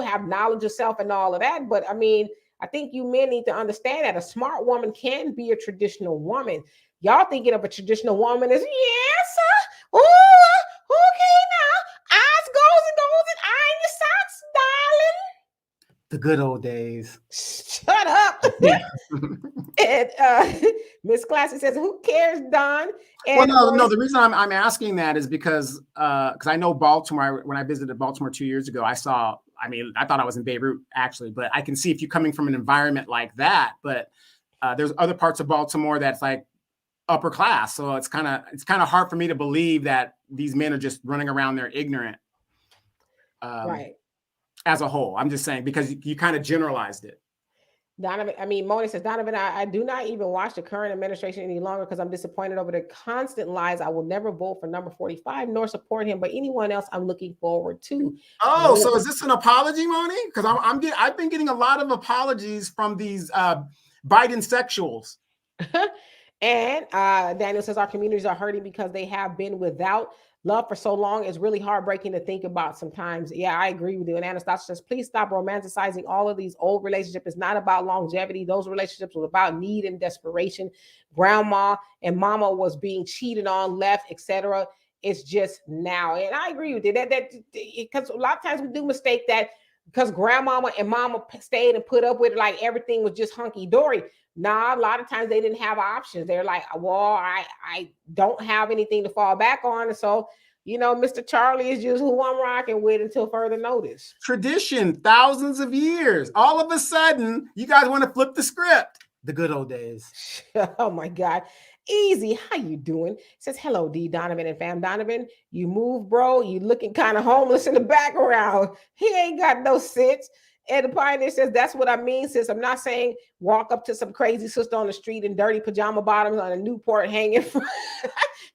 have knowledge of self and all of that. But I mean, I think you men need to understand that a smart woman can be a traditional woman. Y'all thinking of a traditional woman as, yes, oh, okay, now, eyes goes and goes and iron your socks, darling.
The good old days.
Shut up. And Miss Classy says, "Who cares, Don?" And
no. The reason I'm asking that is because I know Baltimore. When I visited Baltimore 2 years ago, I saw. I mean, I thought I was in Beirut actually, but I can see if you're coming from an environment like that. But there's other parts of Baltimore that's like upper class, so it's kind of hard for me to believe that these men are just running around there ignorant.
Right.
As a whole, I'm just saying because you kind of generalized it.
Moni says, Donovan, I do not even watch the current administration any longer because I'm disappointed over the constant lies. I will never vote for number 45 nor support him, but anyone else I'm looking forward to.
Oh, so is this an apology, Moni? Because I've been getting a lot of apologies from these Biden sexuals.
And Daniel says our communities are hurting because they have been without love for so long. It's really heartbreaking to think about sometimes. Yeah, I agree with you. And Anastasia says, please stop romanticizing all of these old relationships. It's not about longevity. Those relationships were about need and desperation. Grandma and mama was being cheated on, left, etc. It's just now. And I agree with you. That because a lot of times we do mistake that because grandmama and mama stayed and put up with it, like everything was just hunky-dory. Nah, a lot of times they didn't have options. They're like, well, I don't have anything to fall back on. And so, Mr. Charlie is just who I'm rocking with until further notice.
Tradition, thousands of years. All of a sudden, you guys want to flip the script. The good old days.
Oh my God. Easy. How you doing? It says, hello, D. Donovan and fam. Donovan, you move, bro. You looking kind of homeless in the background. He ain't got no sense. And the Pioneer says, that's what I mean, sis. I'm not saying walk up to some crazy sister on the street in dirty pajama bottoms on a Newport hanging from,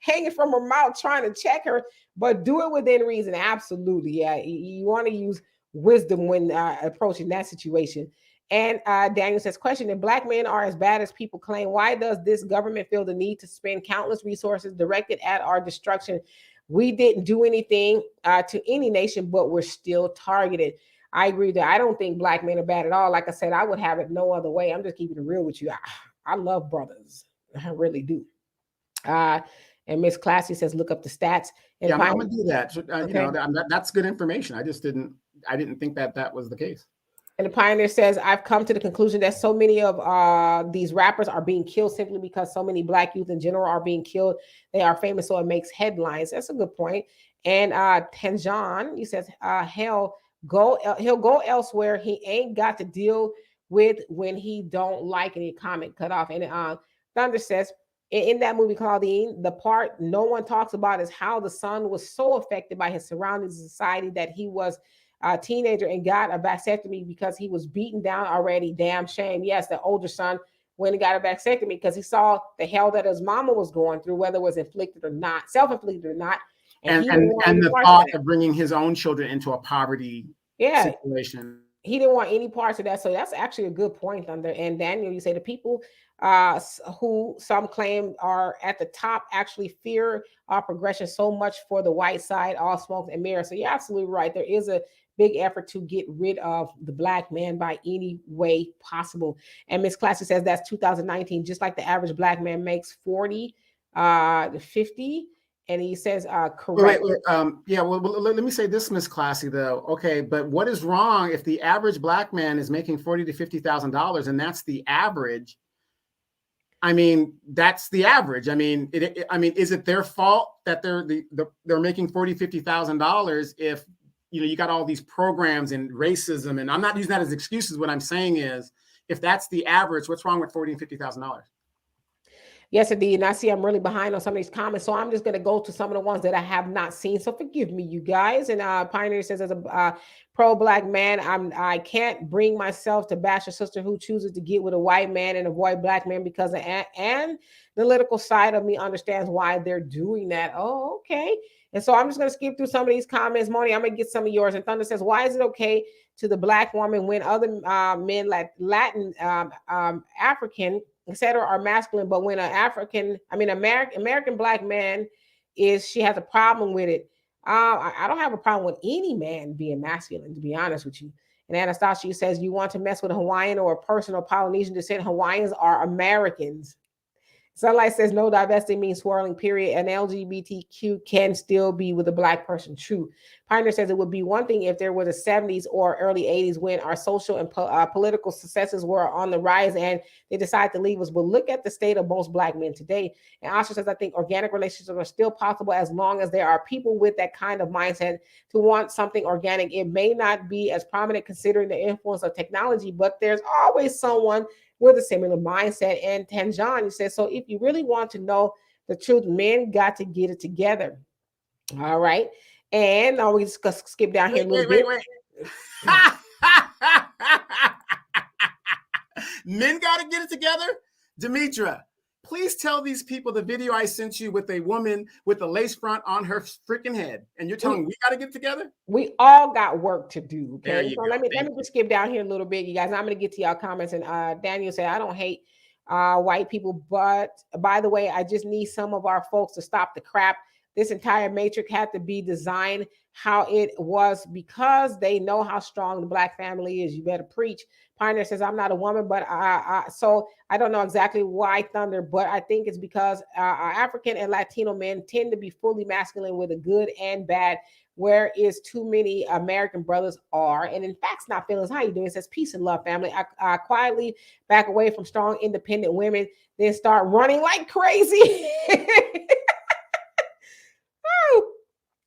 hanging from her mouth trying to check her, but do it within reason. Absolutely. Yeah. You want to use wisdom when approaching that situation. And Daniel says, question, if Black men are as bad as people claim, why does this government feel the need to spend countless resources directed at our destruction? We didn't do anything to any nation, but we're still targeted. I agree that I don't think Black men are bad at all. Like I said, I would have it no other way. I'm just keeping it real with you. I love brothers. I really do. And Miss Classy says, look up the stats. And
yeah, I'm going to do that. Okay. That's good information. I didn't think that was the case.
And the Pioneer says, I've come to the conclusion that so many of these rappers are being killed simply because so many Black youth in general are being killed. They are famous, so it makes headlines. That's a good point. And Tenjan, he says, he'll go elsewhere. He ain't got to deal with when he don't like any comment cut off. And Thunder says, in that movie Claudine, the part no one talks about is how the son was so affected by his surroundings and society that he was a teenager and got a vasectomy because he was beaten down already. Damn shame. Yes, the older son went and got a vasectomy because he saw the hell that his mama was going through, whether it was inflicted or not, self-inflicted or not.
And the thought of bringing his own children into a poverty situation.
He didn't want any parts of that. So that's actually a good point, Thunder. And Daniel, you say the people who some claim are at the top actually fear our progression so much for the white side, all smoke and mirrors. So you're absolutely right. There is a big effort to get rid of the Black man by any way possible. And Miss Classy says that's 2019, just like the average Black man makes 40 to 50. And he says, correct.
Yeah, well, let me say this, Miss Classy, though. Okay, but what is wrong if the average Black man is making $40,000 to $50,000 and that's the average? I mean, that's the average. I mean, is it their fault that they're making $40,000, $50,000 if you got all these programs and racism? And I'm not using that as excuses. What I'm saying is, if that's the average, what's wrong with $40,000 and $50,000?
Yes, indeed. And I see I'm really behind on some of these comments. So I'm just going to go to some of the ones that I have not seen. So forgive me, you guys. And Pioneer says, as a pro-black man, I can't bring myself to bash a sister who chooses to get with a white man and avoid black men because of and the political side of me understands why they're doing that. Oh, okay. And so I'm just going to skip through some of these comments. Moni, I'm going to get some of yours. And Thunder says, why is it okay to the black woman when other men like Latin, African, etc., are masculine, but when American black man she has a problem with it. I don't have a problem with any man being masculine, to be honest with you. And Anastasia says, you want to mess with a Hawaiian or a person of Polynesian descent? Hawaiians are Americans. Sunlight says no divesting means swirling, period. And LGBTQ can still be with a black person. True. Pioneer says it would be one thing if there were the 70s or early 80s when our social and political successes were on the rise and they decided to leave us. But look at the state of most black men today. And Asha says, I think organic relationships are still possible as long as there are people with that kind of mindset to want something organic. It may not be as prominent considering the influence of technology, but there's always someone with a similar mindset. And Tanjan, he says, so if you really want to know the truth, men got to get it together. All right. And now we just skip down here a little bit.
Men got to get it together? Demetra, please tell these people the video I sent you with a woman with a lace front on her freaking head. And you're telling me we got to get together?
We all got work to do. Okay. So
go.
let me just skip down here a little bit, you guys. I'm going to get to y'all comments. And Daniel said, I don't hate white people, but by the way, I just need some of our folks to stop the crap. This entire matrix had to be designed how it was because they know how strong the black family is. You better preach. Pioneer says, I'm not a woman, but so I don't know exactly why Thunder, but I think it's because African and Latino men tend to be fully masculine with a good and bad, whereas too many American brothers are. And in fact, not feelings. How you doing? It says, peace and love, family. I quietly back away from strong, independent women, then start running like crazy.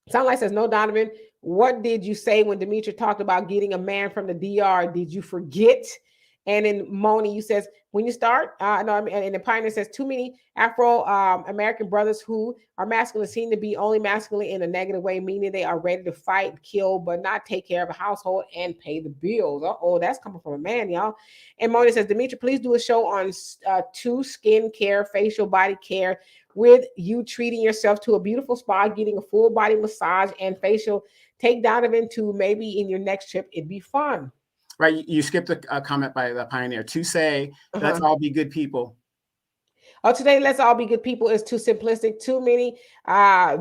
Sunlight says, no, Donovan, what did you say when Demetra talked about getting a man from the DR? Did you forget? And then Moni, you says, when you start, and the Pioneer says, too many Afro-American brothers who are masculine seem to be only masculine in a negative way, meaning they are ready to fight, kill, but not take care of a household and pay the bills. Uh-oh, that's coming from a man, y'all. And Moni says, Demetra, please do a show on skin care, facial body care, with you treating yourself to a beautiful spa, getting a full body massage and facial. Take Donovan to maybe in your next trip. It'd be fun.
Right. You skipped a comment by the Pioneer to say, let's all be good people.
Oh, today, let's all be good people is too simplistic. Too many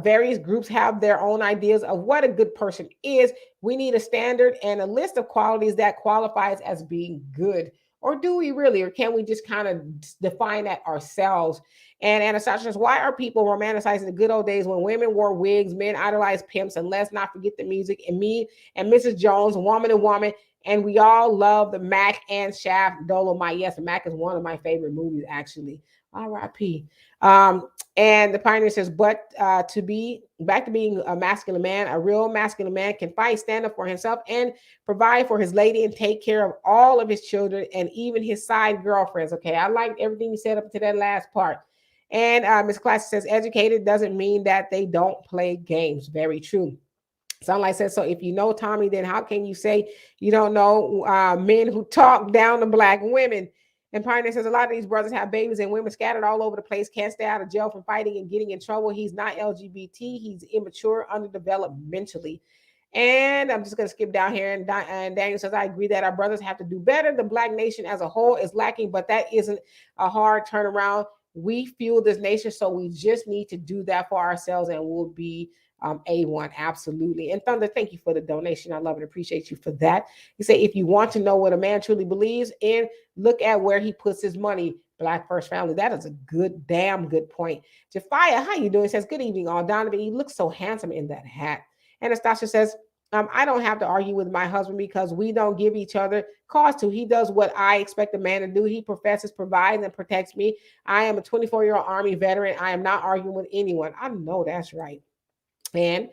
various groups have their own ideas of what a good person is. We need a standard and a list of qualities that qualifies as being good. Or do we really? Or can we just kind of define that ourselves? And Anastasia says, why are people romanticizing the good old days when women wore wigs, men idolized pimps, and let's not forget the music, and me and Mrs. Jones, woman and woman, and we all love the Mac and Shaft Dolomite. Yes, Mac is one of my favorite movies, actually. R.I.P. And the Pioneer says, but to be back to being a masculine man, a real masculine man can fight, stand up for himself, and provide for his lady and take care of all of his children and even his side girlfriends. Okay, I liked everything you said up to that last part. And Ms. Classic says, educated doesn't mean that they don't play games. Very true. Sunlight says, so if you know Tommy, then how can you say you don't know men who talk down to black women? And Pioneer says, a lot of these brothers have babies and women scattered all over the place, can't stay out of jail from fighting and getting in trouble. He's not LGBT. He's immature, underdeveloped mentally. And I'm just going to skip down here. And Daniel says, I agree that our brothers have to do better. The black nation as a whole is lacking, but that isn't a hard turnaround. We fuel this nation, so we just need to do that for ourselves, and we'll be A1. Absolutely. And Thunder, thank you for the donation. I love and appreciate you for that. You say, if you want to know what a man truly believes in, look at where he puts his money. Black first family. That is a damn good point. Jafia, how you doing? Says, good evening, all. Donovan, you look so handsome in that hat. Anastasia says, I don't have to argue with my husband because we don't give each other cause to. He does what I expect a man to do. He professes, provides, and protects me. I am a 24-year-old Army veteran. I am not arguing with anyone. I know that's right. And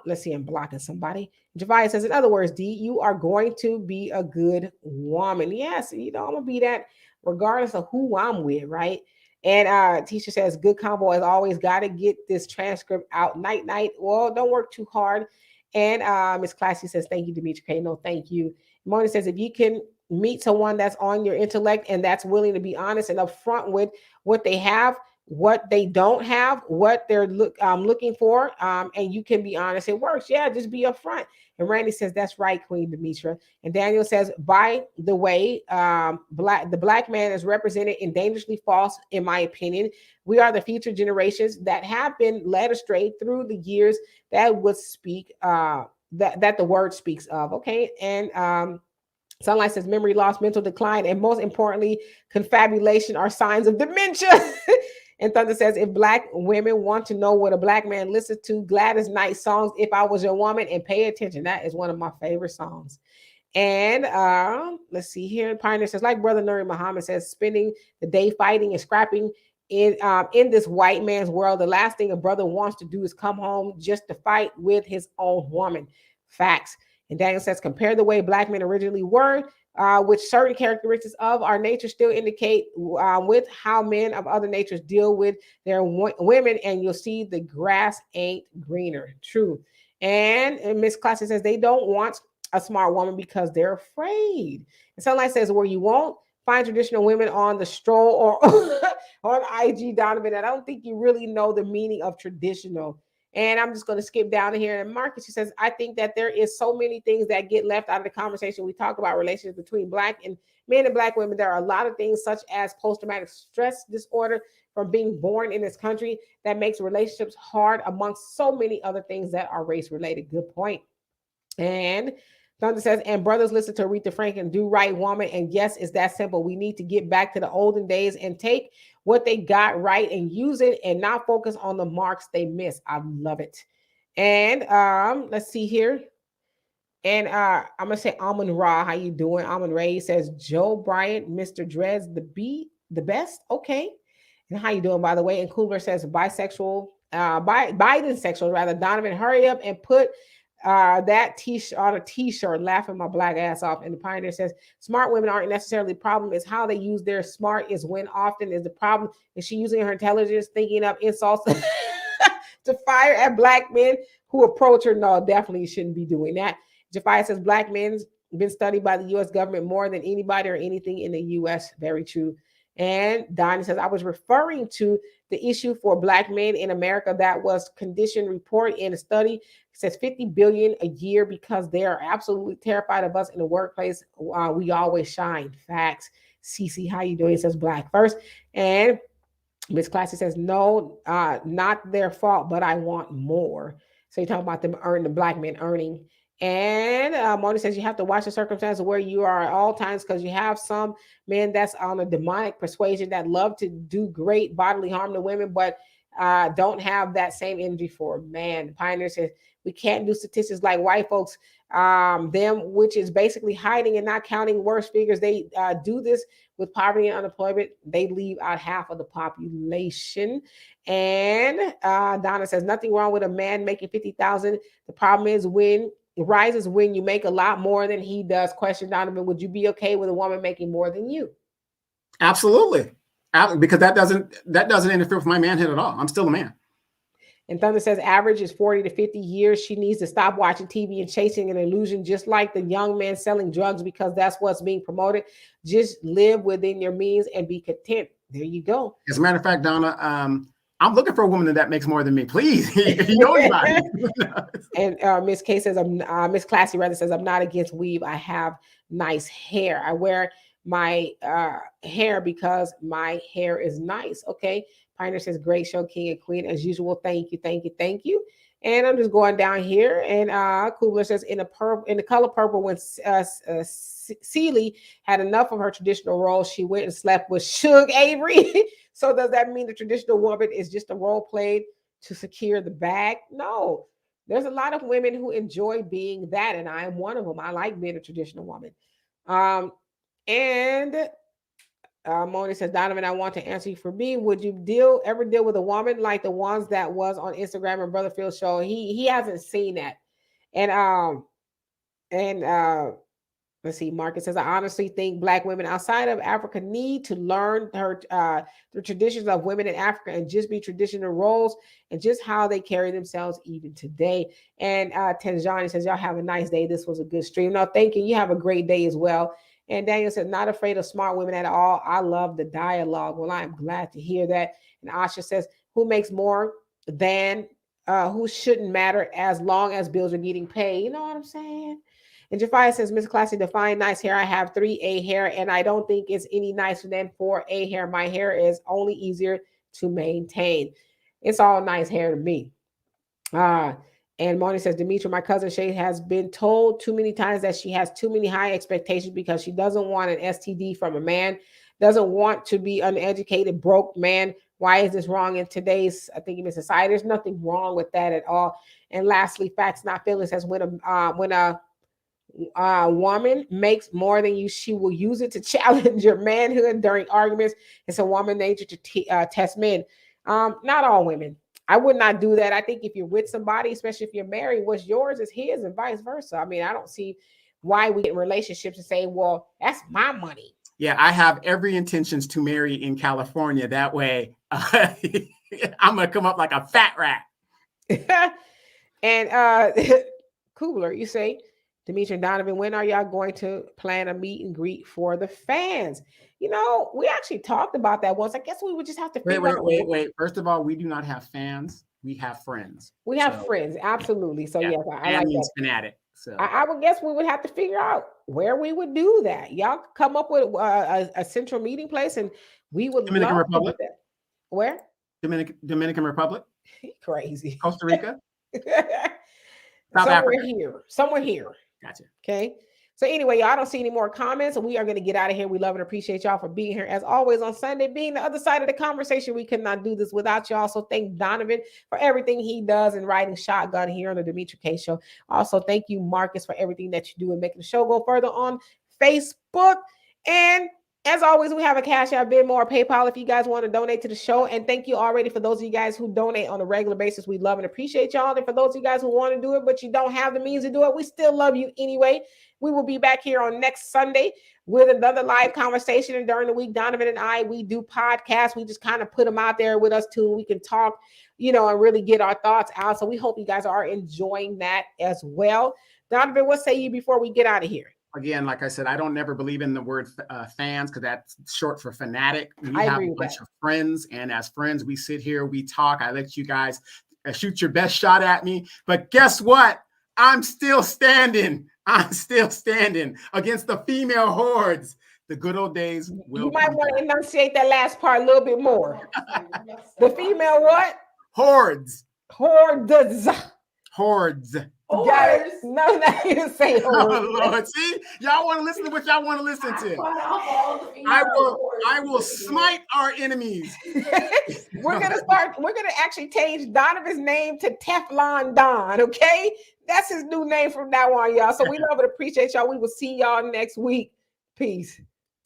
let's see, I'm blocking somebody. Javia says, in other words, D, you are going to be a good woman. Yes, I'm going to be that regardless of who I'm with, right? And Tisha says, good combo as always. Got to get this transcript out. Night, night. Well, don't work too hard. And Miss Classy says, thank you, Demetri K. No, thank you. Mona says, if you can meet someone that's on your intellect and that's willing to be honest and upfront with what they have, what they don't have, what they're looking for, and you can be honest, it works. Yeah, just be upfront. And Randy says, that's right, Queen Demetra. And Daniel says, by the way, the black man is represented in Dangerously False, in my opinion. We are the future generations that have been led astray through the years that would speak, that the word speaks of. Okay. And Sunlight says memory loss, mental decline, and most importantly, confabulation are signs of dementia. And Thunder says, if black women want to know what a black man listens to, Gladys Knight songs, If I Was Your Woman, and pay attention. That is one of my favorite songs. And let's see here. Pioneer says, like Brother Nuri Muhammad says, spending the day fighting and scrapping in this white man's world, the last thing a brother wants to do is come home just to fight with his own woman. Facts. And Daniel says, compare the way black men originally were, which certain characteristics of our nature still indicate with how men of other natures deal with their women, and you'll see the grass ain't greener. True. And Miss Classy says they don't want a smart woman because they're afraid. And Sunlight says, where you won't find traditional women on the stroll or on IG, Donovan. I don't think you really know the meaning of traditional. And I'm just going to skip down here. And Marcus, she says, I think that there is so many things that get left out of the conversation. We talk about relationships between black and men and black women. There are a lot of things such as post-traumatic stress disorder from being born in this country that makes relationships hard, amongst so many other things that are race-related. Good point. And Thunder says, and brothers listen to Aretha Franklin, Do Right Woman. And yes, it's that simple. We need to get back to the olden days and take what they got right and use it and not focus on the marks they miss. I love it. And let's see here. And I'm gonna say Amon Ra, how you doing? Amon Ray says, Joe Bryant, Mr. Dreads, the best. Okay. And how you doing, by the way? And Cooler says bisexual, Biden sexual rather. Donovan, hurry up and put that t-shirt on a t-shirt, laughing my black ass off. And the Pioneer says, smart women aren't necessarily the problem, is how they use their smart is when often is the problem. Is she using her intelligence, thinking up insults to fire at black men who approach her? No, definitely shouldn't be doing that. Jafia says, black men's been studied by the U.S. government more than anybody or anything in the U.S. Very true. And Donnie says, I was referring to the issue for black men in America that was condition report in a study. It says 50 billion a year because they are absolutely terrified of us in the workplace. We always shine. Facts. Cece, how you doing? It says black first. And Miss Classy says, no, not their fault, but I want more. So you're talking about the black men earning. And Moni says you have to watch the circumstances where you are at all times, because you have some men that's on a demonic persuasion that love to do great bodily harm to women, but don't have that same energy for man. The Pioneer says we can't do statistics like white folks, them, which is basically hiding and not counting worse figures. They do this with poverty and unemployment. They leave out half of the population. And Donna says nothing wrong with a man making 50,000. The problem is when it rises when you make a lot more than he does. Question, Donovan, would you be okay with a woman making more than you?
Absolutely. Because that doesn't interfere with my manhood at all. I'm still a man.
And Thunder says average is 40 to 50 years. She needs to stop watching TV and chasing an illusion, just like the young man selling drugs, because that's what's being promoted. Just live within your means and be content. There you go.
As a matter of fact, Donna, I'm looking for a woman that makes more than me. Please, you know anybody.
And Miss K says, Miss Classy rather says, I'm not against weave. I have nice hair. I wear my hair because my hair is nice. Okay. Pioneer says, great show, King and Queen, as usual. Thank you, thank you, thank you. And I'm just going down here. And Kubler says, in the color purple, when Celie had enough of her traditional role, she went and slept with Suge Avery. So does that mean the traditional woman is just a role played to secure the bag? No. There's a lot of women who enjoy being that, and I am one of them. I like being a traditional woman. Moni says, Donovan, I want to answer you for me. Would you ever deal with a woman like the ones that was on Instagram and Brother Phil show? He hasn't seen that. And Let's see. Marcus says, I honestly think Black women outside of Africa need to learn the traditions of women in Africa and just be traditional roles and just how they carry themselves even today. And Tanjani says, y'all have a nice day. This was a good stream. No, thank you. You have a great day as well. And Daniel said, not afraid of smart women at all. I love the dialogue. Well, I'm glad to hear that. And Asha says, who makes more than who shouldn't matter as long as bills are getting paid? You know what I'm saying? And Jafia says, Miss Classy, define nice hair. I have 3A hair, and I don't think it's any nicer than 4A hair. My hair is only easier to maintain. It's all nice hair to me. And Moni says, Demetra, my cousin Shay has been told too many times that she has too many high expectations because she doesn't want an STD from a man, doesn't want to be uneducated, broke man. Why is this wrong in today's, I think, in society? There's nothing wrong with that at all. And lastly, facts not feelings says, when a woman makes more than you, she will use it to challenge your manhood during arguments. It's a woman nature to test men. Not all women. I would not do that. I think if you're with somebody, especially if you're married, what's yours is his and vice versa. I mean, I don't see why we get in relationships and say, well, that's my money.
Yeah, I have every intentions to marry in California. That way, I'm going to come up like a fat rat.
And Kubler, you say, Demetra and Donovan, when are y'all going to plan a meet and greet for the fans? You know, we actually talked about that once. I guess we would just have to
wait. First of all, we do not have fans. We have friends.
We have friends, absolutely. So yes, I like that.
Fanatic. So
I would guess we would have to figure out where we would do that. Y'all come up with a central meeting place, and we would
Dominican Republic.
That. Where?
Dominican Republic.
Crazy.
Costa Rica.
Somewhere here.
Gotcha.
Okay. So anyway, y'all, I don't see any more comments, and we are going to get out of here. We love and appreciate y'all for being here. As always, on Sunday, being the other side of the conversation, we could not do this without y'all. So thank Donovan for everything he does in riding shotgun here on the Demetra K Show. Also, thank you, Marcus, for everything that you do in making the show go further on Facebook. And as always, we have a Cash App, Venmo, or PayPal if you guys want to donate to the show. And thank you already for those of you guys who donate on a regular basis. We love and appreciate y'all. And for those of you guys who want to do it, but you don't have the means to do it, we still love you anyway. We will be back here on next Sunday with another live conversation. And during the week, Donovan and I, we do podcasts. We just kind of put them out there with us too. We can talk, and really get our thoughts out. So we hope you guys are enjoying that as well. Donovan, what say you before we get out of here?
Again, like I said, I don't never believe in the word fans because that's short for fanatic. We have a bunch of friends, and as friends, we sit here, we talk. I let you guys shoot your best shot at me, but guess what? I'm still standing. against the female hordes. The good old days will.
You might want to enunciate that last part a little bit more. The female what?
Hordes.
Hordes.
Hordes.
No, you say hordes.
Oh, Lord. See, y'all want to listen to what y'all want to listen to. I will smite our enemies.
We're gonna actually change Donovan's name to Teflon Don. Okay, that's his new name from now on, y'all. So we love and appreciate y'all. We will see y'all next week. Peace.